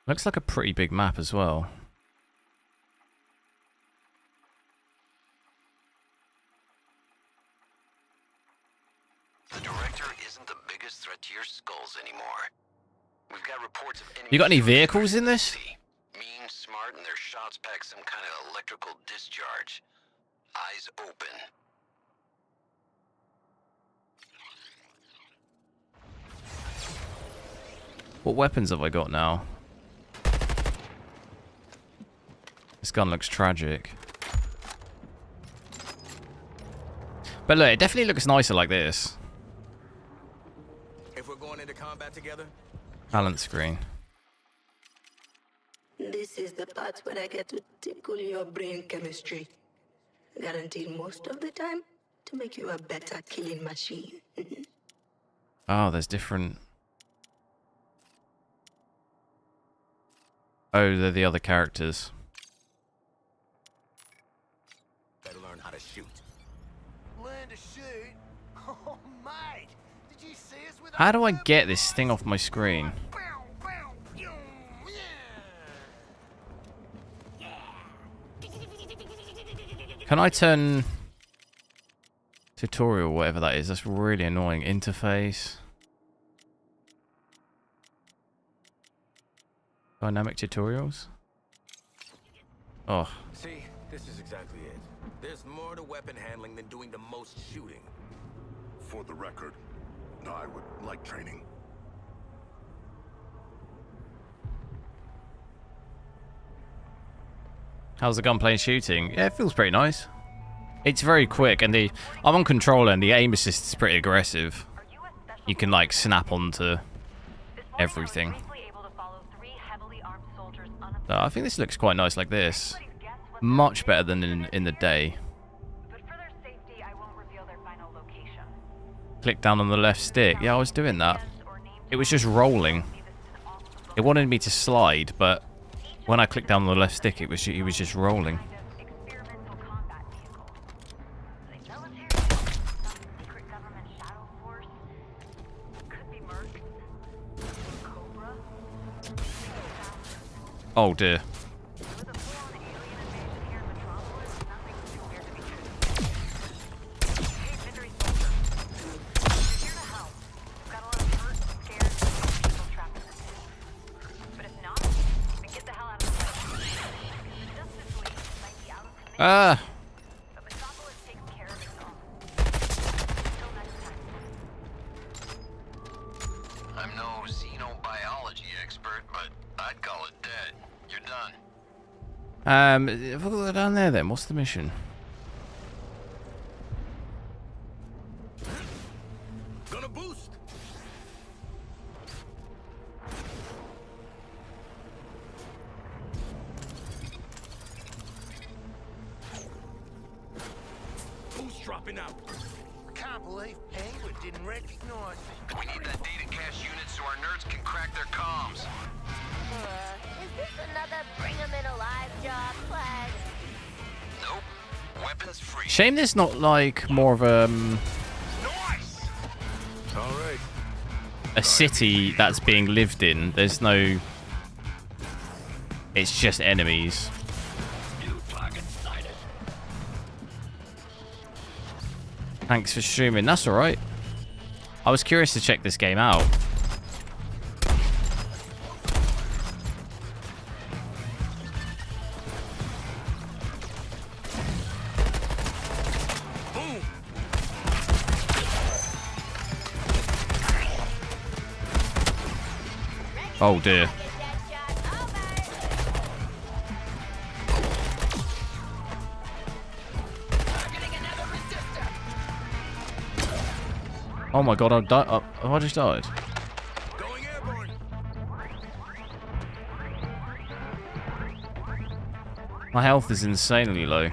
Looks like a pretty big map as well. The director isn't the biggest threat to your skulls anymore. We've got reports of enemy. You got any vehicles in this? Mean, smart, and their shots pack some kind of electrical discharge. Eyes open. What weapons have I got now? This gun looks tragic. But look, it definitely looks nicer like this. If we're going into combat together, Balance screen. This is the part where I get to tickle your brain chemistry. Guaranteed most of the time to make you a better killing machine. Oh, there's different... Oh, they're the other characters. better learn how to shoot. Learn to shoot? Oh, mate. Did you see us with How do I get this thing off my screen? Can I turn tutorial, whatever that is? That's really annoying. Interface. Dynamic tutorials. Oh. See, this is exactly it. There's more to weapon handling than doing the most shooting. For the record, I would like training. How's the gunplay and shooting? Yeah, it feels pretty nice. It's very quick, and I'm on controller, and the aim assist is pretty aggressive. You can like snap onto everything. I think this looks quite nice like this. Much better than in the day. Click down on the left stick. Yeah, I was doing that. It was just rolling. It wanted me to slide, but when I clicked down on the left stick, it was just rolling. Oh dear. Ah. I'm no xenobiology expert, but I'd call it dead. You're done. If I go down there then, what's the mission? Gonna boost. Boost dropping out. I can't believe Penguin didn't recognize me. We need that data cache unit so our nerds can crack their comms. Is this another bring 'em in alive job, Flag? Nope. Weapons free. Shame there's not like more of a All right. a city that's being lived in. There's no. It's just enemies. Thanks for streaming. That's alright. I was curious to check this game out. Oh dear. Oh my god, I've died. Oh, I just died. Going airborne. My health is insanely low.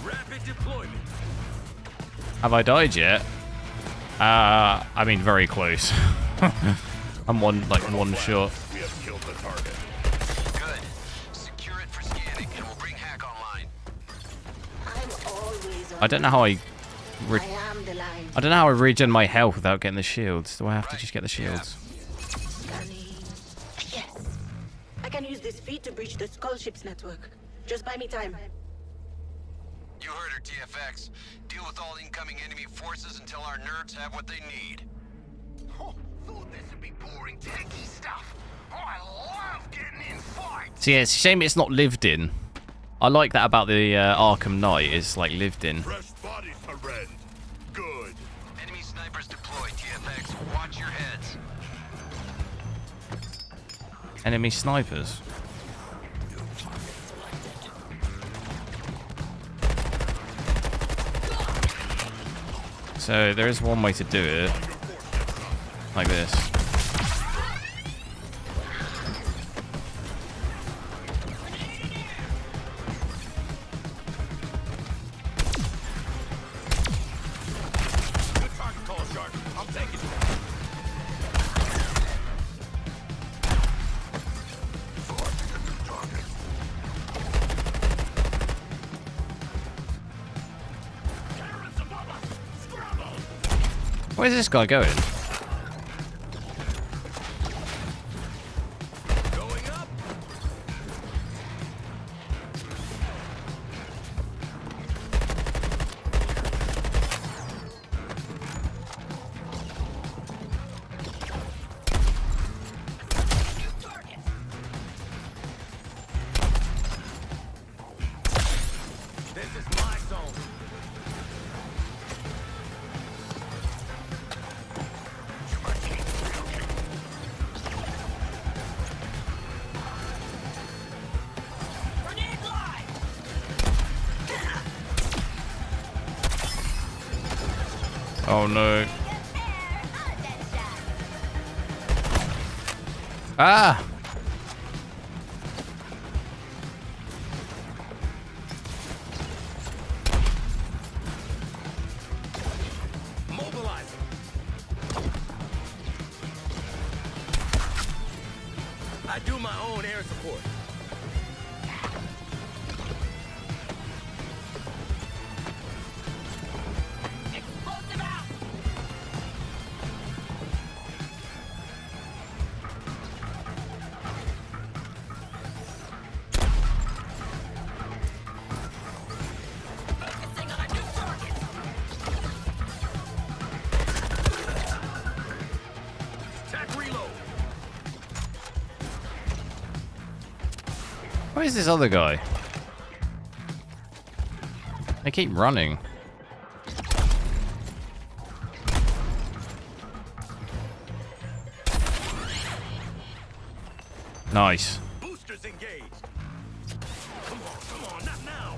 Rapid deployment. Have I died yet? I mean, very close. I'm one shot. We have killed the target. Good. Secure it for scanning, and we'll bring hack online. I'm always I don't know how I I am the line. I don't know how I regen my health without getting the shields. Do I have to just get the shields? Scanning. Yes. I can use this feed to breach the Skull Ships network. Just buy me time. You heard her, TFX. Deal with all incoming enemy forces until our nerds have what they need. Oh, thought this would be boring techie stuff. I love getting in fights. So yeah, it's a shame it's not lived in. I like that about the Arkham Knight. It's like lived in. Fresh bodies to rend. Good. Enemy snipers deployed, TFX. Watch your heads. Enemy snipers. So there is one way to do it. Like this. Where's this guy going? Oh no. Ah! Mobilizing. I do my own air support. Where's this other guy? They keep running. Nice. Boosters engaged. Come on, not now.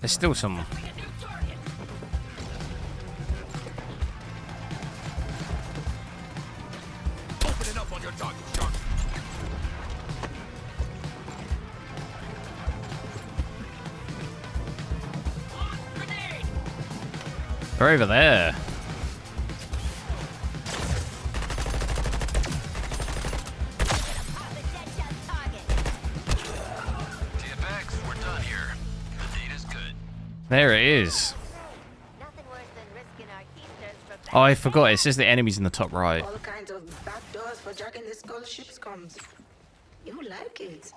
There's still someone. Opening up on your target, Shark. They're over there. TFX, we're done here. The data's good. There it is. Oh, I forgot. It says the enemy's in the top right. All kinds of back doors for jacking the Skull Ships comes. You like it.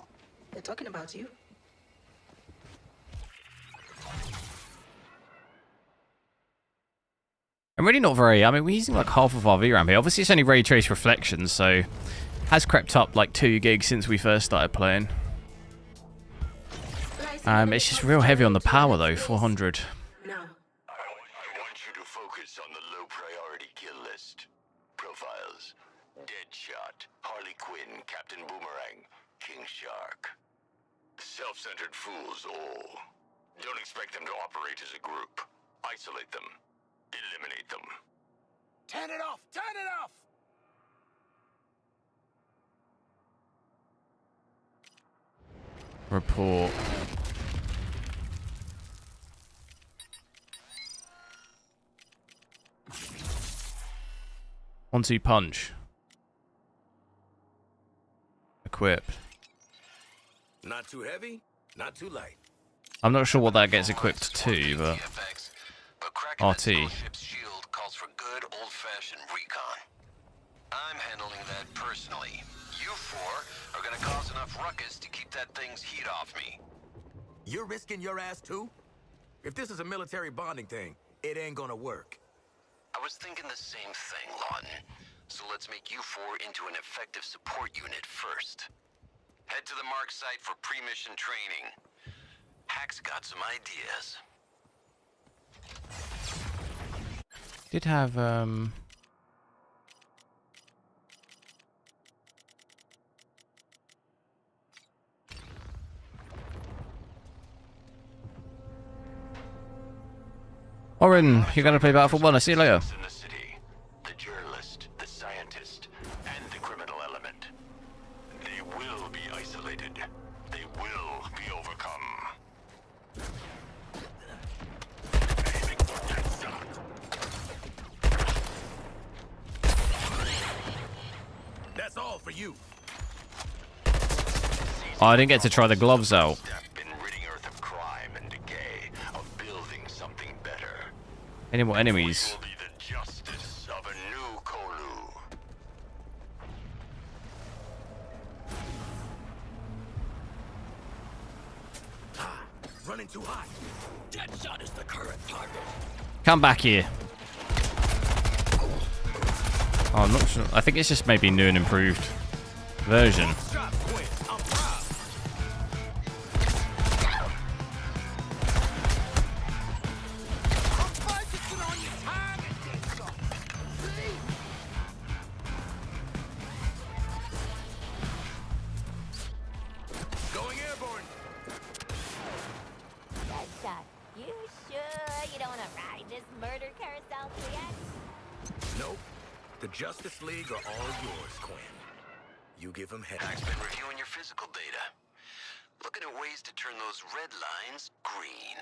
They're talking about you. I'm really not very... I mean, we're using like half of our VRAM here. Obviously, it's only ray trace reflections, so... Has crept up like 2 gigs since we first started playing. It's just real heavy on the power, though. 400. I want you to focus on the low priority kill list. Profiles. Deadshot, Harley Quinn, Captain Boomerang, King Shark. Self-centered fools all. Don't expect them to operate as a group. Isolate them. Eliminate them. Turn it off! Turn it off! Report. One-two punch. Equip. Not too heavy, not too light. I'm not sure what that gets equipped to, but RT. Shield calls for good old-fashioned recon. I'm handling that personally. You four are gonna cause enough ruckus to keep that thing's heat off me. You're risking your ass too? If this is a military bonding thing, it ain't gonna work. I was thinking the same thing, Lawton. So let's make you four into an effective support unit first. Head to the Mark site for pre-mission training. Hack's got some ideas. Did have Oren, you're gonna play Battlefield 1. I'll see you later. In the city, the journalist, the scientist, and the criminal element. They will be isolated. They will be overcome. That's all for you. Oh, I didn't get to try the gloves out. In ridding Earth of crime and decay, of building something better. Any more enemies? Will be the justice of a new Kolu. Running too hot. Deadshot is the current target. Come back here. Oh, I'm not sure. I think it's just maybe new and improved version. Going airborne. Deadshot, you sure you don't want to ride this murder carousel yet? Nope. The Justice League are all yours, Quinn. You give them head. Hack's been reviewing your physical data. Looking at ways to turn those red lines green.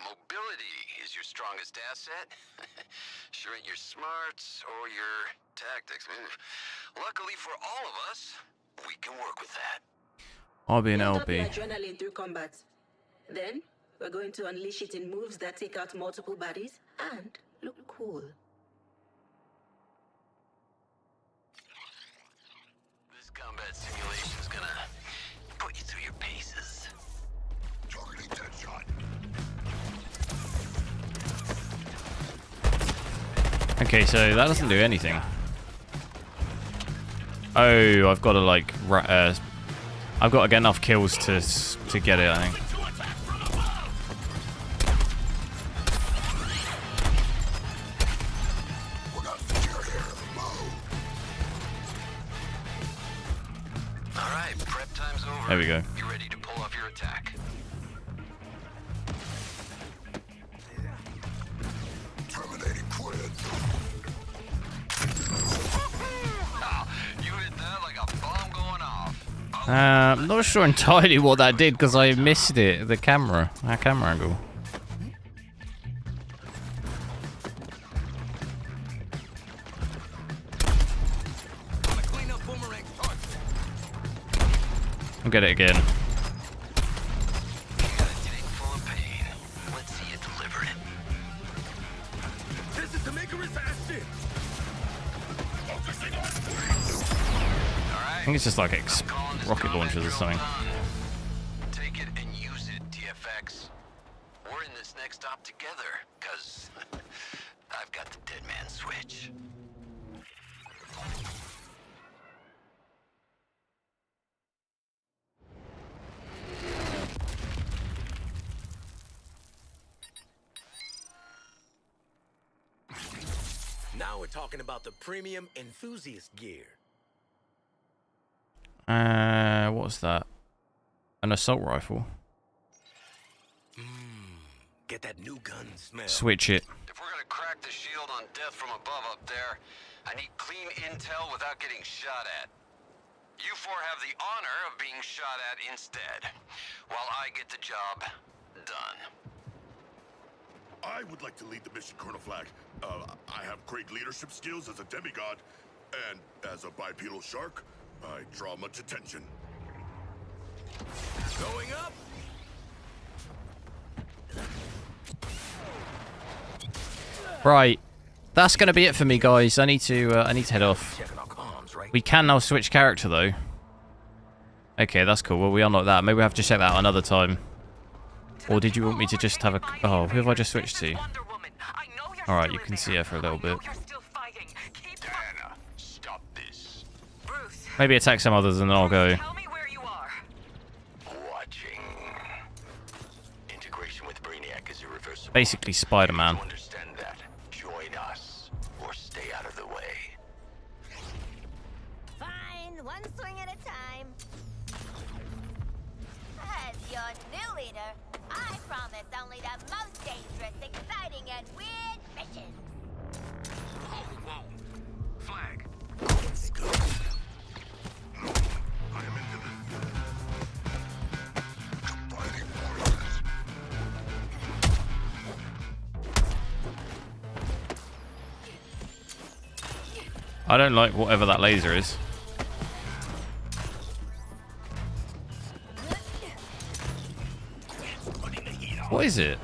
Mobility is your strongest asset. Sure ain't your smarts or your tactics. Luckily for all of us, we can work with that. RB and Build up your LB. adrenaline through combat. Then, we're going to unleash it in moves that take out multiple bodies and look cool. This combat simulation is gonna put you through your paces. Targeting Deadshot. Okay, so that doesn't do anything. Oh, I've got to like, I've got to get enough kills to get it, I think. All right, prep time's over. There we go. You ready to pull off your attack? Terminating Quinn. Oh, you hit that like a bomb going off. I'm not sure entirely what that did because I missed it. The camera, our camera angle. Clean up Boomerang's target. I'll get it again. Full of pain. Let's see you deliver it. This is the Maker's action. I think it's just like rocket launchers or something. Take it and use it, TFX. We're in this next op together, cause I've got the dead man switch. Now we're talking about the premium enthusiast gear. What's that? An assault rifle. Get that new gun smell. Switch it. If we're gonna crack the shield on death from above up there, I need clean intel without getting shot at. You four have the honor of being shot at instead, while I get the job done. I would like to lead the mission, Colonel Flag. I have great leadership skills as a demigod, and as a bipedal shark, I draw much attention. Going up. Right. That's going to be it for me, guys. I need to head off. We can now switch character, though. Okay, that's cool. Well, we unlock that. Maybe we have to check that out another time. Or did you want me to just have a... Oh, who have I just switched to? Alright, you can see her for a little bit. Maybe attack some others and then I'll go. Basically Spider-Man. Fine, one swing at a time. As your new leader, I promise only the most dangerous, exciting, and weird missions. Oh, whoa. Flag. Let's go. I am into this. Combining forces. I don't like whatever that laser is. What is it?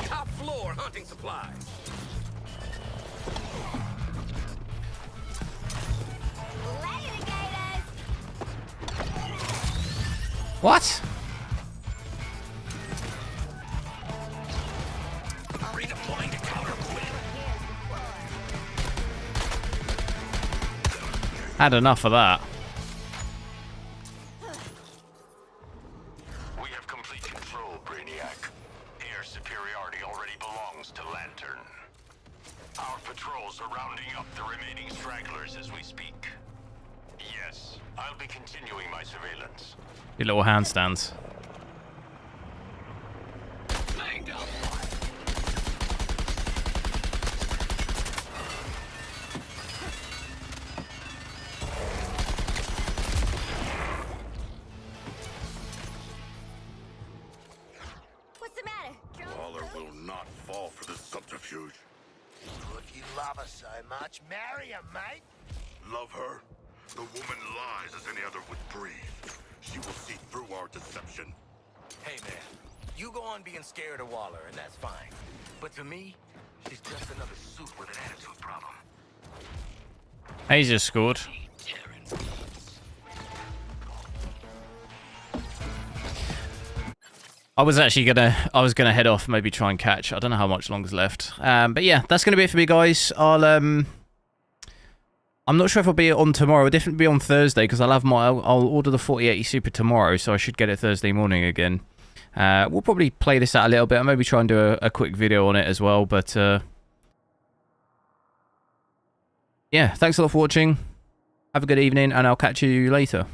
Top floor hunting supplies. What? Redeploying to counter Had enough of that. We have complete control, Brainiac. Air superiority already belongs to Lantern. Our patrols are rounding up the remaining stragglers as we speak. Yes, I'll be continuing my surveillance. Your little handstands. What's the matter? Waller will not fall for this subterfuge. If you love her so much, marry her, mate. Love her? The woman lies as any other would breathe. She will see through our deception. Hey, man. You go on being scared of Waller, and that's fine. But to me, she's just another suit with an attitude problem. Hayes just scored. I was gonna head off, maybe try and catch. I don't know how much longer's left. But yeah, that's gonna be it for me, guys. I'm not sure if I'll be on tomorrow. It'll definitely be on Thursday because I'll order the 4080 Super tomorrow, so I should get it Thursday morning again. We'll probably play this out a little bit and maybe try and do a quick video on it as well. But yeah, thanks a lot for watching. Have a good evening, and I'll catch you later.